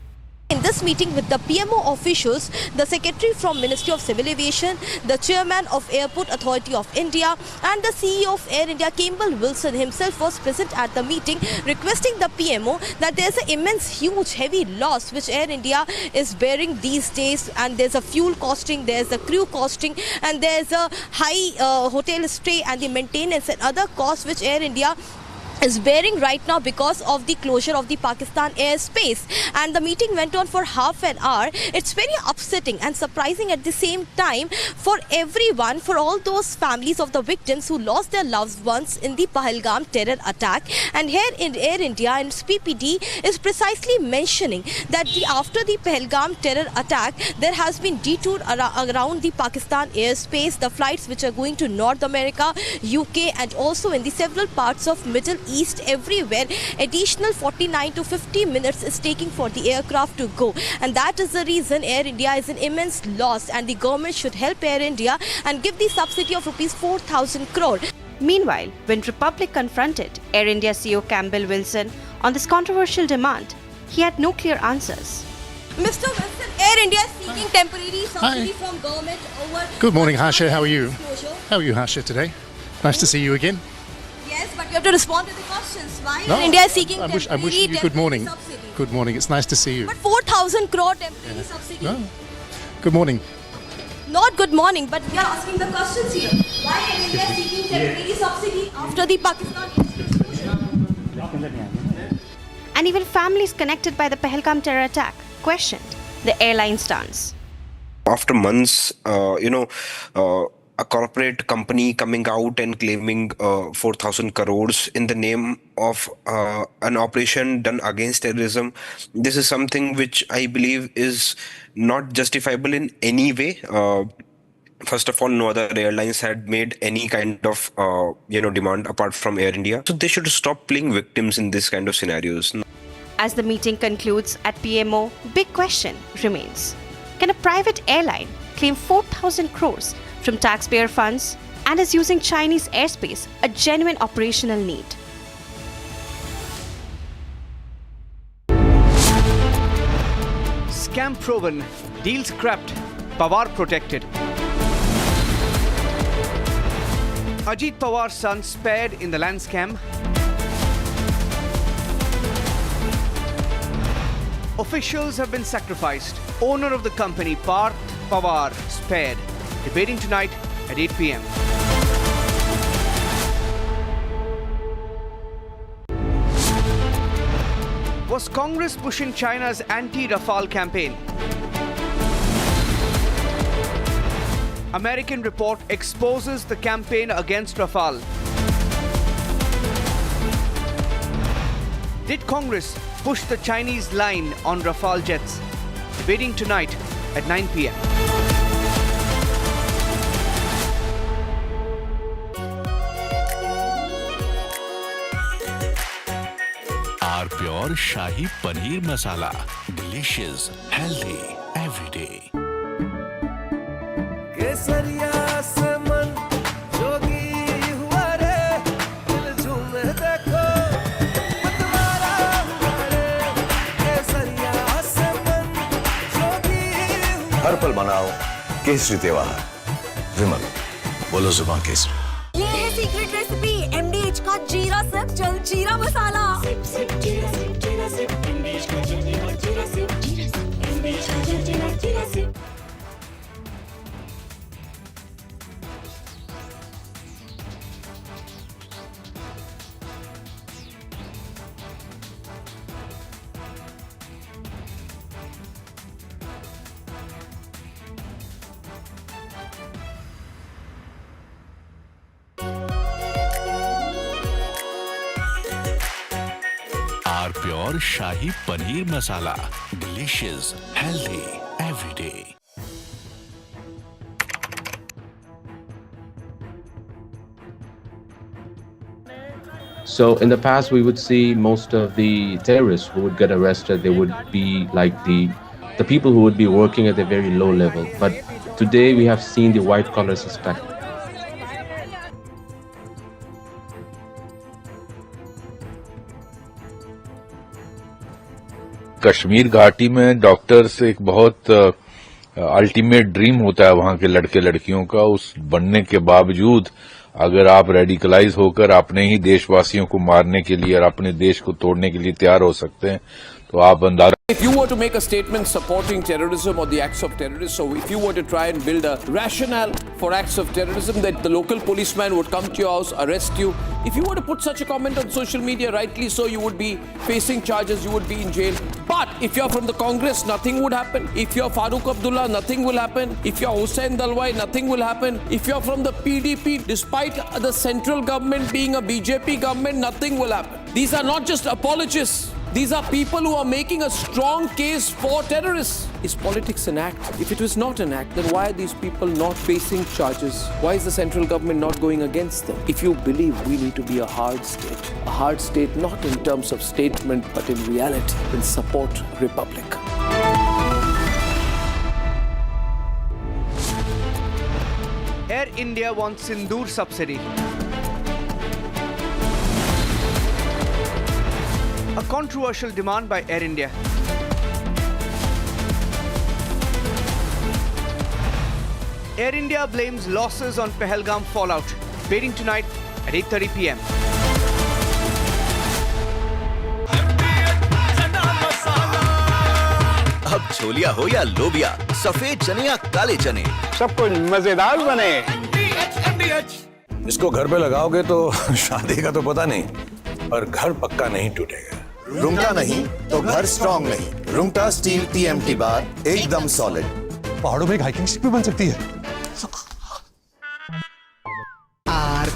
In this meeting with the PMO officials, the Secretary from Ministry of Civil Aviation, the Chairman of Airport Authority of India and the CEO of Air India, Campbell Wilson himself was present at the meeting, requesting the PMO that there's an immense, huge, heavy loss which Air India is bearing these days, and there's a fuel costing, there's a crew costing, and there's a high hotel stay and the maintenance and other costs which Air India is bearing right now because of the closure of the Pakistan airspace. And the meeting went on for half an hour. It's very upsetting and surprising at the same time for everyone, for all those families of the victims who lost their loved ones in the Pahalgam terror attack. And here in Air India and its PPD is precisely mentioning that after the Pahalgam terror attack, there has been detour around the Pakistan airspace, the flights which are going to North America, UK and also in the several parts of Middle East, everywhere. Additional 49 to 50 minutes is taking for the aircraft to go, and that is the reason Air India is an immense loss, and the government should help Air India and give the subsidy of rupees 4,000 crore. Meanwhile, when Republic confronted Air India CEO Campbell Wilson on this controversial demand, he had no clear answers. Mr. Wilson, Air India is seeking temporary subsidy from government over... Good morning, Harsha. How are you? How are you, Harsha, today? Nice to see you again. Yes, but you have to respond to the questions. Why Air India is seeking I'm wishing you good morning. Subsidy? Good morning. It's nice to see you. But 4,000 crore temporary subsidy. No. Good morning. Not good morning, but we are asking the questions here. Why Air India is seeking temporary subsidy after the Pakistan? And even families connected by the Pahalgam terror attack questioned the airline stance. After months, a corporate company coming out and claiming 4,000 crores in the name of an operation done against terrorism. This is something which I believe is not justifiable in any way. First of all, no other airlines had made any kind of demand apart from Air India. So they should stop playing victims in this kind of scenarios. As the meeting concludes at PMO, big question remains. Can a private airline claim 4,000 crores from taxpayer funds and is using Chinese airspace a genuine operational need? Scam proven, deal scrapped, Pawar protected. Ajit Pawar's son spared in the land scam. Officials have been sacrificed. Owner of the company, Parth Pawar, spared. Debating tonight at 8 p.m. Was Congress pushing China's anti-Rafale campaign? American report exposes the campaign against Rafale. Did Congress push the Chinese line on Rafale jets? Debating tonight at 9 p.m. Pure Shahi Paneer Masala. Delicious, healthy, every day. हर पल मनाओ केसरी त्योहार। विमल, बोलो जुबान केसरी। ये है secret recipe MDH का जीरा SIP जल जीरा मसाला। Pure Shahi Paneer Masala. Delicious, healthy, every day. So in the past, we would see most of the terrorists who would get arrested, they would be like the people who would be working at a very low level. But today we have seen the white-collar suspect. Kashmir घाटी में doctors एक बहुत ultimate dream होता है वहां के लड़के लड़कियों का। उस बनने के बावजूद अगर आप रेडिकलाइज होकर अपने ही देशवासियों को मारने के लिए और अपने देश को तोड़ने के लिए तैयार हो सकते हैं तो आप अंदाजा। If you were to make a statement supporting terrorism or the acts of terrorists, so if you were to try and build a rationale for acts of terrorism, that the local policeman would come to your house, arrest you. If you were to put such a comment on social media, rightly so, you would be facing charges, you would be in jail. But if you're from the Congress, nothing would happen. If you're Farooq Abdullah, nothing will happen. If you're Hussain Dalwai, nothing will happen. If you're from the PDP, despite the central government being a BJP government, nothing will happen. These are not just apologists. These are people who are making a strong case for terrorists. Is politics an act? If it was not an act, then why are these people not facing charges? Why is the central government not going against them? If you believe we need to be a hard state not in terms of statement but in reality, then support Republic. Air India wants Sindoor subsidy. A controversial demand by Air India. Air India blames losses on Pahalgam fallout. Waiting tonight at 8:30 p.m. अब छोलिया हो या लोबिया, सफेद चने या काले चने, सब कुछ मजेदार बने। इसको घर पे लगाओगे तो शादी का तो पता नहीं, पर घर पक्का नहीं टूटेगा। रुंगटा नहीं तो घर स्ट्रॉन्ग नहीं। रुंगटा स्टील TMT बार एकदम सॉलिड। पहाड़ों में एक हाइकिंग शिप भी बन सकती है।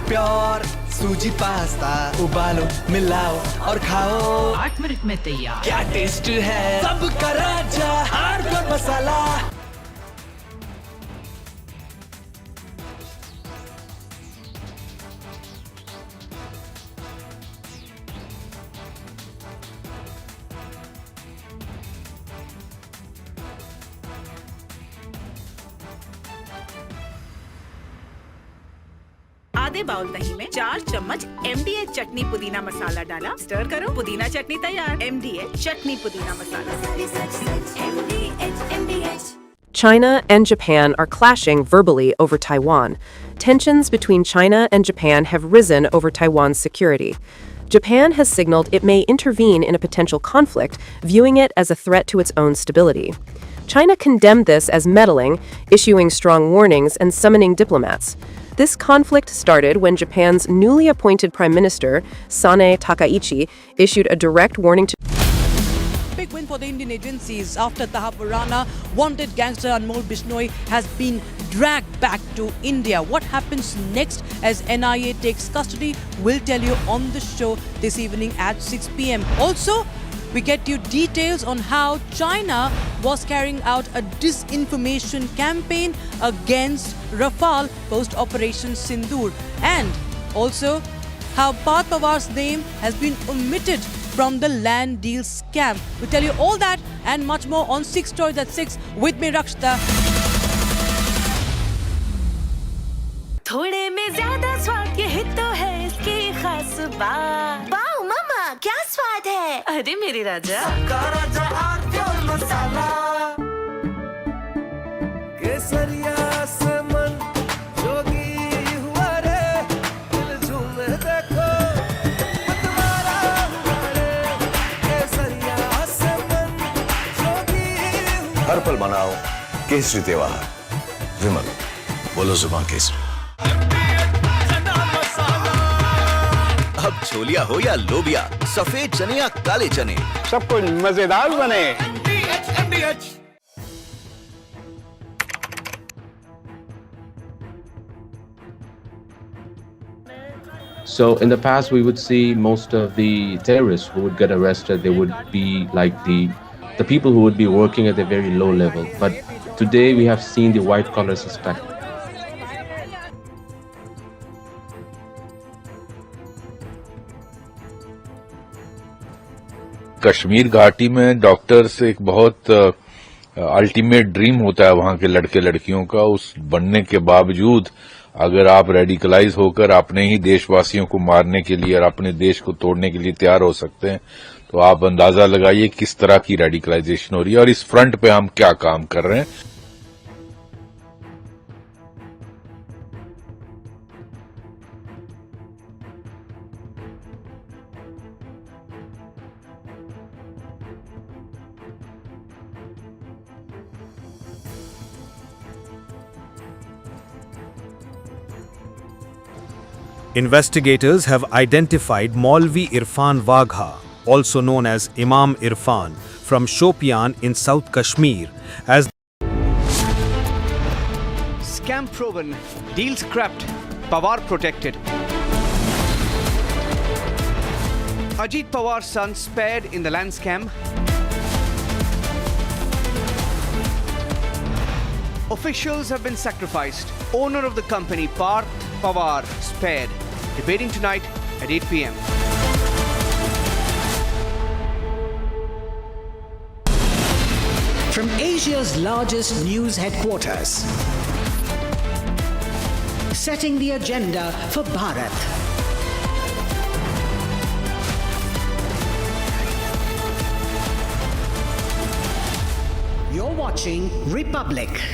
प्योर सूजी पास्ता उबालो मिलाओ और खाओ 8 मिनट में तैयार। क्या टेस्ट है सबका राजा हार्डकोर मसाला। आधे बाउल दही में 4 चम्मच MDA चटनी पुदीना मसाला डाला, स्टर करो, पुदीना चटनी तैयार। MDA चटनी पुदीना मसाला। China and Japan are clashing verbally over Taiwan. Tensions between China and Japan have risen over Taiwan's security. Japan has signaled it may intervene in a potential conflict, viewing it as a threat to its own stability. China condemned this as meddling, issuing strong warnings and summoning diplomats. This conflict started when Japan's newly appointed Prime Minister, Sanae Takaichi, issued a direct warning to for the Indian agencies after Tahaparana. Wanted gangster Anmol Bishnoi has been dragged back to India. What happens next as NIA takes custody? We'll tell you on the show this evening at 6 p.m. Also, we get you details on how China was carrying out a disinformation campaign against Rafale post-Operation Sindoor. And also, how Parth Pawar's name has been omitted from the land deal scam. We'll tell you all that and much more on 6 Stories at 6 with me, Rakshita. थोड़े में ज्यादा स्वाद ये तो है इसकी खास बात। वाओ मामा क्या स्वाद है? अरे मेरे राजा सबका राजा आर्थिक मसाला केसरिया से मन जोगी हुआ रे दिल झूमे देखो मतवारा हुआ रे केसरिया से मन जोगी हर पल मनाओ केसरी त्योहार विमल बोलो जुबान केसरी। अब छोलिया हो या लोबिया, सफेद चने या काले चने, सब कुछ मजेदार बने। So in the past, we would see most of the terrorists who would get arrested, they would be like the people who would be working at a very low level. But today we have seen the white collar suspect. Kashmir घाटी में doctors एक बहुत ultimate dream होता है वहां के लड़के लड़कियों का। उस बनने के बावजूद अगर आप रेडिकलाइज होकर अपने ही देशवासियों को मारने के लिए और अपने देश को तोड़ने के लिए तैयार हो सकते हैं, तो आप अंदाजा लगाइए किस तरह की रेडिकलाइजेशन हो रही है और इस फ्रंट पे हम क्या काम कर रहे हैं। Investigators have identified Maulvi Irfan Wagha, also known as Imam Irfan, from Shopian in South Kashmir as Scam proven, deal scrapped, Pawar protected. Ajit Pawar's son spared in the land scam. Officials have been sacrificed. Owner of the company, Parth Pawar, spared. Debating tonight at 8 p.m. From Asia's largest news headquarters, setting the agenda for Bharat. You're watching Republic.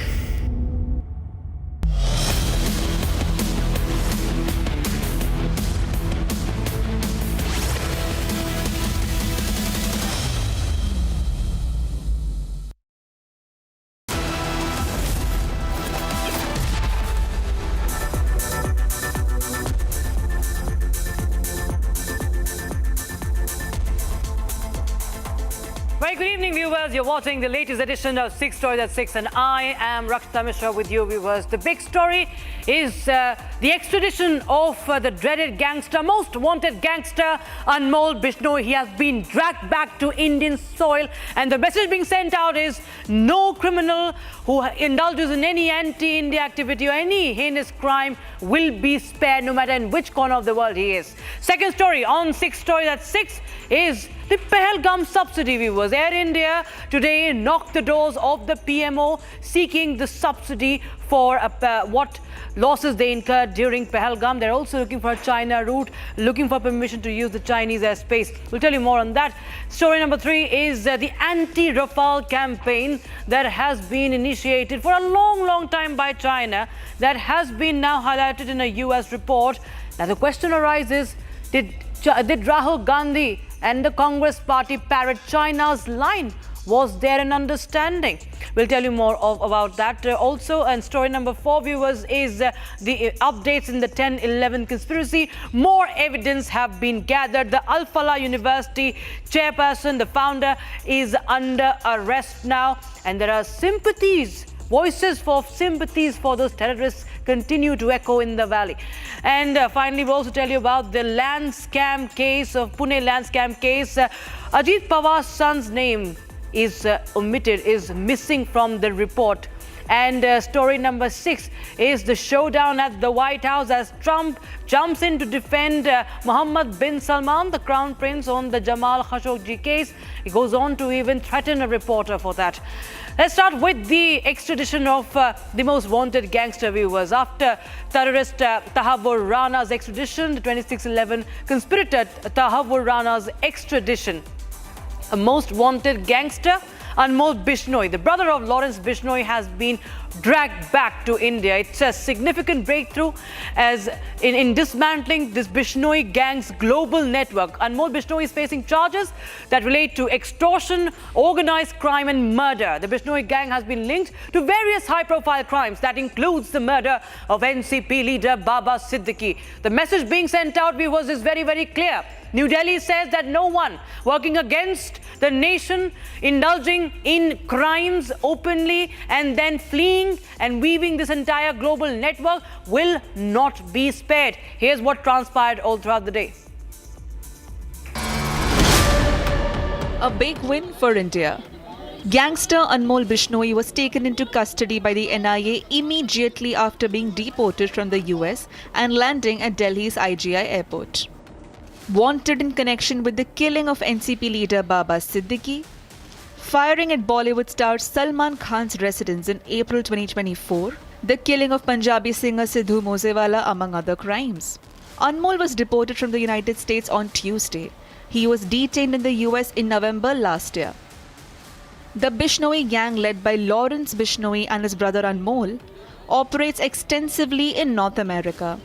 Very good evening, viewers. You're watching the latest edition of 6 Stories at 6, and I am Rakshita Mishra with you, viewers. The big story is the extradition of the dreaded gangster, most wanted gangster, Anmol Bishnoi. He has been dragged back to Indian soil, and the message being sent out is no criminal who indulges in any anti-India activity or any heinous crime will be spared, no matter in which corner of the world he is. Second story on 6 Stories at 6 is the Pahalgam subsidy, viewers. Air India today knocked the doors of the PMO seeking the subsidy for what losses they incurred during Pahalgam. They're also looking for a China route, looking for permission to use the Chinese airspace. We'll tell you more on that. Story number 3 is the anti-Rafale campaign that has been initiated for a long time by China, that has been now highlighted in a US report. Now the question arises, did Rahul Gandhi and the Congress party parrot China's line Was there an understanding? We'll tell you more about that. Also, and story number 4, viewers, is the updates in the 10/11 conspiracy. More evidence have been gathered. The Al Falah University chairperson, the founder, is under arrest now, and there are voices for sympathies for those terrorists continue to echo in the valley. And finally, we'll also tell you about the land scam case of Pune land scam case. Ajit Pawar's son's name is missing from the report. And story number 6 is the showdown at the White House as Trump jumps in to defend Mohammed bin Salman, the crown prince, on the Jamal Khashoggi case. He goes on to even threaten a reporter for that. Let's start with the extradition of the most wanted gangster, viewers. After terrorist Tahavur Rana's extradition, the 26/11 conspirator Tahavur Rana's extradition, a most wanted gangster, Anmol Bishnoi, the brother of Lawrence Bishnoi, has been dragged back to India. It's a significant breakthrough as in dismantling this Bishnoi gang's global network. Anmol Bishnoi is facing charges that relate to extortion, organized crime and murder. The Bishnoi gang has been linked to various high-profile crimes that includes the murder of NCP leader Baba Siddiqui. The message being sent out, viewers, is very, very clear. New Delhi says that no one working against the nation, indulging in crimes openly and then fleeing and weaving this entire global network will not be spared. Here's what transpired all throughout the day. A big win for India. Gangster Anmol Bishnoi was taken into custody by the NIA immediately after being deported from the US and landing at Delhi's IGI airport. Wanted in connection with the killing of NCP leader Baba Siddiqui, firing at Bollywood star Salman Khan's residence in April 2024, the killing of Punjabi singer Sidhu Moosewala, among other crimes. Anmol was deported from the United States on Tuesday. He was detained in the US in November last year. The Bishnoi gang, led by Lawrence Bishnoi and his brother Anmol, operates extensively in North America,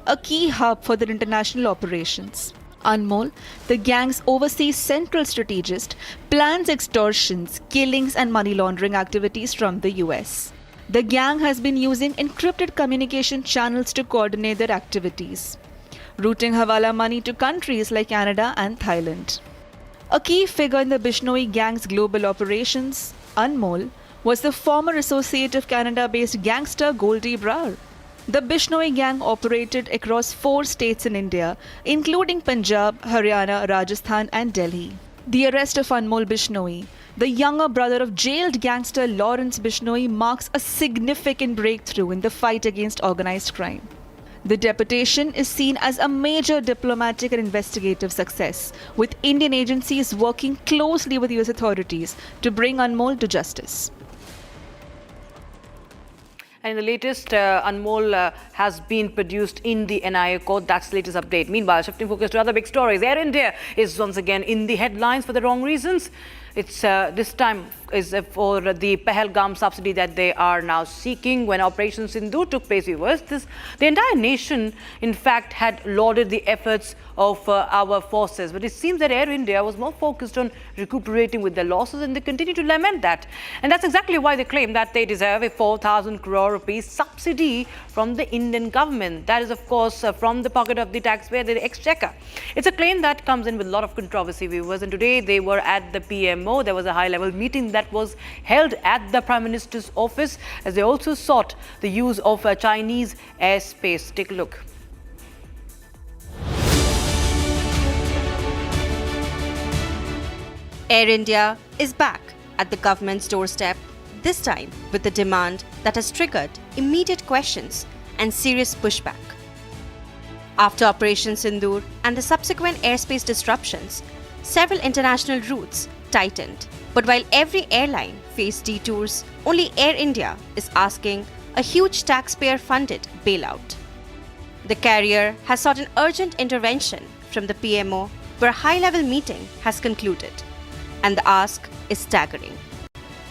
a key hub for their international operations. Anmol, the gang's overseas central strategist, plans extortions, killings and money laundering activities from the US. The gang has been using encrypted communication channels to coordinate their activities, routing hawala money to countries like Canada and Thailand. A key figure in the Bishnoi gang's global operations, Anmol, was the former associate of Canada-based gangster Goldie Brower. The Bishnoi gang operated across 4 states in India, including Punjab, Haryana, Rajasthan and Delhi. The arrest of Anmol Bishnoi, the younger brother of jailed gangster Lawrence Bishnoi, marks a significant breakthrough in the fight against organized crime. The deportation is seen as a major diplomatic and investigative success, with Indian agencies working closely with US authorities to bring Anmol to justice. And in the latest, Anmol has been produced in the NIA court. That's the latest update. Meanwhile, shifting focus to other big stories. Air India is once again in the headlines for the wrong reasons. It's this time is for the Pahalgam subsidy that they are now seeking. When Operation Sindoor took place, viewers, the entire nation, in fact, had lauded the efforts of our forces. But it seems that Air India was more focused on recuperating with their losses, and they continue to lament that. And that's exactly why they claim that they deserve a 4,000 crore rupees subsidy from the Indian government. That is, of course, from the pocket of the taxpayer, the exchequer. It's a claim that comes in with a lot of controversy, viewers. And today they were at the PMO. There was a high-level meeting that was held at the Prime Minister's office, as they also sought the use of Chinese airspace. Take a look. Air India is back at the government's doorstep, this time with a demand that has triggered immediate questions and serious pushback. After Operation Sindoor and the subsequent airspace disruptions, several international routes tightened. But while every airline faced detours, only Air India is asking a huge taxpayer-funded bailout. The carrier has sought an urgent intervention from the PMO, where a high-level meeting has concluded. And the ask is staggering.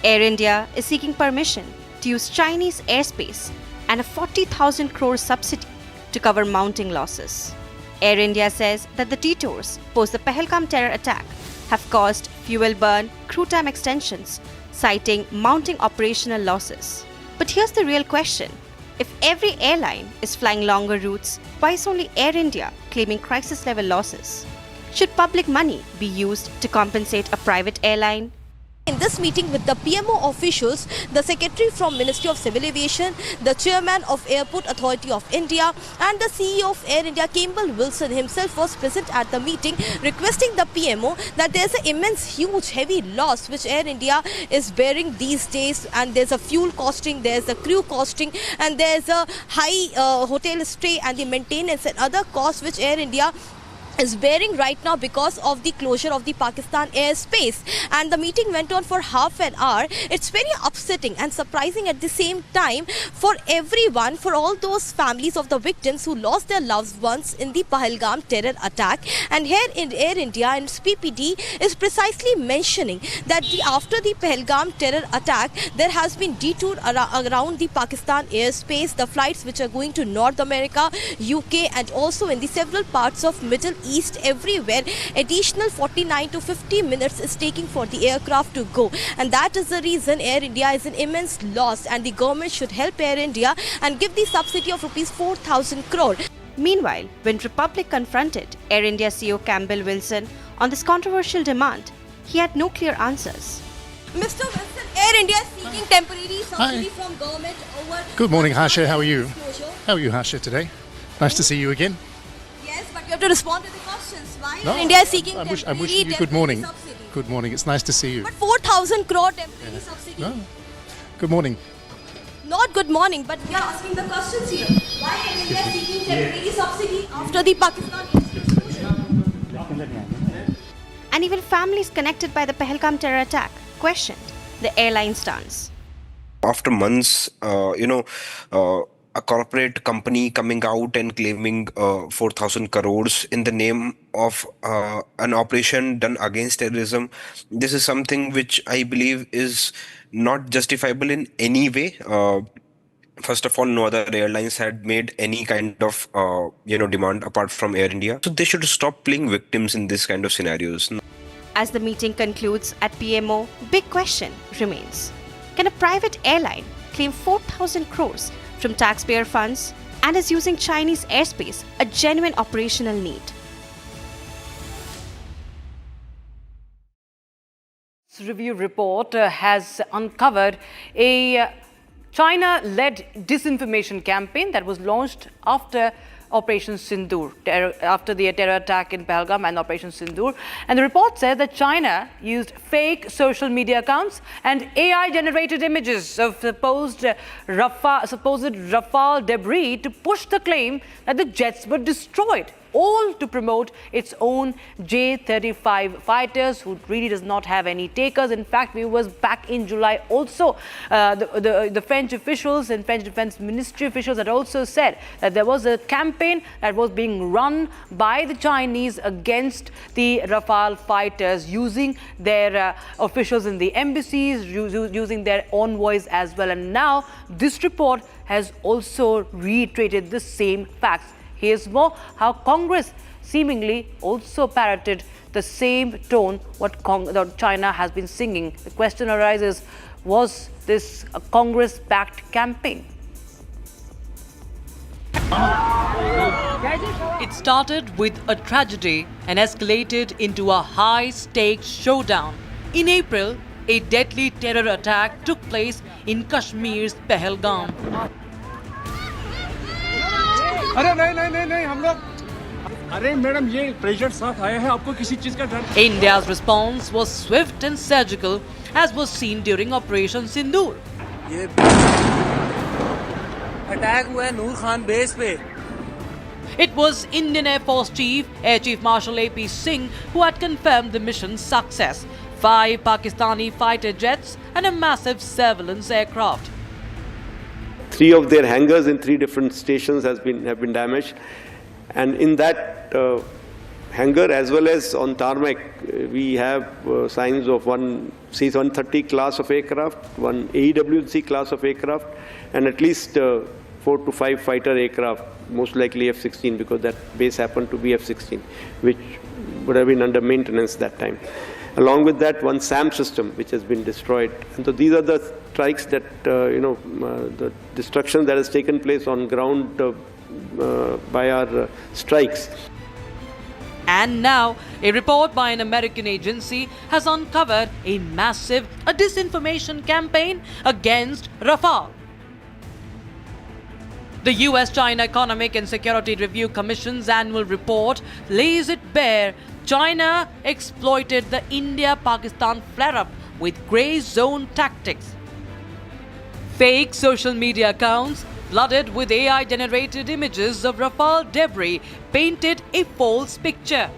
Air India is seeking permission to use Chinese airspace and a 40,000 crore subsidy to cover mounting losses. Air India says that the detours post the Pahalgam terror attack have caused fuel burn, crew time extensions, citing mounting operational losses. But here's the real question. If every airline is flying longer routes, why is only Air India claiming crisis-level losses? Should public money be used to compensate a private airline? In this meeting with the PMO officials, the Secretary from Ministry of Civil Aviation, the Chairman of Airport Authority of India and the CEO of Air India, Campbell Wilson himself was present at the meeting, requesting the PMO that there's an immense, huge, heavy loss which Air India is bearing these days, and there's a fuel costing, there's a crew costing, and there's a high hotel stay and the maintenance and other costs which Air India is bearing right now because of the closure of the Pakistan airspace. And the meeting went on for half an hour. It's very upsetting and surprising at the same time for everyone, for all those families of the victims who lost their loved ones in the Pahalgam terror attack. And here in Air India and its PPD is precisely mentioning that after the Pahalgam terror attack, there has been detour around the Pakistan airspace, the flights which are going to North America, UK and also in the several parts of Middle East, everywhere additional 49 to 50 minutes is taking for the aircraft to go, and that is the reason Air India is an immense loss, and the government should help Air India and give the subsidy of rupees 4,000 crore. Meanwhile, when Republic confronted Air India CEO Campbell Wilson on this controversial demand, he had no clear answers. Mr. Wilson, Air India is seeking temporary subsidy from government over... Good morning, Harsha. How are you? How are you, Harsha, today? Nice to see you again. Yes, but you have to respond to the questions. Why No, Air India is seeking I'm temporary wishing you good morning. subsidy? Good morning. It's nice to see you. But 4,000 crore temporary subsidy. No. Good morning. Not good morning, but we are asking the questions here. Why Air India is seeking temporary subsidy after the Pakistan And even families connected by the Pahalgam terror attack questioned the airline stance. After months, a corporate company coming out and claiming 4,000 crores in the name of an operation done against terrorism. This is something which I believe is not justifiable in any way. First of all, no other airlines had made any kind of demand apart from Air India. So they should stop playing victims in this kind of scenarios. As the meeting concludes at PMO, big question remains. Can a private airline claim 4,000 crores from taxpayer funds and is using Chinese airspace a genuine operational need? This review report has uncovered a China-led disinformation campaign that was launched after Operation Sindoor, after the terror attack in Pahalgam and Operation Sindoor. And the report said that China used fake social media accounts and AI-generated images of supposed Rafale debris to push the claim that the jets were destroyed, all to promote its own J-35 fighters, who really does not have any takers. In fact, we was back in July also, the French officials and French Defense Ministry officials had also said that there was a campaign that was being run by the Chinese against the Rafale fighters, using their officials in the embassies, using their envoys as well. And now this report has also reiterated the same facts. Here's more how Congress seemingly also parroted the same tone what China has been singing. The question arises, was this a Congress-backed campaign? It started with a tragedy and escalated into a high-stakes showdown. In April, a deadly terror attack took place in Kashmir's Pahalgam. अरे नहीं हम लोग अरे madam ये pressure साथ आया है आपको किसी चीज का डर India's response was swift and surgical, as was seen during Operation Sindoor. ये अटैक हुआ है नूर खान बेस पे. It was Indian Air Force Chief, Air Chief Marshal AP Singh, who had confirmed the mission's success. 5 Pakistani fighter jets and a massive surveillance aircraft. 3 of their hangars in 3 different stations have been damaged, and in that hangar as well as on tarmac we have signs of one C-130 class of aircraft, one AEW&C class of aircraft, and at least 4 to 5 fighter aircraft, most likely F-16, because that base happened to be F-16, which would have been under maintenance that time. Along with that, one SAM system which has been destroyed. And so these are the strikes that, the destruction that has taken place on ground by our strikes. And now, a report by an American agency has uncovered a massive disinformation campaign against Rafale. The US-China Economic and Security Review Commission's annual report lays it bare. China exploited the India-Pakistan flare-up with grey zone tactics. Fake social media accounts flooded with AI-generated images of Rafale debris painted a false picture.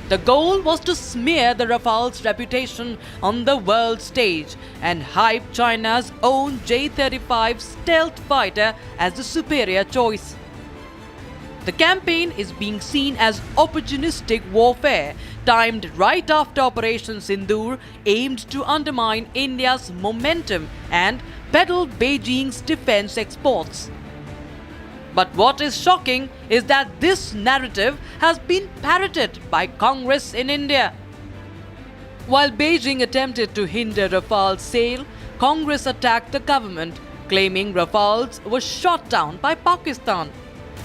The goal was to smear the Rafale's reputation on the world stage and hype China's own J-35 stealth fighter as the superior choice. The campaign is being seen as opportunistic warfare, timed right after Operation Sindoor, aimed to undermine India's momentum and peddle Beijing's defense exports. But what is shocking is that this narrative has been parroted by Congress in India. While Beijing attempted to hinder Rafale's sale, Congress attacked the government, claiming Rafales were shot down by Pakistan.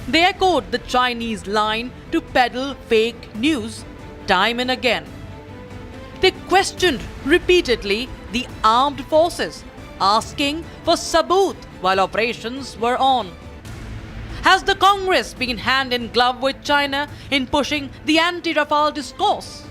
They echoed the Chinese line to peddle fake news time and again. They questioned repeatedly the armed forces, asking for sabut while operations were on. Has the Congress been hand in glove with China in pushing the anti-Rafale discourse?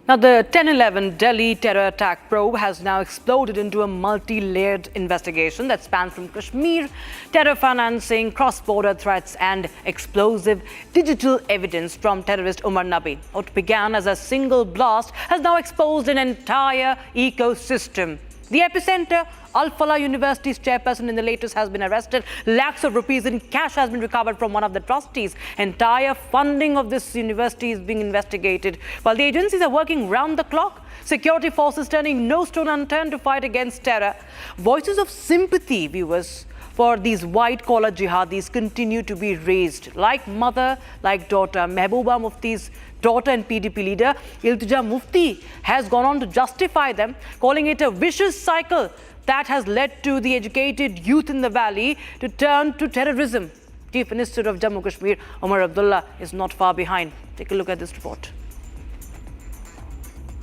Now, the 10/11 Delhi terror attack probe has now exploded into a multi-layered investigation that spans from Kashmir, terror financing, cross-border threats and explosive digital evidence from terrorist Umar Nabi. What began as a single blast has now exposed an entire ecosystem. The epicenter, Al-Falah University's chairperson in the latest has been arrested. Lakhs of rupees in cash has been recovered from one of the trustees. Entire funding of this university is being investigated. While the agencies are working round the clock, security forces turning no stone unturned to fight against terror. Voices of sympathy, viewers, for these white-collar jihadis continue to be raised. Like mother, like daughter. Mehbooba Mufti's daughter and PDP leader, Iltija Mufti, has gone on to justify them, calling it a vicious cycle that has led to the educated youth in the valley to turn to terrorism. Chief Minister of Jammu Kashmir, Omar Abdullah, is not far behind. Take a look at this report.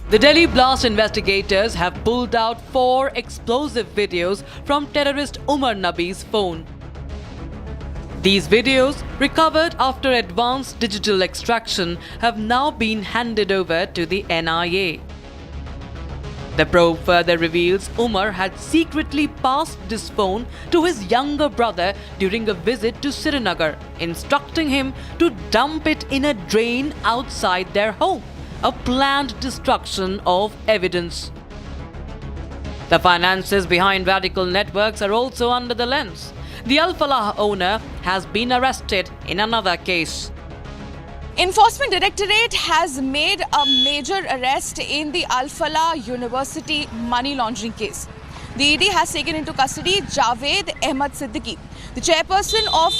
The Delhi blast investigators have pulled out 4 explosive videos from terrorist Umar Nabi's phone. These videos, recovered after advanced digital extraction, have now been handed over to the NIA. The probe further reveals Umar had secretly passed this phone to his younger brother during a visit to Srinagar, instructing him to dump it in a drain outside their home, a planned destruction of evidence. The finances behind radical networks are also under the lens. The Al-Falah owner has been arrested in another case. Enforcement Directorate has made a major arrest in the Al-Falah University money laundering case. The ED has taken into custody Javed Ahmad Siddiqui, the chairperson of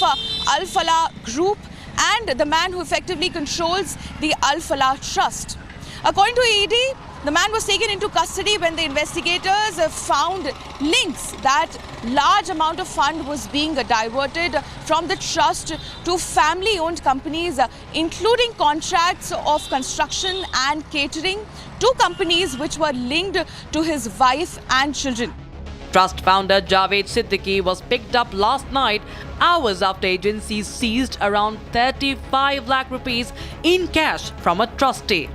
Al-Falah Group and the man who effectively controls the Al-Falah Trust. According to ED, the man was taken into custody when the investigators found links that large amount of fund was being diverted from the trust to family-owned companies, including contracts of construction and catering to companies which were linked to his wife and children. Trust founder Javed Siddiqui was picked up last night, hours after agencies seized around 35 lakh rupees in cash from a trustee.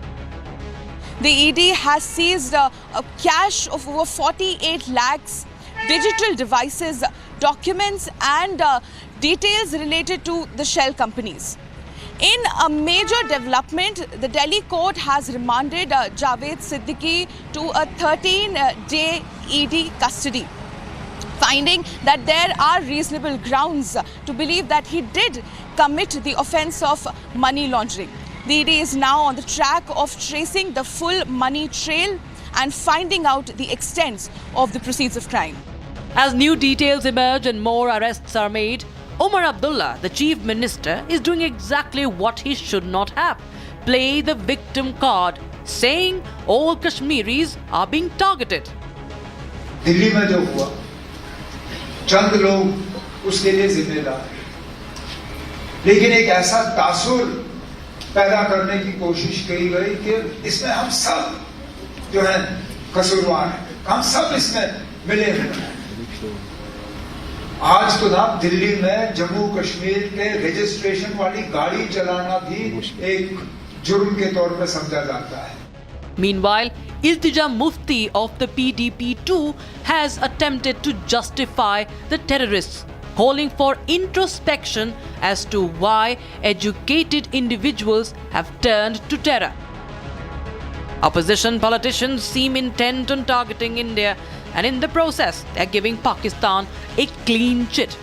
The ED has seized a cash of over 48 lakhs, digital devices, documents and details related to the shell companies. In a major development, the Delhi court has remanded Javed Siddiqui to a 13-day ED custody, finding that there are reasonable grounds to believe that he did commit the offence of money laundering. The ED is now on the track of tracing the full money trail and finding out the extent of the proceeds of crime. As new details emerge and more arrests are made, Omar Abdullah, the chief minister, is doing exactly what he should not have, play the victim card, saying all Kashmiris are being targeted. Delhi में जो हुआ, चंद लोग उसके लिए जिम्मेदार हैं, लेकिन एक ऐसा तासुर पैदा करने की कोशिश की गई कि इसमें हम सब जो है कसूरवार हैं, हम सब इसमें मिले हुए हैं। आज तो ना दिल्ली में जम्मू कश्मीर के रजिस्ट्रेशन वाली गाड़ी चलाना भी एक जुर्म के तौर पर समझा जाता है। Meanwhile, Iltija Mufti of the PDP too has attempted to justify the terrorists, calling for introspection as to why educated individuals have turned to terror. Opposition politicians seem intent on targeting India, and in the process, they're giving Pakistan a clean chit.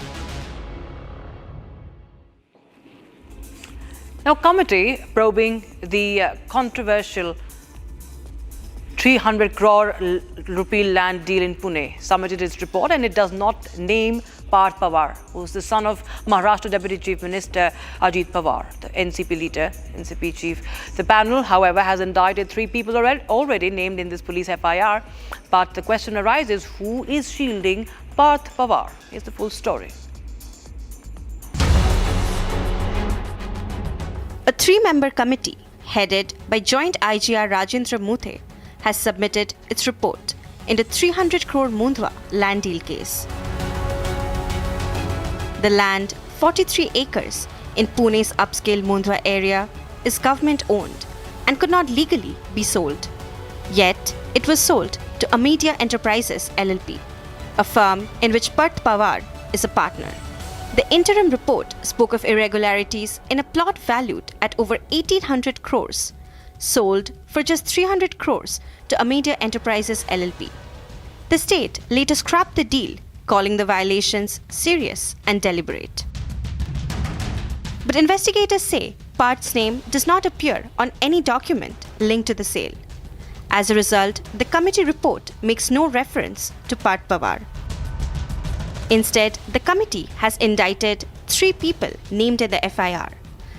Now, committee probing the controversial 300 crore rupee land deal in Pune submitted its report, and it does not name Parth Pawar, who is the son of Maharashtra Deputy Chief Minister Ajit Pawar, the NCP leader, NCP chief. The panel, however, has indicted 3 people already named in this police FIR. But the question arises, who is shielding Parth Pawar? Here's the full story. A 3-member committee, headed by Joint IGR Rajendra Muthe, has submitted its report in the 300 crore Mundhwa land deal case. The land, 43 acres, in Pune's upscale Mundhwa area, is government-owned and could not legally be sold. Yet, it was sold to Amedia Enterprises LLP, a firm in which Parth Pawar is a partner. The interim report spoke of irregularities in a plot valued at over 1,800 crores, sold for just 300 crores to Amedia Enterprises LLP. The state later scrapped the deal, calling the violations serious and deliberate. But investigators say Parth's name does not appear on any document linked to the sale. As a result, the committee report makes no reference to Parth Pawar. Instead, the committee has indicted 3 people named in the FIR: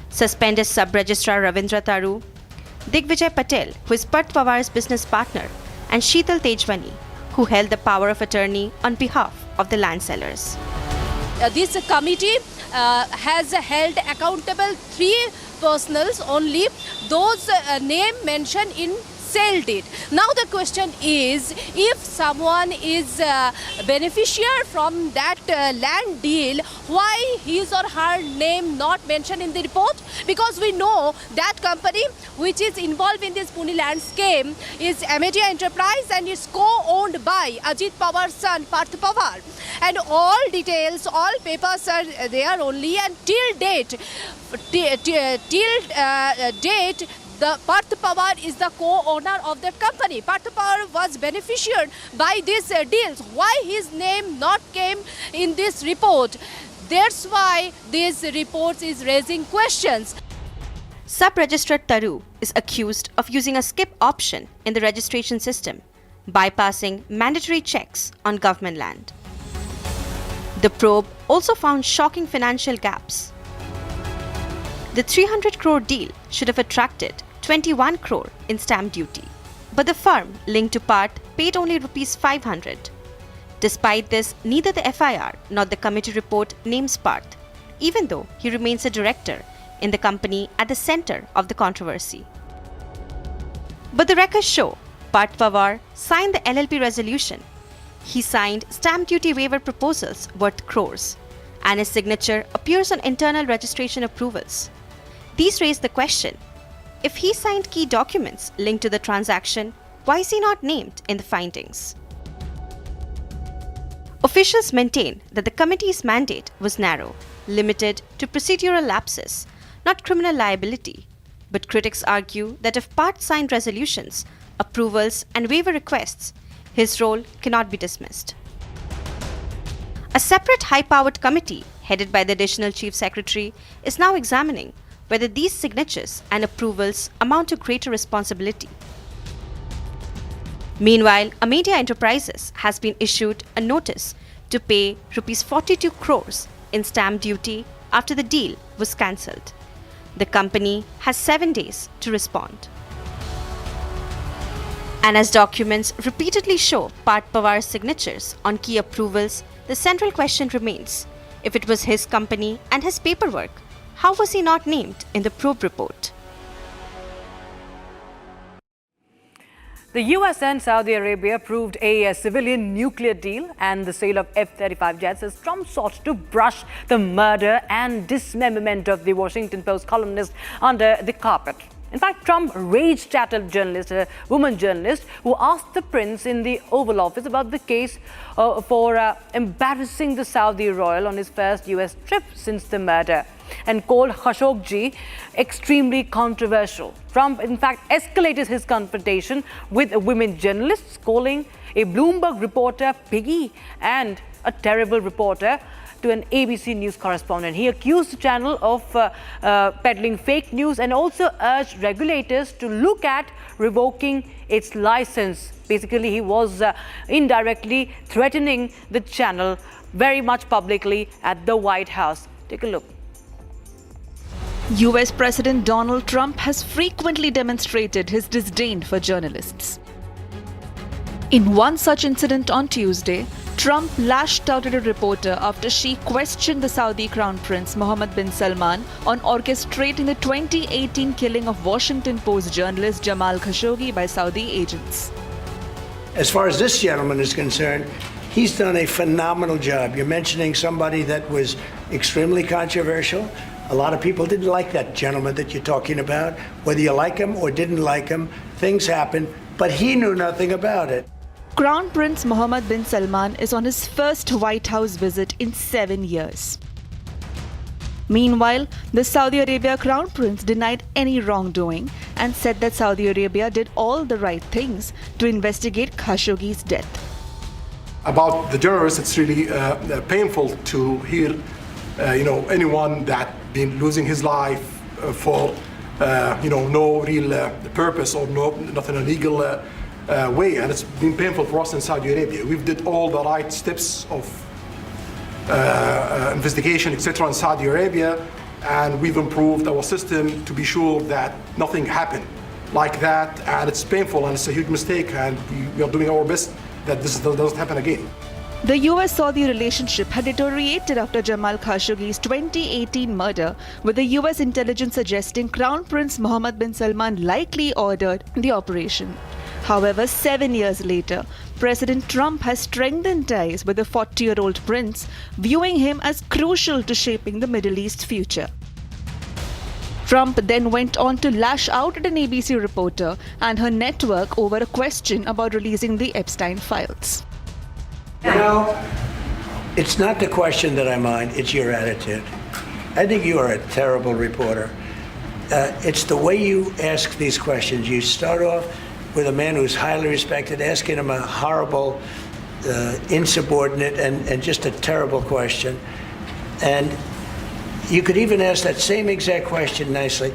suspended Sub-Registrar Ravindra Taru, Digvijay Patel, who is Parth Pawar's business partner, and Sheetal Tejwani, who held the power of attorney on behalf of the land sellers. This committee has held accountable 3 personals only, those name mentioned in sale deed. Now the question is, if someone is beneficiary from that land deal, why his or her name not mentioned in the report? Because we know that company which is involved in this Pune land scheme is Amedia Enterprise and is co-owned by Ajit Pawar's son Parth Pawar. And all details, all papers are there only, and till date, the Parth Pawar is the co-owner of that company. Parth Pawar was beneficiared by these deals. Why his name not came in this report? That's why this report is raising questions. Sub-Registrar Taru is accused of using a skip option in the registration system, bypassing mandatory checks on government land. The probe also found shocking financial gaps. The 300 crore deal should have attracted 21 crore in stamp duty, but the firm linked to Parth paid only Rs 500. Despite this, neither the FIR nor the committee report names Parth, even though he remains a director in the company at the center of the controversy. But the records show Parth Pawar signed the LLP resolution. He signed stamp duty waiver proposals worth crores, and his signature appears on internal registration approvals. These raise the question, if he signed key documents linked to the transaction, why is he not named in the findings? Officials maintain that the committee's mandate was narrow, limited to procedural lapses, not criminal liability. But critics argue that if Parth signed resolutions, approvals, and waiver requests, his role cannot be dismissed. A separate high-powered committee, headed by the Additional Chief Secretary, is now examining whether these signatures and approvals amount to greater responsibility. Meanwhile, Amedia Enterprises has been issued a notice to pay Rs 42 crores in stamp duty after the deal was cancelled. The company has 7 days to respond. And as documents repeatedly show Parth Pawar's signatures on key approvals, the central question remains, if it was his company and his paperwork, how was he not named in the probe report? The US and Saudi Arabia approved a civilian nuclear deal and the sale of F-35 jets as Trump sought to brush the murder and dismemberment of the Washington Post columnist under the carpet. In fact, Trump raged at a woman journalist who asked the prince in the Oval Office about the case for embarrassing the Saudi royal on his first US trip since the murder, and called Khashoggi extremely controversial. Trump, in fact, escalated his confrontation with women journalists, calling a Bloomberg reporter piggy and a terrible reporter to an ABC News correspondent. He accused the channel of peddling fake news and also urged regulators to look at revoking its license. Basically, he was indirectly threatening the channel very much publicly at the White House. Take a look. US President Donald Trump has frequently demonstrated his disdain for journalists. In one such incident on Tuesday, Trump lashed out at a reporter after she questioned the Saudi Crown Prince Mohammed bin Salman on orchestrating the 2018 killing of Washington Post journalist Jamal Khashoggi by Saudi agents. As far as this gentleman is concerned, he's done a phenomenal job. You're mentioning somebody that was extremely controversial. A lot of people didn't like that gentleman that you're talking about. Whether you like him or didn't like him, things happen, but he knew nothing about it. Crown Prince Mohammed bin Salman is on his first White House visit in 7 years. Meanwhile, the Saudi Arabia Crown Prince denied any wrongdoing and said that Saudi Arabia did all the right things to investigate Khashoggi's death. About the journalists, it's really painful to hear, anyone that been losing his life for, no real purpose or nothing illegal way, and it's been painful for us in Saudi Arabia. We've did all the right steps of investigation, etc. in Saudi Arabia, and we've improved our system to be sure that nothing happened like that, and it's painful and it's a huge mistake, and we are doing our best that this doesn't happen again. The US-Saudi relationship had deteriorated after Jamal Khashoggi's 2018 murder, with the US intelligence suggesting Crown Prince Mohammed bin Salman likely ordered the operation. However, 7 years later, President Trump has strengthened ties with the 40-year-old prince, viewing him as crucial to shaping the Middle East's future. Trump then went on to lash out at an ABC reporter and her network over a question about releasing the Epstein files. It's not the question that I mind, it's your attitude. I think you are a terrible reporter. It's the way you ask these questions. You start off with a man who's highly respected, asking him a horrible, insubordinate, and just a terrible question. And you could even ask that same exact question nicely.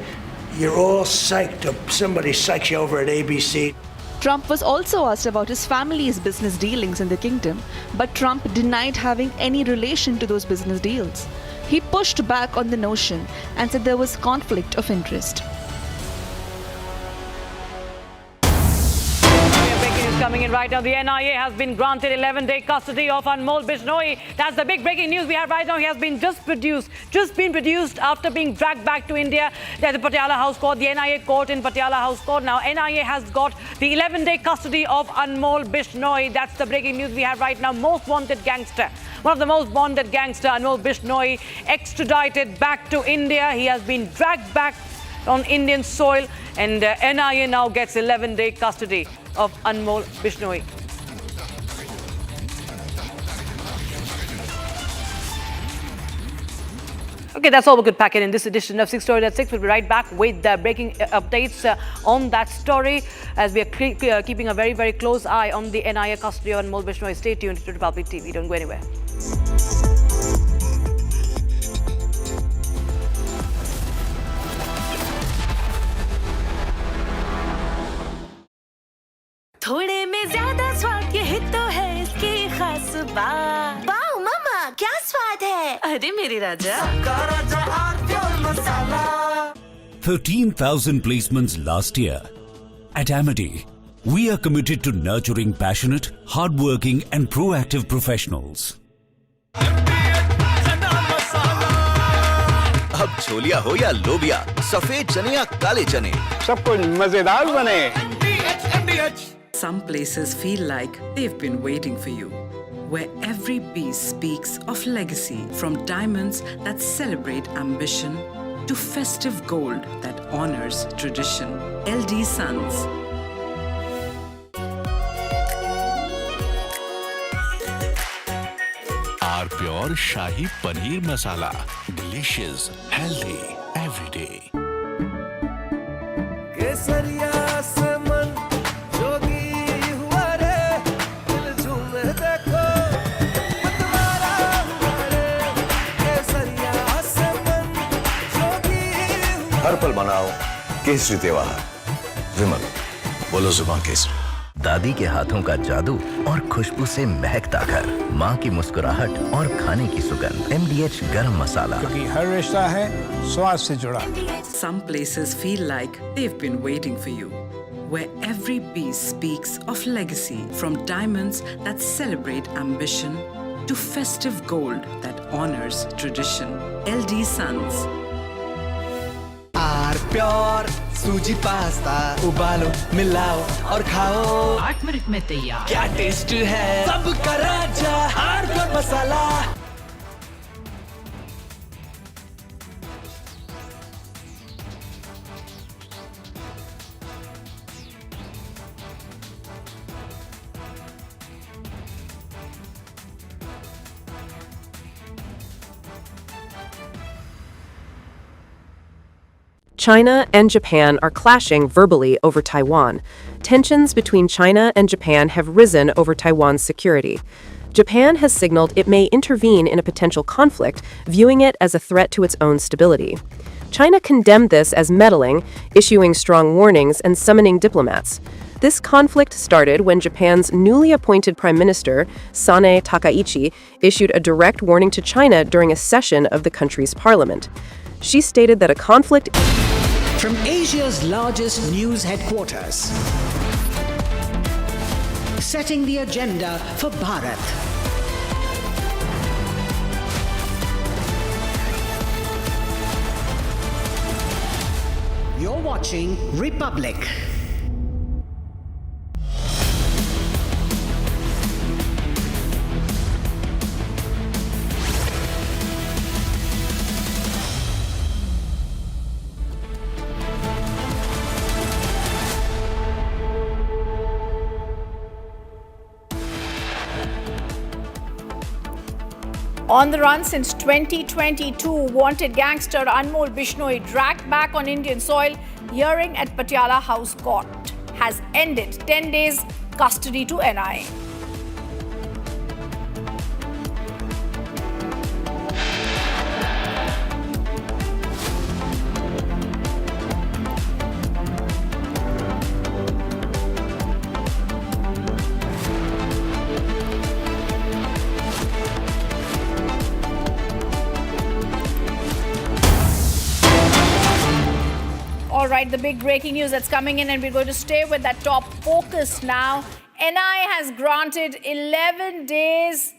You're all psyched up. Somebody psychs you over at ABC. Trump was also asked about his family's business dealings in the kingdom, but Trump denied having any relation to those business deals. He pushed back on the notion and said there was conflict of interest. Coming in right now, the NIA has been granted 11-day custody of Anmol Bishnoi. That's the big breaking news we have right now. He has been just been produced after being dragged back to India at the Patiala House Court, the NIA court in Patiala House Court. Now, NIA has got the 11-day custody of Anmol Bishnoi. That's the breaking news we have right now. Most wanted gangster. One of the most wanted gangster, Anmol Bishnoi, extradited back to India. He has been dragged back on Indian soil, and NIA now gets 11-day custody of Anmol Bishnoi. Okay, that's all we could pack in this edition of 6 Story at 6. We'll be right back with the breaking updates on that story, as we are keeping a very, very close eye on the NIA custody of Anmol Bishnoi. Stay tuned to Republic TV. Don't go anywhere. थोड़े में ज्यादा स्वाद यही तो है इसकी खास बात। वाओ मम्मा क्या स्वाद है। अरे मेरे राजा सबका राजा और pure masala. 13,000 placements last year. At Amity, we are committed to nurturing passionate, hardworking and proactive professionals. अब छोलिया हो या लोबिया, सफेद चने या काले चने, सब कुछ मजेदार बने। Some places feel like they've been waiting for you, where every piece speaks of legacy, from diamonds that celebrate ambition to festive gold that honors tradition. LD Sons. Our pure Shahi Paneer Masala. Delicious, healthy, every day. हर पल मनाओ केसरी त्योहार। विमल, बोलो जुबान केसरी। दादी के हाथों का जादू और खुशबू से महकता घर, माँ की मुस्कुराहट और खाने की सुगंध। MDH गरम मसाला, क्योंकि हर रिश्ता है स्वाद से जुड़ा। Some places feel like they've been waiting for you, where every piece speaks of legacy, from diamonds that celebrate ambition to festive gold that honors tradition. LD Sons. Pure सूजी पास्ता उबालो, मिलाओ और खाओ। 8 मिनट में तैयार। क्या taste है सबका राजा hardcore masala. China and Japan are clashing verbally over Taiwan. Tensions between China and Japan have risen over Taiwan's security. Japan has signaled it may intervene in a potential conflict, viewing it as a threat to its own stability. China condemned this as meddling, issuing strong warnings and summoning diplomats. This conflict started when Japan's newly appointed Prime Minister, Sanae Takaichi, issued a direct warning to China during a session of the country's parliament. She stated that a conflict... From Asia's largest news headquarters, setting the agenda for Bharat. You're watching Republic. On the run since 2022, wanted gangster Anmol Bishnoi dragged back on Indian soil. Hearing at Patiala House Court has ended. 10 days custody to NIA. All right, the big breaking news that's coming in, and we're going to stay with that top focus now. NIA has granted 11 days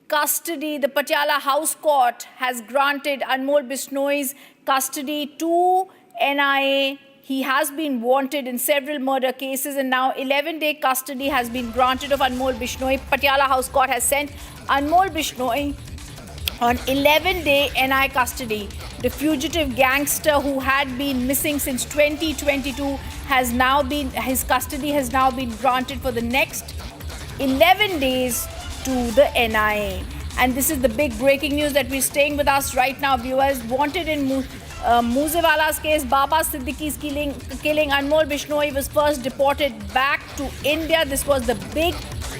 custody. The Patiala House Court has granted Anmol Bishnoi's custody to NIA. He has been wanted in several murder cases, and now 11-day custody has been granted of Anmol Bishnoi. Patiala House Court has sent Anmol Bishnoi on 11-day NIA custody. The fugitive gangster who had been missing since 2022 his custody has now been granted for the next 11 days to the NIA. And this is the big breaking news that we're staying with us right now, viewers. Wanted in Moosewala's case, Baba Siddiqui's killing Anmol Bishnoi was first deported back to India. This was the big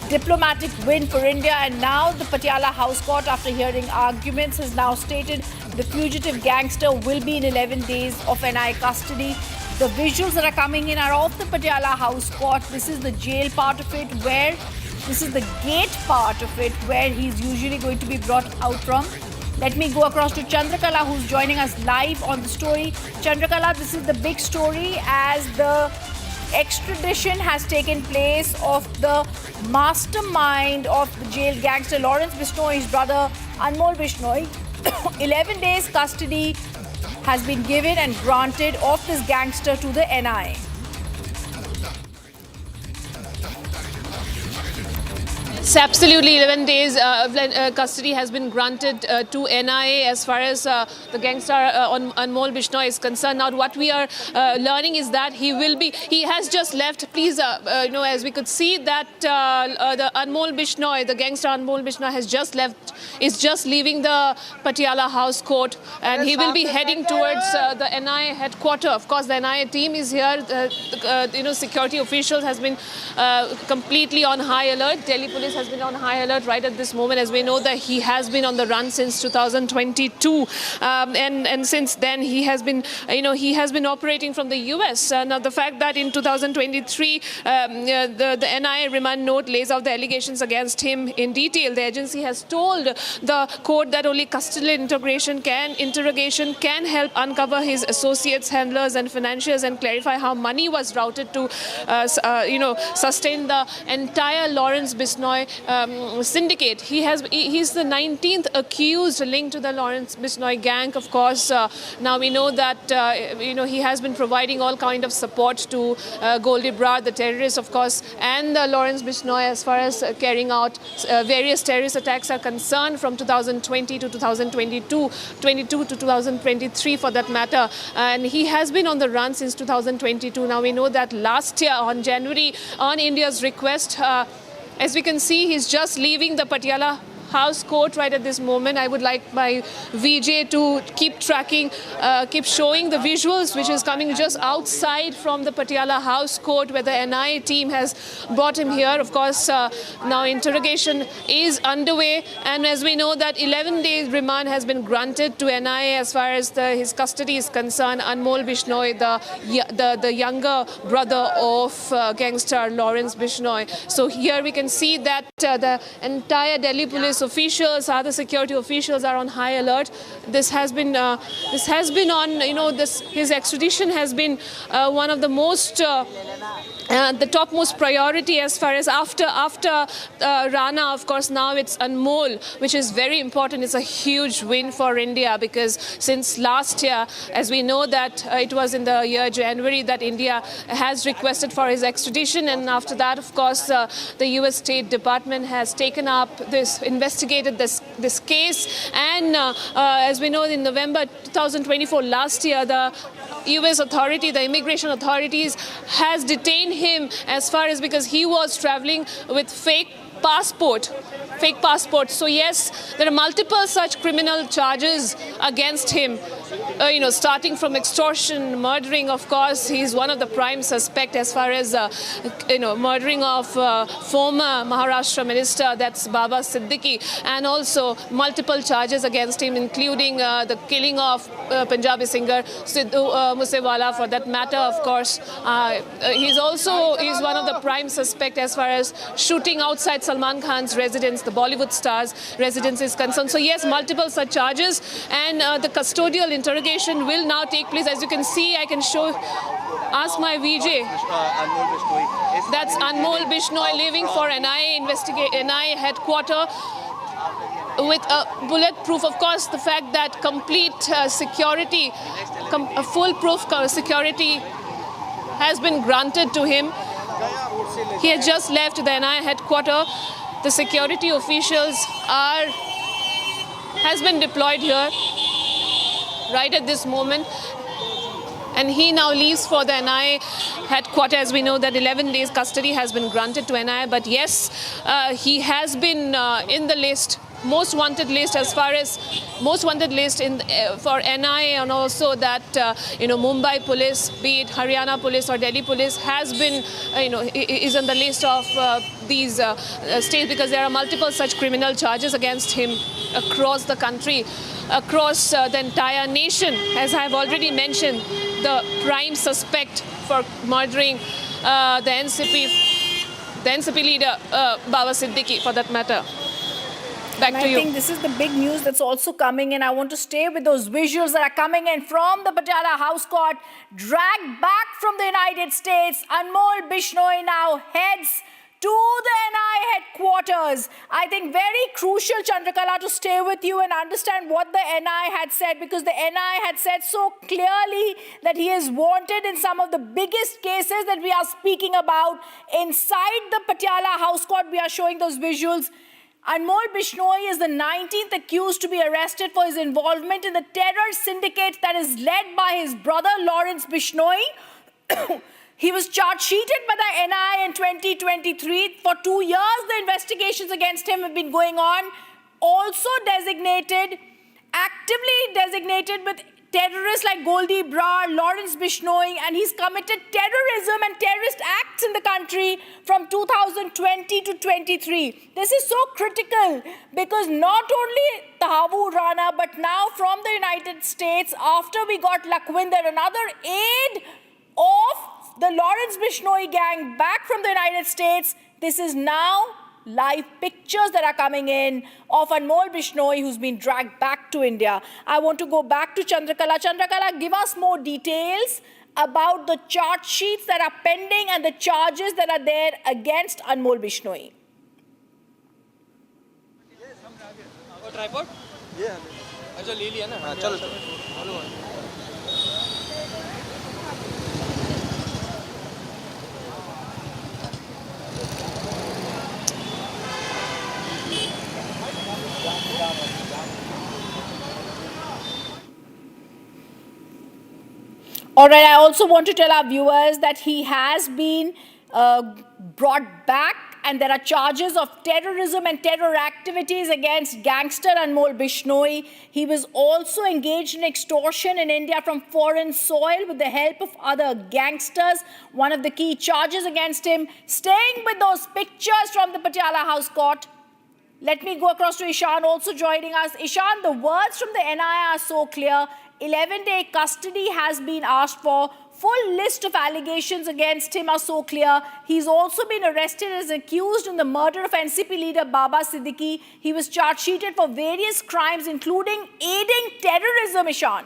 diplomatic win for India, and now the Patiala House Court, after hearing arguments, has now stated the fugitive gangster will be in 11 days of NIA custody. The visuals that are coming in are of the Patiala House Court. This is the jail part of it, this is the gate part of it, where he's usually going to be brought out from. Let me go across to Chandrakala, who's joining us live on the story. Chandrakala, this is the big story as the extradition has taken place of the mastermind of the jailed gangster Lawrence Bishnoi's brother Anmol Bishnoi. 11 days custody has been given and granted of this gangster to the NIA. Yes, absolutely. 11 days custody has been granted to NIA as far as the gangster Anmol Bishnoi is concerned. Now, what we are learning is that he has just left. Please, as we could see that the Anmol Bishnoi, the gangster Anmol Bishnoi has just left, is just leaving the Patiala House Court, and he will be heading towards the NIA headquarters. Of course, the NIA team is here. Security officials has been completely on high alert. Delhi police has been on high alert right at this moment, as we know that he has been on the run since 2022, and since then he has been operating from the US. Now the fact that in 2023 the NIA remand note lays out the allegations against him in detail. The agency has told the court that only custodial interrogation can help uncover his associates, handlers and financiers and clarify how money was routed to sustain the entire Lawrence Bishnoi syndicate. He's the 19th accused linked to the Lawrence Bishnoi gang. Of course, now we know that he has been providing all kind of support to Goldie Brar, the terrorists, of course, and Lawrence Bishnoi as far as carrying out various terrorist attacks are concerned from 2020 to 2022, 22 to 2023 for that matter. And he has been on the run since 2022. Now we know that last year on January, on India's request, as we can see, he's just leaving the Patiala House Court right at this moment. I would like my VJ to keep tracking, keep showing the visuals, which is coming just outside from the Patiala House Court, where the NIA team has brought him here. Of course, now interrogation is underway, and as we know that 11 days remand has been granted to NIA as far as his custody is concerned. Anmol Bishnoi, the younger brother of gangster Lawrence Bishnoi. So here we can see that the entire Delhi police officials, other security officials are on high alert. This has been his extradition has been one of the most the topmost priority as far as after Rana. Of course, now it's Anmol, which is very important. It's a huge win for India, because since last year, as we know that it was in the year January that India has requested for his extradition, and after that, of course, the US State Department has taken up investigated this case, and as we know, in November 2024 last year, the US authority, the immigration authorities, has detained him as far as because he was traveling with fake passport. So yes, there are multiple such criminal charges against him, starting from extortion, murdering. Of course, he's one of the prime suspect as far as murdering of former Maharashtra minister, that's Baba Siddiqui, and also multiple charges against him, including the killing of Punjabi singer Sidhu Musewala, for that matter. Of course, he's one of the prime suspect as far as shooting outside Salman Khan's residence, the Bollywood star's residence, is concerned. So yes, multiple such charges, and the custodial interrogation will now take place. As you can see, I can ask my VJ. That's Anmol Bishnoi leaving for NIA headquarters with a bulletproof. Of course, the fact that complete security, foolproof security has been granted to him. He has just left the NIA headquarters. The security officials has been deployed here right at this moment, and he now leaves for the NIA headquarters. As we know that 11 days custody has been granted to NIA, but yes, he has been in the list, most wanted list, as far as most wanted list for NIA, and also that Mumbai police, be it Haryana police or Delhi police, has been is on the list of these states, because there are multiple such criminal charges against him across the country, across the entire nation. As I have already mentioned, the prime suspect for murdering the NCP leader Baba Siddiqui, for that matter. Back to you. I think this is the big news that's also coming in. I want to stay with those visuals that are coming in from the Patiala House Court, dragged back from the United States. Anmol Bishnoi now heads to the NI headquarters. I think very crucial, Chandrakala, to stay with you and understand what the NI had said, because the NI had said so clearly that he is wanted in some of the biggest cases that we are speaking about. Inside the Patiala House Court, we are showing those visuals. Anmol Bishnoi is the 19th accused to be arrested for his involvement in the terror syndicate that is led by his brother Lawrence Bishnoi. He was charge-sheeted by the NI in 2023. For 2 years, the investigations against him have been going on. Also actively designated with terrorists like Goldie Brar, Lawrence Bishnoi, and he's committed terrorism and terrorist acts in the country from 2020 to 23. This is so critical because not only Tahavu Rana, but now from the United States, after we got Lakhwinder, another aide of the Lawrence Bishnoi gang back from the United States. This is now live pictures that are coming in of Anmol Bishnoi, who's been dragged back to India. I want to go back to Chandrakala. Chandrakala, give us more details about the charge sheets that are pending and the charges that are there against Anmol Bishnoi. Tripod ये अच्छा ले लिया ना चलो चलो All right, I also want to tell our viewers that he has been brought back, and there are charges of terrorism and terror activities against gangster Anmol Bishnoi. He was also engaged in extortion in India from foreign soil with the help of other gangsters. One of the key charges against him, staying with those pictures from the Patiala House Court. Let me go across to Ishan, also joining us. Ishan, the words from the NI are so clear. 11-day custody has been asked for. Full list of allegations against him are so clear. He's also been arrested as accused in the murder of NCP leader Baba Siddiqui. He was charge-sheeted for various crimes, including aiding terrorism, Ishan.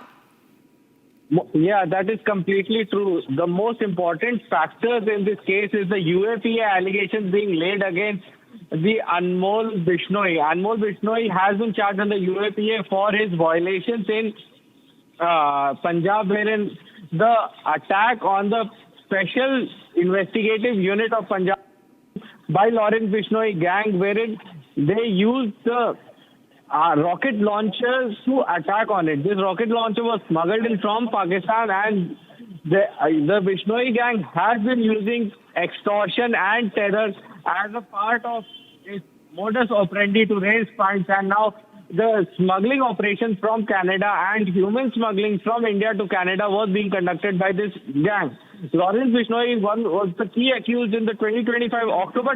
Yeah, that is completely true. The most important factors in this case is the UAPA allegations being laid against the Anmol Bishnoi. Anmol Bishnoi has been charged under UAPA for his violations in Punjab, wherein the attack on the Special Investigative Unit of Punjab by Lawrence Bishnoi gang, wherein they used the rocket launchers to attack on it. This rocket launcher was smuggled in from Pakistan, and the Bishnoi gang has been using extortion and terror as a part of its modus operandi to raise funds, and now the smuggling operation from Canada and human smuggling from India to Canada was being conducted by this gang. Lawrence Bishnoi was the key accused in the October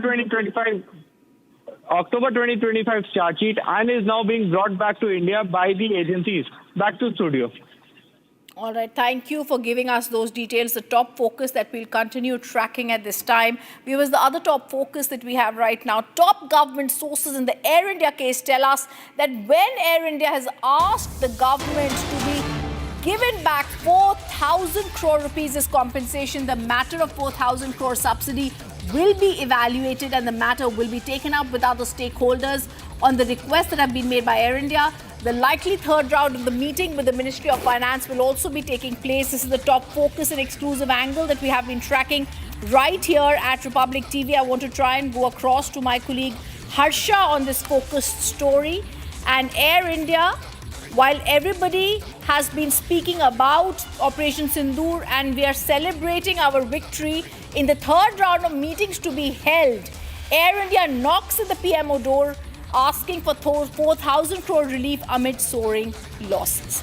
2025 charge sheet, and is now being brought back to India by the agencies. Back to studio. All right, thank you for giving us those details. The top focus that we'll continue tracking at this time. Viewers, the other top focus that we have right now, top government sources in the Air India case tell us that when Air India has asked the government to be given back 4,000 crore rupees as compensation, the matter of 4,000 crore subsidy will be evaluated and the matter will be taken up with other stakeholders on the requests that have been made by Air India. The likely third round of the meeting with the Ministry of Finance will also be taking place. This is the top focus and exclusive angle that we have been tracking right here at Republic TV. I want to try and go across to my colleague Harsha on this focused story. And Air India, while everybody has been speaking about Operation Sindoor and we are celebrating our victory, in the third round of meetings to be held, Air India knocks at the PMO door, asking for 4,000 crore relief amid soaring losses.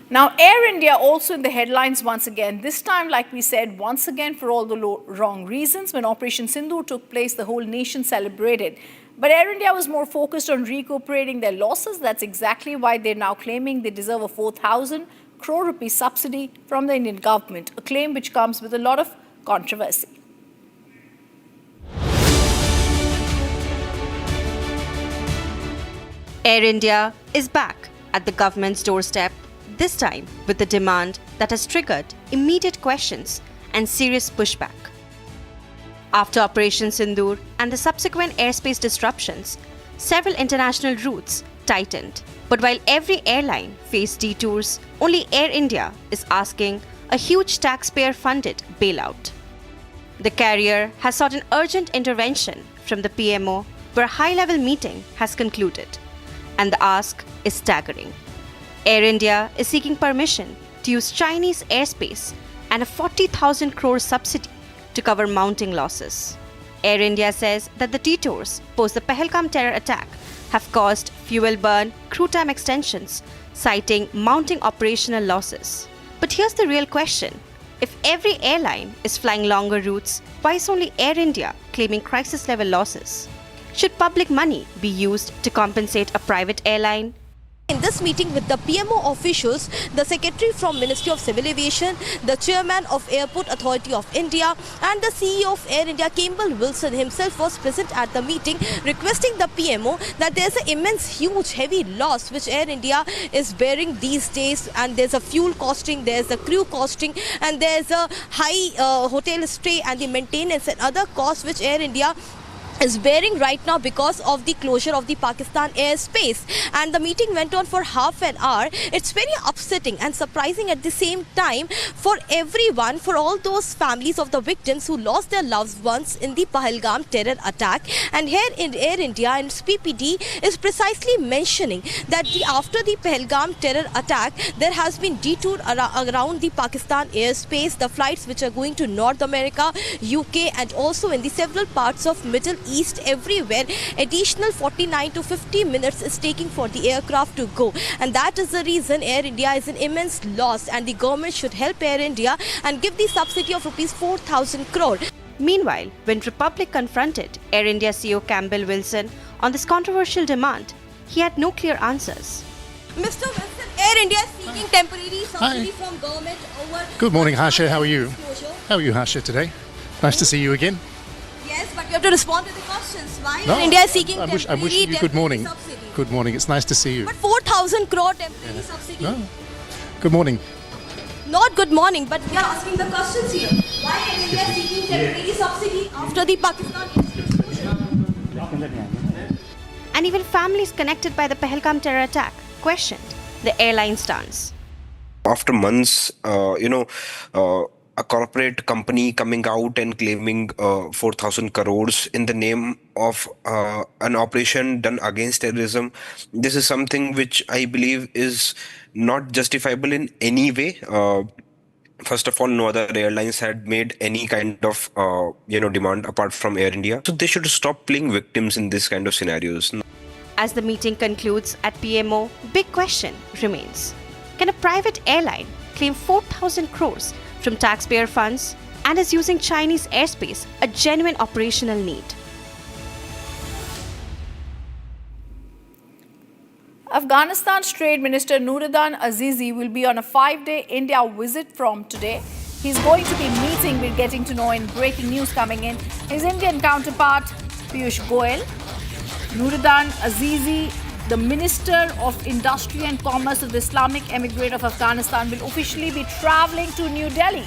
Now, Air India also in the headlines once again. This time, like we said, once again for all the wrong reasons. When Operation Sindoor took place, the whole nation celebrated. But Air India was more focused on recuperating their losses. That's exactly why they're now claiming they deserve a 4,000 crore rupee subsidy from the Indian government, a claim which comes with a lot of controversy. Air India is back at the government's doorstep, this time with a demand that has triggered immediate questions and serious pushback. After Operation Sindoor and the subsequent airspace disruptions, several international routes tightened. But while every airline faced detours, only Air India is asking a huge taxpayer-funded bailout. The carrier has sought an urgent intervention from the PMO, where a high-level meeting has concluded. And the ask is staggering. Air India is seeking permission to use Chinese airspace and a 40,000 crore subsidy to cover mounting losses. Air India says that the detours post the Pahalgam terror attack have caused fuel burn, crew time extensions, citing mounting operational losses. But here's the real question. If every airline is flying longer routes, why is only Air India claiming crisis-level losses? Should public money be used to compensate a private airline? In this meeting with the PMO officials, the Secretary from Ministry of Civil Aviation, the Chairman of Airport Authority of India and the CEO of Air India, Campbell Wilson himself was present at the meeting, requesting the PMO that there's an immense, huge, heavy loss which Air India is bearing these days, and there's a fuel costing, there's a crew costing, and there's a high hotel stay and the maintenance and other costs which Air India is bearing right now because of the closure of the Pakistan airspace. And the meeting went on for half an hour. It's very upsetting and surprising at the same time for everyone, for all those families of the victims who lost their loved ones in the Pahalgam terror attack. And here in Air India and its PPD is precisely mentioning that after the Pahalgam terror attack, there has been detour around the Pakistan airspace, the flights which are going to North America, UK and also in the several parts of Middle East, everywhere. Additional 49 to 50 minutes is taking for the aircraft to go, and that is the reason Air India is an immense loss, and the government should help Air India and give the subsidy of rupees 4,000 crore. Meanwhile, when Republic confronted Air India CEO Campbell Wilson on this controversial demand, he had no clear answers. Mr. Wilson, Air India is seeking temporary subsidy from government over... Good morning, Harsha. How are you? How are you, Harsha, today? Nice to see you again. Yes, but you have to respond to the questions. Why Air India is seeking temporary I wish you good morning. Subsidy? Good morning. It's nice to see you. But 4,000 crore temporary subsidy. No. Good morning. Not good morning, but we are asking the questions here. Why Air India is seeking temporary subsidy after the Pakistan airspace? And even families connected by the Pahalgam terror attack questioned the airline stance. After months, a corporate company coming out and claiming 4,000 crores in the name of an operation done against terrorism. This is something which I believe is not justifiable in any way. First of all, no other airlines had made any kind of demand apart from Air India. So they should stop playing victims in this kind of scenarios. As the meeting concludes at PMO, big question remains. Can a private airline claim 4,000 crores from taxpayer funds and is using Chinese airspace a genuine operational need? Afghanistan's Trade Minister Nuruddin Azizi will be on a 5-day India visit from today. He's going to be meeting, we're getting to know in breaking news coming in, his Indian counterpart Piyush Goyal. Nuruddin Azizi, the Minister of Industry and Commerce of the Islamic Emirate of Afghanistan, will officially be travelling to New Delhi.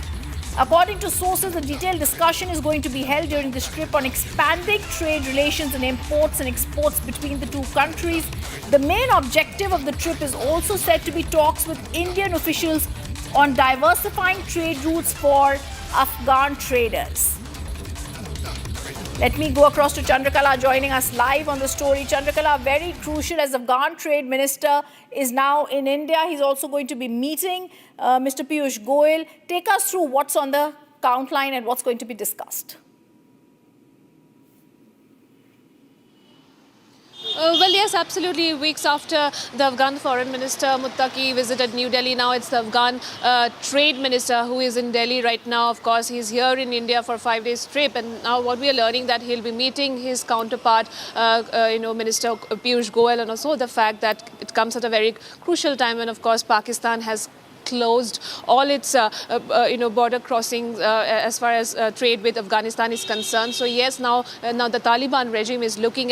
According to sources, a detailed discussion is going to be held during this trip on expanding trade relations and imports and exports between the two countries. The main objective of the trip is also said to be talks with Indian officials on diversifying trade routes for Afghan traders. Let me go across to Chandrakala joining us live on the story. Chandrakala, very crucial as Afghan Trade Minister is now in India. He's also going to be meeting Mr. Piyush Goyal. Take us through what's on the count line and what's going to be discussed. Well, yes, absolutely. Weeks after the Afghan Foreign Minister Muttaqi visited New Delhi, now it's the Afghan Trade Minister who is in Delhi right now. Of course, he's here in India for a 5-day trip, and now what we are learning that he'll be meeting his counterpart, Minister Piyush Goyal, and also the fact that it comes at a very crucial time when, of course, Pakistan has closed all its border crossings as far as trade with Afghanistan is concerned. So yes, now the Taliban regime is looking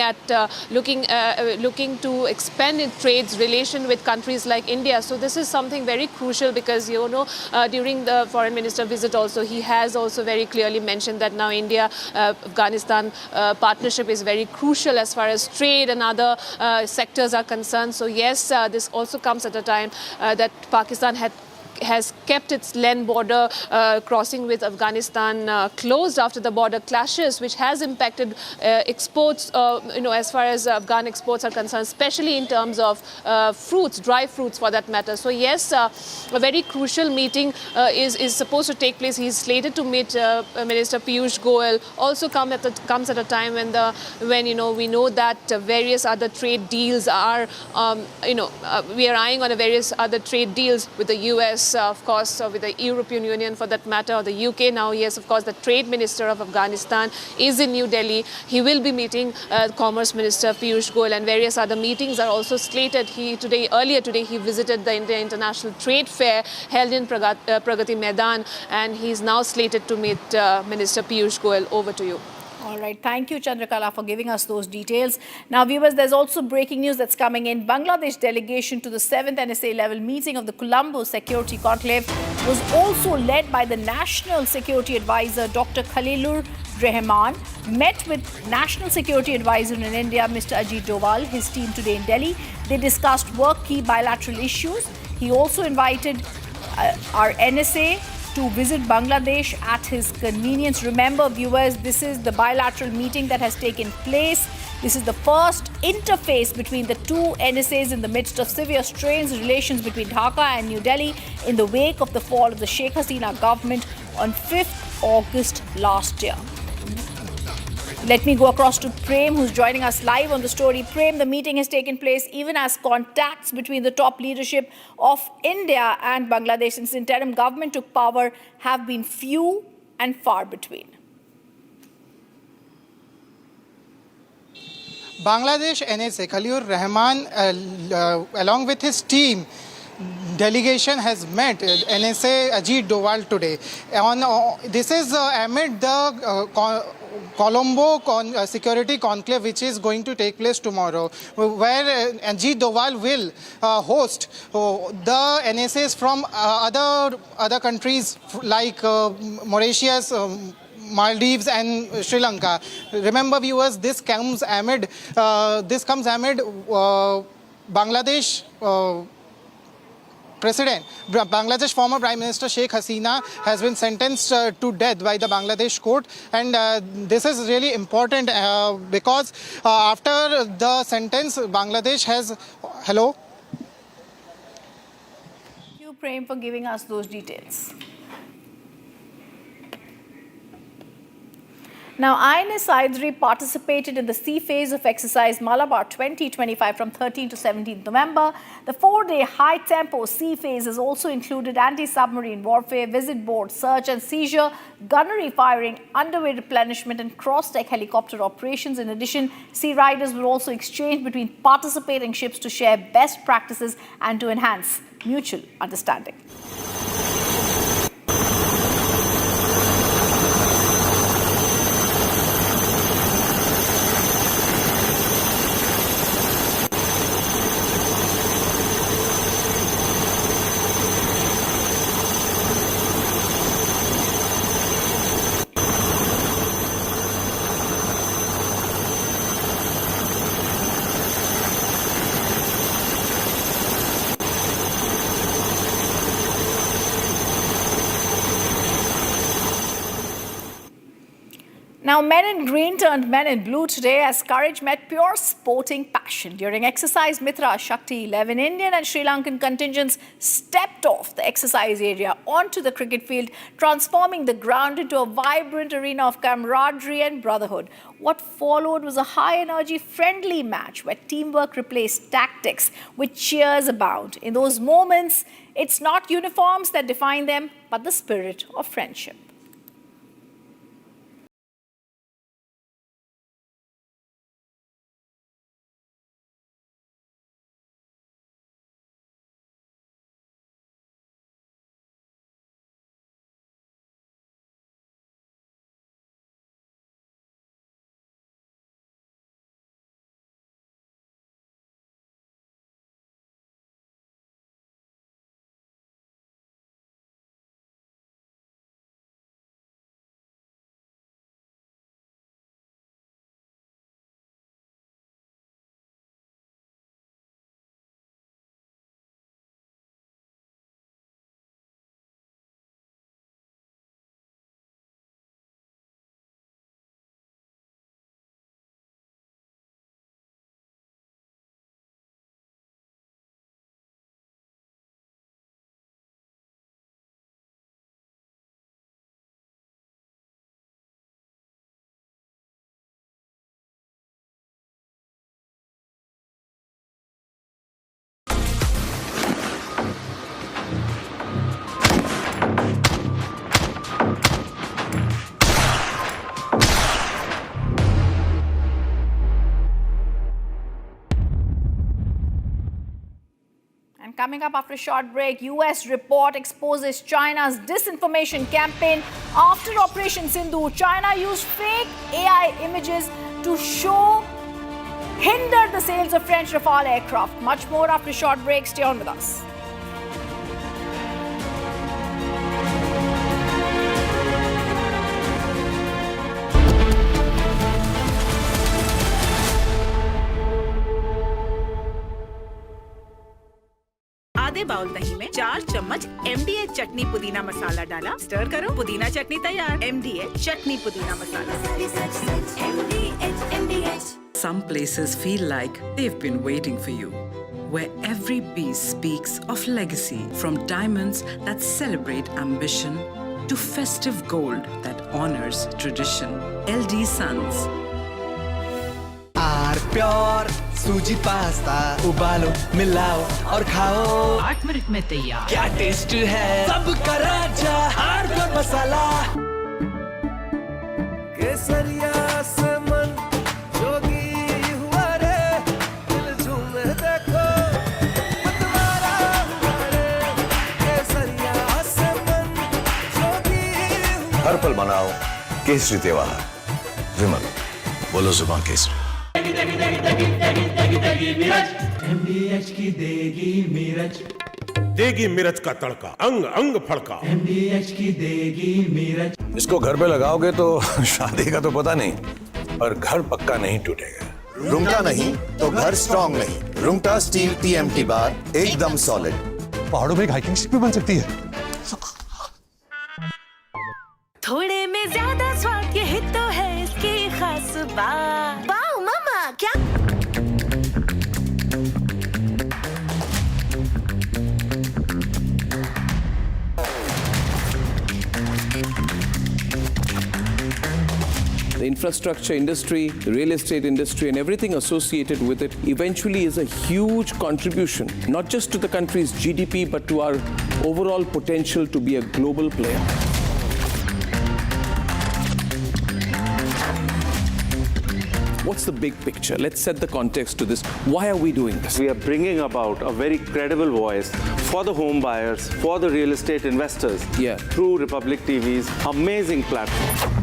to expand its trade relation with countries like India. So this is something very crucial because during the foreign minister visit also, he has also very clearly mentioned that now India Afghanistan partnership is very crucial as far as trade and other sectors are concerned. So yes, this also comes at a time that Pakistan has kept its land border crossing with Afghanistan closed after the border clashes, which has impacted exports, as far as Afghan exports are concerned, especially in terms of fruits, dry fruits for that matter. So yes, a very crucial meeting is supposed to take place. He's slated to meet Minister Piyush Goyal. Also comes at a time when we know that various other trade deals are, we are eyeing on various other trade deals with the US. Of course, with the European Union for that matter, or the UK now. Yes, of course, the Trade Minister of Afghanistan is in New Delhi. He will be meeting Commerce Minister Piyush Goyal, and various other meetings are also slated. Earlier today, he visited the India International Trade Fair held in Pragati Maidan, and he's now slated to meet Minister Piyush Goyal. Over to you. All right. Thank you, Chandrakala, for giving us those details. Now, viewers, there's also breaking news that's coming in. Bangladesh delegation to the 7th NSA level meeting of the Colombo Security Conclave was also led by the National Security Advisor, Dr. Khalilur Rahman, met with National Security Advisor in India, Mr. Ajit Doval, his team today in Delhi. They discussed key bilateral issues. He also invited our NSA to visit Bangladesh at his convenience. Remember, viewers, this is the bilateral meeting that has taken place. This is the first interface between the two NSAs in the midst of severe strains in relations between Dhaka and New Delhi in the wake of the fall of the Sheikh Hasina government on 5th August last year. Let me go across to Prem, who's joining us live on the story. Prem, the meeting has taken place even as contacts between the top leadership of India and Bangladesh since the interim government took power have been few and far between. Bangladesh NSA Khalilur Rahman, along with his team, delegation has met NSA Ajit Doval today. This is amid the Colombo Security Conclave, which is going to take place tomorrow, where Ajit Doval will host the NSAs from other countries like Mauritius, Maldives and Sri Lanka. Remember, viewers, this comes amid Bangladesh Bangladesh former Prime Minister Sheikh Hasina has been sentenced to death by the Bangladesh court, and this is really important because after the sentence, Bangladesh has... Hello? Thank you, Prem, for giving us those details. Now, INS Aidri participated in the sea phase of exercise Malabar 2025 from 13 to 17 November. The 4-day high-tempo sea phase has also included anti-submarine warfare, visit board, search and seizure, gunnery firing, underway replenishment and cross-deck helicopter operations. In addition, sea riders will also exchange between participating ships to share best practices and to enhance mutual understanding. Now, men in green turned men in blue today as courage met pure sporting passion. During exercise Mitra Shakti 11, Indian and Sri Lankan contingents stepped off the exercise area onto the cricket field, transforming the ground into a vibrant arena of camaraderie and brotherhood. What followed was a high-energy, friendly match where teamwork replaced tactics with cheers abound. In those moments, it's not uniforms that define them, but the spirit of friendship. Coming up after a short break, US report exposes China's disinformation campaign. After Operation Sindhu, China used fake AI images to hinder the sales of French Rafale aircraft. Much more after a short break. Stay on with us. आधे bowl दही में 4 चम्मच NDA चटनी पुदीना मसाला डाला, stir करो, पुदीना चटनी तैयार। NDA चटनी पुदीना मसाला। Some places feel like they've been waiting for you, where every piece speaks of legacy, from diamonds that celebrate ambition to festive gold that honors tradition. LD Sons. Pure सूजी pasta उबालो मिलाओ और खाओ 8 minute में तैयार। क्या taste है सबका राजा हार्डकोर मसाला केसरिया से मन जोगी हुआ रे दिल झूमे देखो मतवारा हुआ रे केसरिया से मन जोगी हर पल मनाओ केसरी त्योहार विमल बोलो जुबान केसरी MDH की देगी मिर्च देगी मिर्च का तड़का अंग अंग फड़का MDH की देगी मिर्च इसको घर पे लगाओगे तो शादी का तो पता नहीं पर घर पक्का नहीं टूटेगा रुंगटा नहीं तो घर स्ट्रॉन्ग नहीं रुंगटा स्टील TMT बार एकदम सॉलिड पहाड़ों में एक हाइकिंग शिप भी बन सकती है थोड़े में ज्यादा स्वाद यही तो है इसकी खास बात। वाओ मामा क्या The infrastructure industry, the real estate industry, and everything associated with it eventually is a huge contribution, not just to the country's GDP, but to our overall potential to be a global player. What's the big picture? Let's set the context to this. Why are we doing this? We are bringing about a very credible voice for the home buyers, for the real estate investors, through Republic TV's amazing platform.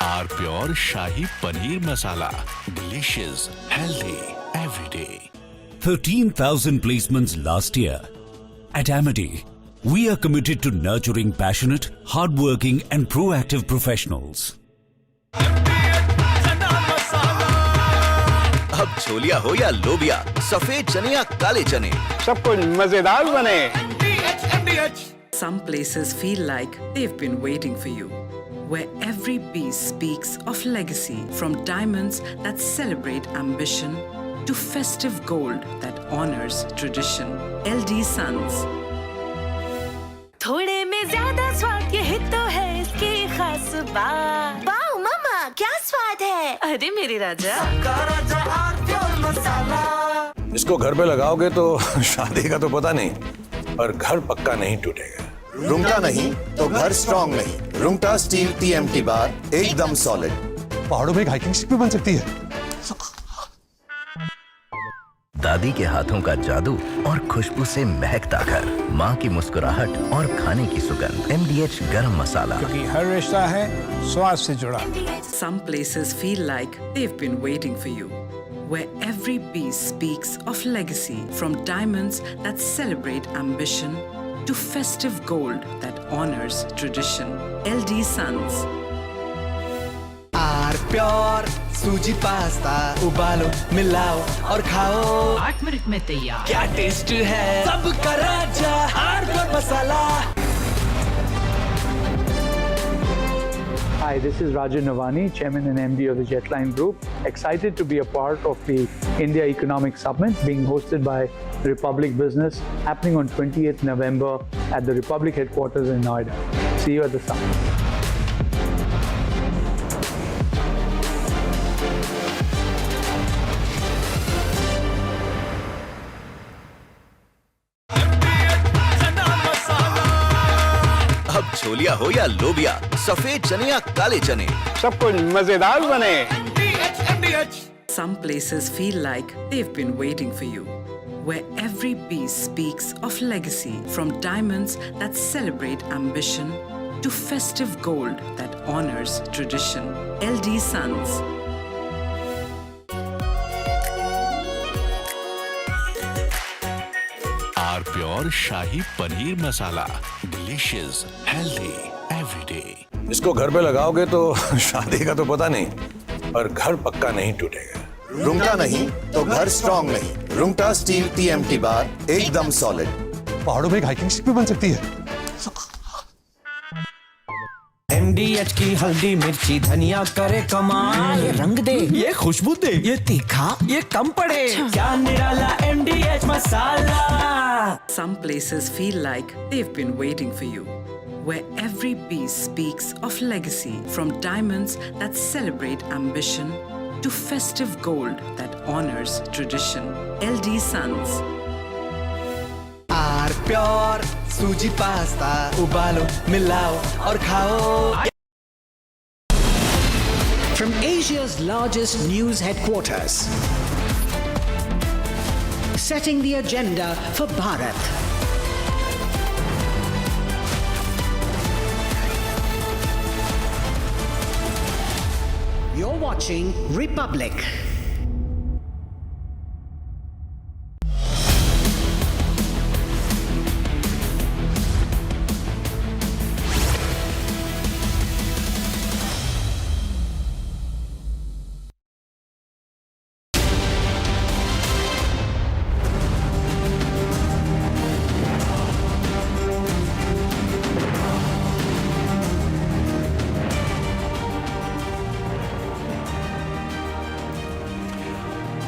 Our pure Shahi Paneer Masala. Delicious, healthy, every day. 13,000 placements last year. At Amity, we are committed to nurturing passionate, hardworking and proactive professionals. अब छोलिया हो या लोबिया, सफेद चने या काले चने, सब कुछ मजेदार बने। Some places feel like they've been waiting for you, where every piece speaks of legacy, from diamonds that celebrate ambition to festive gold that honors tradition. LD Sons. थोड़े में ज्यादा स्वाद यही तो है इसकी खास बात। वाओ मामा क्या स्वाद है। अरे मेरे राजा इसको घर पे लगाओगे तो शादी का तो पता नहीं पर घर पक्का नहीं टूटेगा रुंगटा नहीं तो घर स्ट्रॉन्ग नहीं रुंगटा स्टील TMT बार एकदम सॉलिड पहाड़ों में एक हाइकिंग शिप भी बन सकती है दादी के हाथों का जादू और खुशबू से महकता घर, माँ की मुस्कुराहट और खाने की सुगंध। MDH गरम मसाला, क्योंकि हर रिश्ता है स्वाद से जुड़ा। Some places feel like they've been waiting for you, where every piece speaks of legacy, from diamonds that celebrate ambition to festive gold that honors tradition. LD Sons. Pure सूजी पास्ता उबालो मिलाओ और खाओ 8 मिनट में तैयार। क्या taste है सबका राजा hardcore masala Hi, this is Rajan Navani, Chairman and MD of the Jetline Group. Excited to be a part of the India Economic Summit being hosted by Republic Business, happening on 28th November at the Republic headquarters in Noida. See you at the summit. छोलिया हो या लोबिया, सफेद चने या काले चने, सब कुछ मजेदार बने। Some places feel like they've been waiting for you, where every piece speaks of legacy, from diamonds that celebrate ambition to festive gold that honors tradition. LD Sons. Our pure shahi paneer masala, delicious, healthy, everyday. इसको घर पे लगाओगे तो शादी का तो पता नहीं, पर घर पक्का नहीं टूटेगा। रुंगटा नहीं तो घर स्ट्रॉन्ग नहीं। रुंगटा स्टील TMT बार एकदम सॉलिड। पहाड़ों में एक हाइकिंग शिप भी बन सकती है। MDH की हल्दी मिर्ची धनिया करे कमाल, ये रंग दे, ये खुशबू दे, ये तीखा, ये कम पड़े, क्या निराला MDH masala. Some places feel like they've been waiting for you, where every piece speaks of legacy, from diamonds that celebrate ambition to festive gold that honors tradition. LD Sons. R pure सूजी pasta, उबालो मिलाओ और खाओ। From Asia's largest news headquarters, setting the agenda for Bharat. You're watching Republic.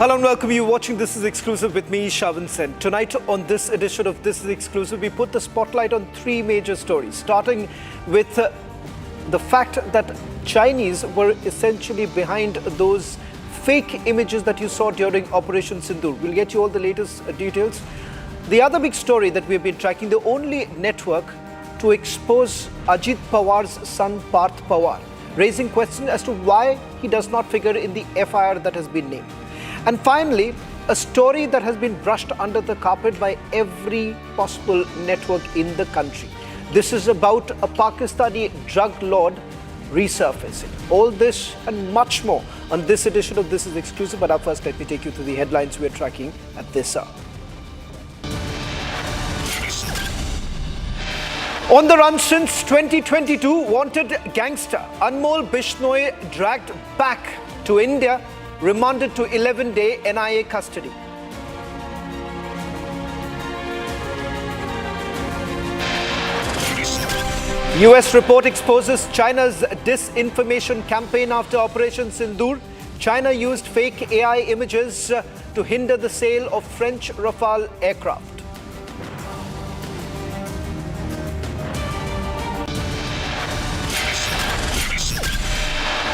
Hello and welcome. You watching This Is Exclusive with me, Shavan Sen. Tonight on this edition of This Is Exclusive, we put the spotlight on three major stories, starting with the fact that Chinese were essentially behind those fake images that you saw during Operation Sindoor. We'll get you all the latest details. The other big story that we've been tracking, the only network to expose Ajit Pawar's son Parth Pawar, raising questions as to why he does not figure in the FIR that has been named. And finally, a story that has been brushed under the carpet by every possible network in the country. This is about a Pakistani drug lord resurfacing. All this and much more on this edition of This Is Exclusive. But up first, let me take you through the headlines we're tracking at this hour. On the run since 2022, wanted gangster Anmol Bishnoi dragged back to India, remanded to 11-day NIA custody. US report exposes China's disinformation campaign after Operation Sindoor. China used fake AI images to hinder the sale of French Rafale aircraft.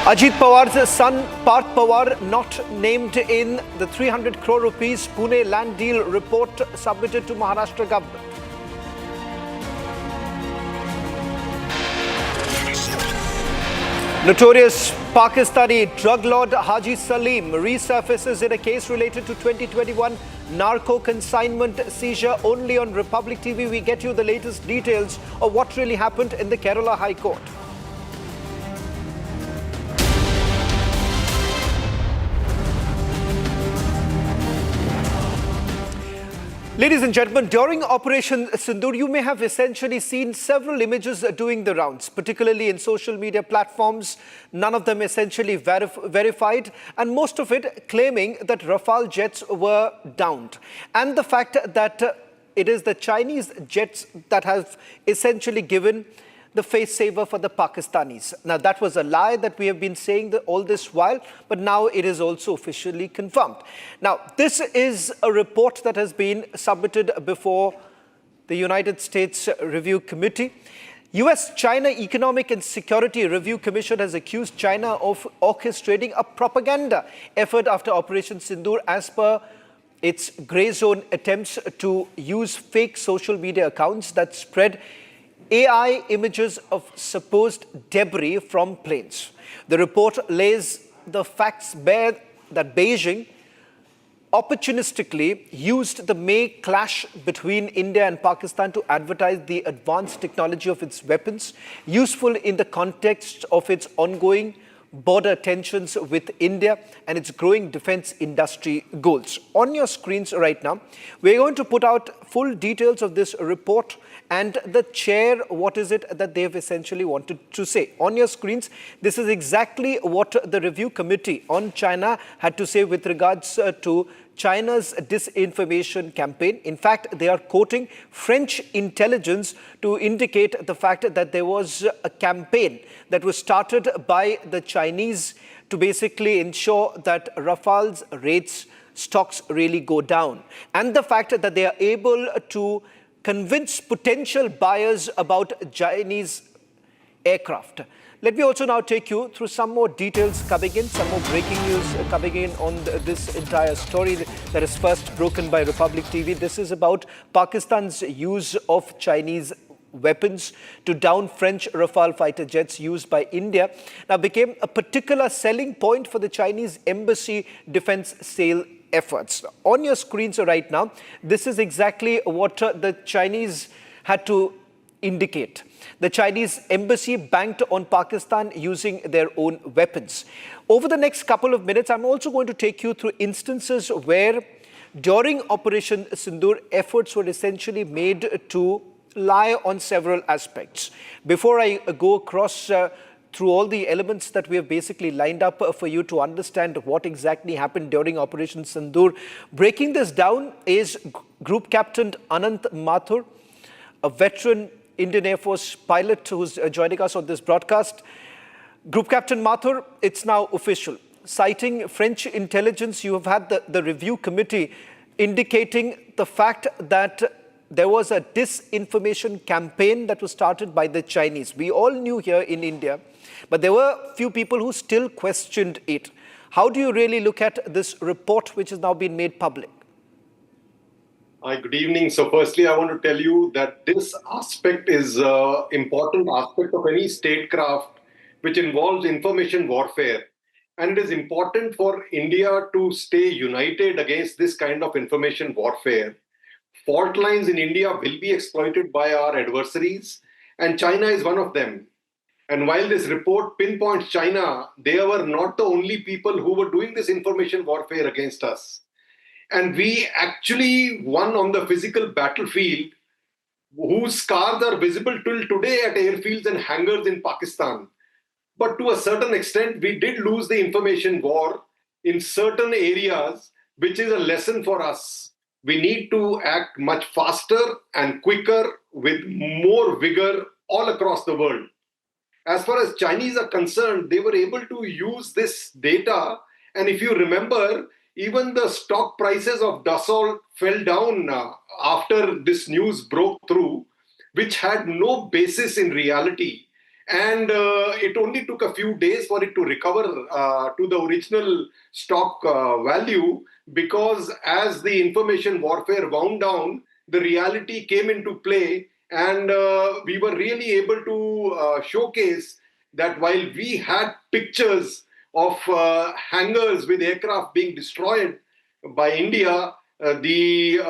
Ajit Pawar's son Parth Pawar not named in the 300 crore rupees Pune land deal report submitted to Maharashtra government. Notorious Pakistani drug lord Haji Salim resurfaces in a case related to 2021 narco consignment seizure. Only on Republic TV we get you the latest details of what really happened in the Kerala High Court. Ladies and gentlemen, during Operation Sindoor, you may have essentially seen several images doing the rounds, particularly in social media platforms, none of them essentially verified, and most of it claiming that Rafale jets were downed. And the fact that it is the Chinese jets that have essentially given the face saver for the Pakistanis. Now, that was a lie that we have been saying all this while, but now it is also officially confirmed. Now, this is a report that has been submitted before the United States Review Committee. US-China Economic and Security Review Commission has accused China of orchestrating a propaganda effort after Operation Sindoor as per its grey zone attempts to use fake social media accounts that spread AI images of supposed debris from planes. The report lays the facts bare that Beijing opportunistically used the May clash between India and Pakistan to advertise the advanced technology of its weapons, useful in the context of its ongoing border tensions with India and its growing defense industry goals. On your screens right now, we're going to put out full details of this report and the chair, what is it that they've essentially wanted to say. On your screens, this is exactly what the review committee on China had to say with regards to China's disinformation campaign. In fact, they are quoting French intelligence to indicate the fact that there was a campaign that was started by the Chinese to basically ensure that Rafale's rates stocks really go down. And the fact that they are able to convince potential buyers about Chinese aircraft. Let me also now take you through some more details coming in, some more breaking news coming in on this entire story that is first broken by Republic TV. This is about Pakistan's use of Chinese weapons to down French Rafale fighter jets used by India. Now became a particular selling point for the Chinese embassy defense sale efforts. On your screens right now, this is exactly what the Chinese had to indicate. The Chinese embassy banked on Pakistan using their own weapons. Over the next couple of minutes, I'm also going to take you through instances where during Operation Sindoor, efforts were essentially made to lie on several aspects. Before I go across through all the elements that we have basically lined up for you to understand what exactly happened during Operation Sindoor, breaking this down is Group Captain Anant Mathur, a veteran Indian Air Force pilot who's joining us on this broadcast. Group Captain Mathur, it's now official. Citing French intelligence, you have had the review committee indicating the fact that there was a disinformation campaign that was started by the Chinese. We all knew here in India, but there were few people who still questioned it. How do you really look at this report which has now been made public? Hi, good evening. So firstly, I want to tell you that this aspect is an important aspect of any statecraft which involves information warfare. And it is important for India to stay united against this kind of information warfare. Fault lines in India will be exploited by our adversaries, and China is one of them. And while this report pinpoints China, they were not the only people who were doing this information warfare against us. And we actually won on the physical battlefield, whose scars are visible till today at airfields and hangars in Pakistan. But to a certain extent, we did lose the information war in certain areas, which is a lesson for us. We need to act much faster and quicker with more vigor all across the world. As far as Chinese are concerned, they were able to use this data. And if you remember, even the stock prices of Dassault fell down after this news broke through, which had no basis in reality. And it only took a few days for it to recover to the original stock value, because as the information warfare wound down, the reality came into play, and we were really able to showcase that while we had pictures of hangars with aircraft being destroyed by India, the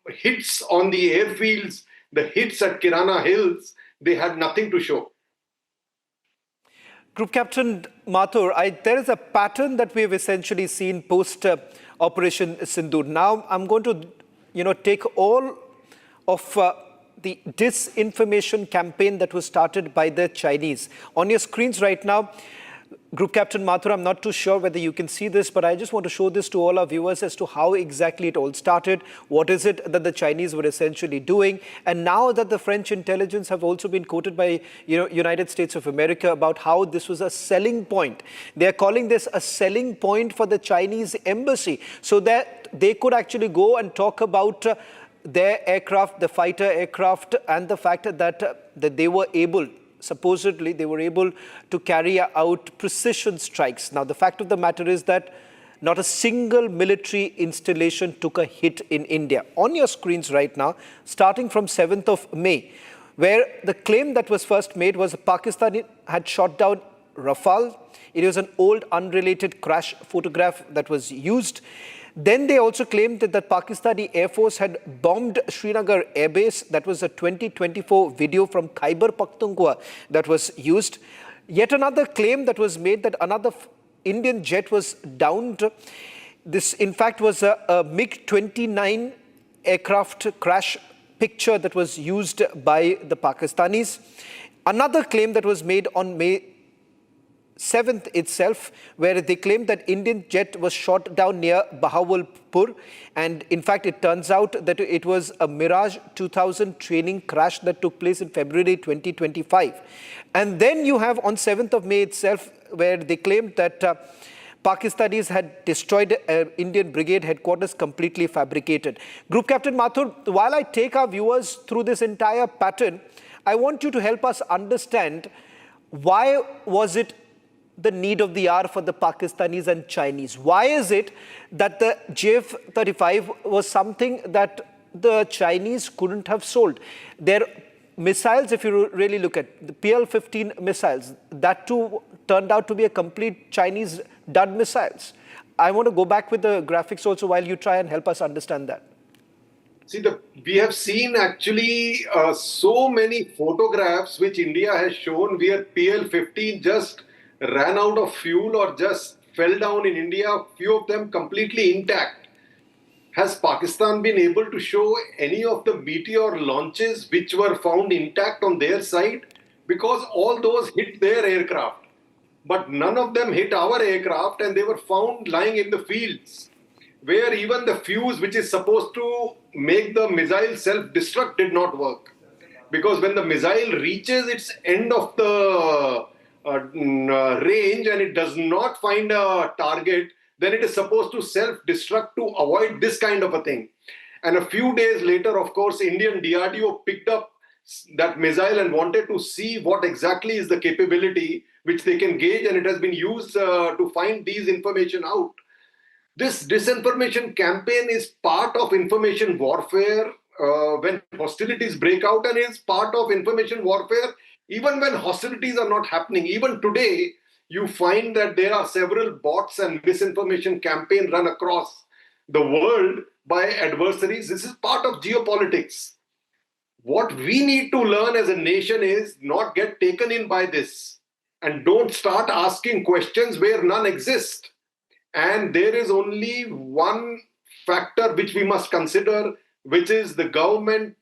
hits on the airfields, the hits at Kirana Hills, they had nothing to show. Group Captain Mathur, there is a pattern that we have essentially seen post Operation Sindoor. Now I'm going to, take all of the disinformation campaign that was started by the Chinese. On your screens right now, Group Captain Mathur, I'm not too sure whether you can see this, but I just want to show this to all our viewers as to how exactly it all started. What is it that the Chinese were essentially doing? And now that the French intelligence have also been quoted by United States of America about how this was a selling point. They're calling this a selling point for the Chinese embassy, so that they could actually go and talk about their aircraft, the fighter aircraft, and the fact that they were able, supposedly they were able to carry out precision strikes. Now, the fact of the matter is that not a single military installation took a hit in India. On your screens right now, starting from 7th of May, where the claim that was first made was Pakistan had shot down Rafale. It was an old unrelated crash photograph that was used. Then they also claimed that the Pakistani Air Force had bombed Srinagar Air Base. That was a 2024 video from Khyber Pakhtunkhwa that was used. Yet another claim that was made that another Indian jet was downed. This, in fact, was a MiG-29 aircraft crash picture that was used by the Pakistanis. Another claim that was made on May 7th itself, where they claimed that Indian jet was shot down near Bahawalpur, and in fact it turns out that it was a Mirage 2000 training crash that took place in February 2025. And then you have on 7th of May itself, where they claimed that Pakistanis had destroyed Indian brigade headquarters, completely fabricated. Group Captain Mathur, while I take our viewers through this entire pattern, I want you to help us understand why was it the need of the hour for the Pakistanis and Chinese? Why is it that the JF-35 was something that the Chinese couldn't have sold? Their missiles, if you really look at the PL-15 missiles, that too turned out to be a complete Chinese dud missiles. I want to go back with the graphics also while you try and help us understand that. See, we have seen actually so many photographs which India has shown where PL-15 just ran out of fuel or just fell down in India, few of them completely intact. Has Pakistan been able to show any of the Meteor launches which were found intact on their side? Because all those hit their aircraft, but none of them hit our aircraft, and they were found lying in the fields, where even the fuse which is supposed to make the missile self-destruct did not work. Because when the missile reaches its end of the range and it does not find a target, then it is supposed to self-destruct to avoid this kind of a thing. And a few days later, of course, Indian DRDO picked up that missile and wanted to see what exactly is the capability which they can gauge, and it has been used to find these information out. This disinformation campaign is part of information warfare when hostilities break out, and is part of information warfare even when hostilities are not happening. Even today, you find that there are several bots and misinformation campaigns run across the world by adversaries. This is part of geopolitics. What we need to learn as a nation is not get taken in by this and don't start asking questions where none exist. And there is only one factor which we must consider, which is the government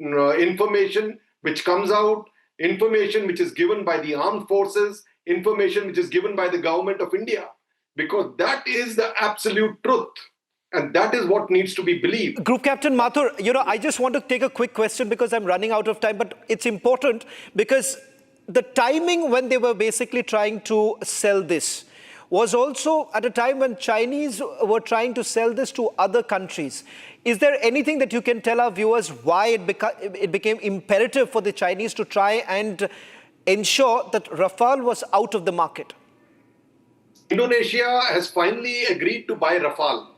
information which comes out, information which is given by the armed forces, information which is given by the government of India, because that is the absolute truth. And that is what needs to be believed. Group Captain Mathur, I just want to take a quick question because I'm running out of time, but it's important because the timing when they were basically trying to sell this was also at a time when Chinese were trying to sell this to other countries. Is there anything that you can tell our viewers why it became imperative for the Chinese to try and ensure that Rafale was out of the market? Indonesia has finally agreed to buy Rafale.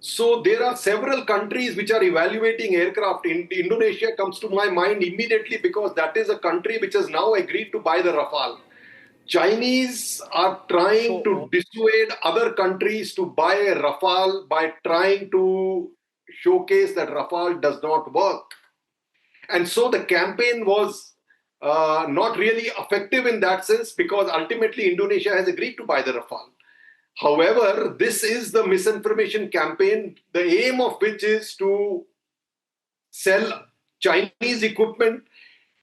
So there are several countries which are evaluating aircraft. Indonesia comes to my mind immediately because that is a country which has now agreed to buy the Rafale. Chinese are trying to dissuade other countries to buy a Rafale by trying to showcase that Rafale does not work. And so the campaign was not really effective in that sense because ultimately Indonesia has agreed to buy the Rafale. However, this is the misinformation campaign, the aim of which is to sell Chinese equipment,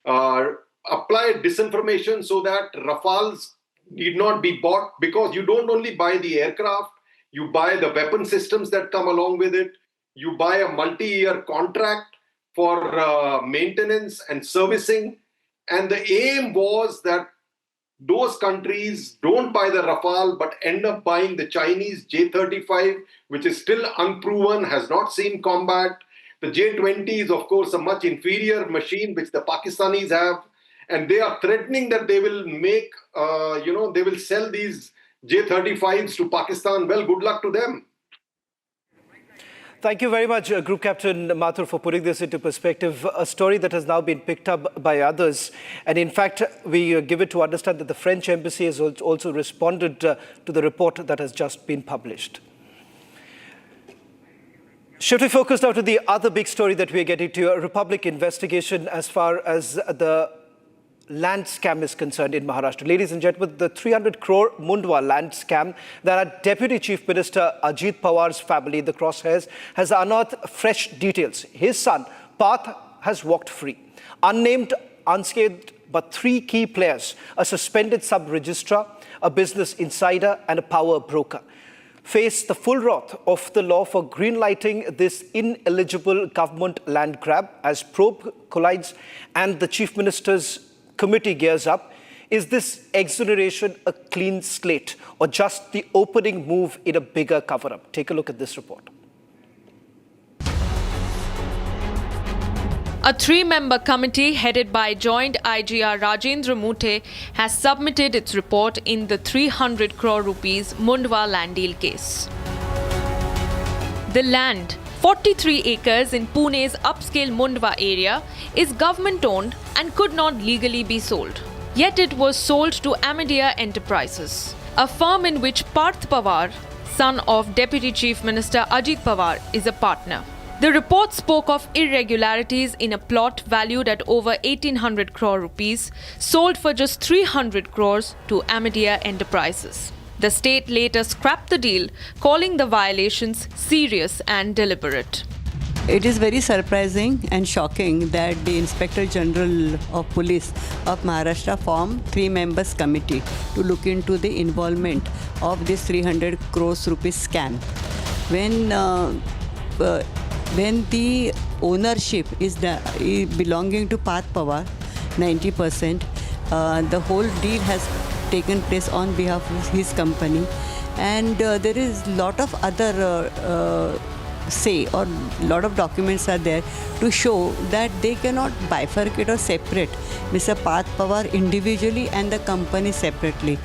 apply disinformation so that Rafales need not be bought, because you don't only buy the aircraft, you buy the weapon systems that come along with it, you buy a multi-year contract for maintenance and servicing. And the aim was that those countries don't buy the Rafale but end up buying the Chinese J-35, which is still unproven, has not seen combat. The J-20 is, of course, a much inferior machine which the Pakistanis have. And they are threatening that they will make, they will sell these J-35s to Pakistan. Well, good luck to them. Thank you very much, Group Captain Mathur, for putting this into perspective. A story that has now been picked up by others. And in fact, we give it to understand that the French embassy has also responded to the report that has just been published. Shifting focus now to the other big story that we are getting to, a Republic investigation as far as the land scam is concerned in Maharashtra. Ladies and gentlemen, the 300 crore Mundwa land scam that our Deputy Chief Minister Ajit Pawar's family, the crosshairs, has unearthed fresh details. His son, Parth, has walked free. Unnamed, unscathed, but 3 key players, a suspended sub-registrar, a business insider and a power broker, face the full wrath of the law for greenlighting this ineligible government land grab as probe collides and the Chief Minister's committee gears up. Is this exoneration a clean slate or just the opening move in a bigger cover-up? Take a look at this report. A 3-member committee headed by Joint IGR Rajendra Muthe has submitted its report in the 300 crore rupees Mundwa land deal case. The land, 43 acres in Pune's upscale Mundwa area, is government-owned and could not legally be sold. Yet it was sold to Amadia Enterprises, a firm in which Parth Pawar, son of Deputy Chief Minister Ajit Pawar, is a partner. The report spoke of irregularities in a plot valued at over 1800 crore rupees, sold for just 300 crores to Amadia Enterprises. The state later scrapped the deal, calling the violations serious and deliberate. It is very surprising and shocking that the Inspector General of Police of Maharashtra formed 3 members committee to look into the involvement of this 300 crores rupees scam. When the ownership is belonging to Parth Pawar, 90%, the whole deal has taken place on behalf of his company, and there is lot of other or lot of documents are there to show that they cannot bifurcate or separate Mr. Parth Pawar individually and the company separately.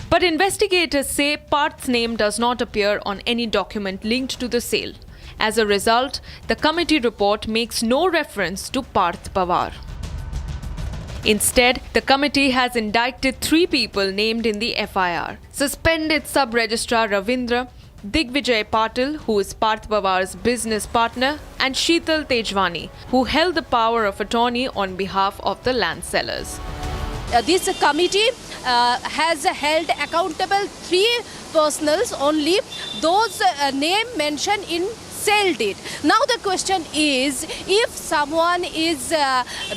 But investigators say Parth's name does not appear on any document linked to the sale. As a result, the committee report makes no reference to Parth Pawar. Instead, the committee has indicted 3 people named in the FIR. Suspended Sub-Registrar Ravindra, Digvijay Patil, who is Parth Pawar's business partner, and Sheetal Tejwani, who held the power of attorney on behalf of the land sellers. This committee has held accountable 3 personals only, those name mentioned in sale deed. Now the question is, if someone is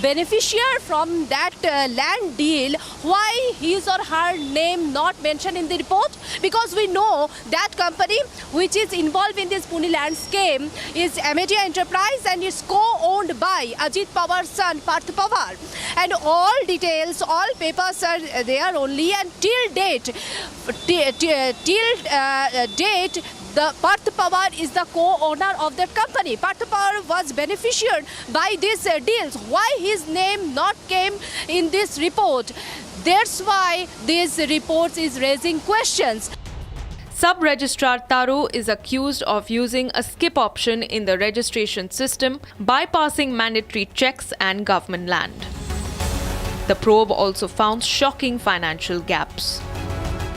beneficiary from that land deal, why his or her name not mentioned in the report? Because we know that company which is involved in this Pune land scheme is Amadia Enterprise and is co-owned by Ajit Pawar's son Parth Pawar. And all details, all papers are there only, and till date, the Parth Pawar is the co-owner of that company. Parth Pawar was beneficiared by these deals. Why his name not came in this report? That's why this report is raising questions. Sub-Registrar Taru is accused of using a skip option in the registration system, bypassing mandatory checks and government land. The probe also found shocking financial gaps.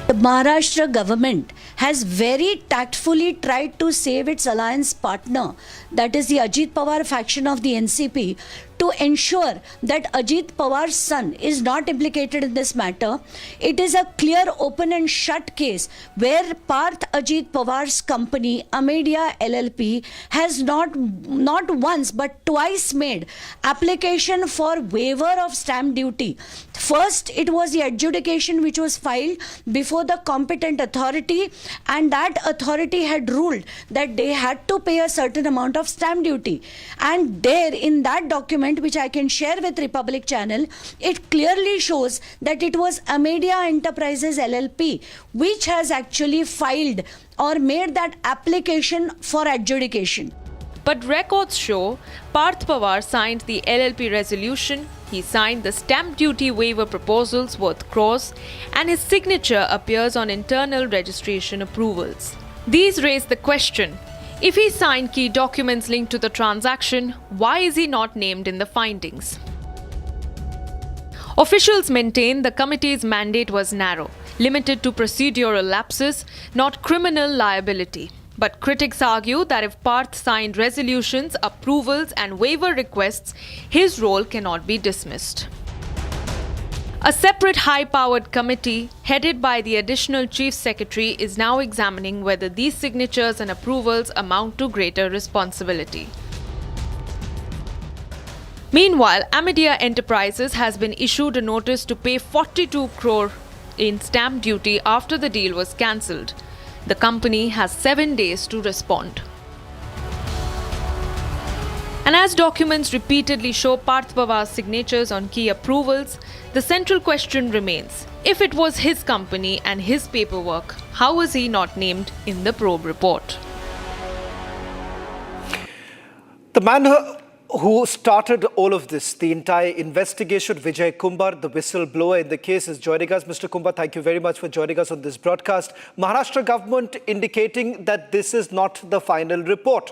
The Maharashtra government has very tactfully tried to save its alliance partner, that is the Ajit Pawar faction of the NCP, to ensure that Ajit Pawar's son is not implicated in this matter. It is a clear open and shut case where Parth Ajit Pawar's company, Amadia LLP, has not once but twice made application for waiver of stamp duty. First, it was the adjudication which was filed before the competent authority, and that authority had ruled that they had to pay a certain amount of stamp duty. And there, in that document, which I can share with Republic Channel, it clearly shows that it was Amadia Enterprises LLP which has actually filed or made that application for adjudication. But records show Parth Pawar signed the LLP resolution, he signed the stamp duty waiver proposals worth crores, and his signature appears on internal registration approvals. These raise the question, If he signed key documents linked to the transaction, why is he not named in the findings? Officials maintain the committee's mandate was narrow, limited to procedural lapses, not criminal liability. But critics argue that if Parth signed resolutions, approvals and waiver requests, his role cannot be dismissed. A separate high-powered committee, headed by the Additional Chief Secretary, is now examining whether these signatures and approvals amount to greater responsibility. Meanwhile, Amidia Enterprises has been issued a notice to pay 42 crore in stamp duty after the deal was cancelled. The company has 7 days to respond. And as documents repeatedly show Parth Pawar's signatures on key approvals, the central question remains: if it was his company and his paperwork, how was he not named in the probe report? The man who started all of this, the entire investigation, Vijay Kumar, the whistleblower in the case, is joining us. Mr. Kumar, thank you very much for joining us on this broadcast. Maharashtra government indicating that this is not the final report.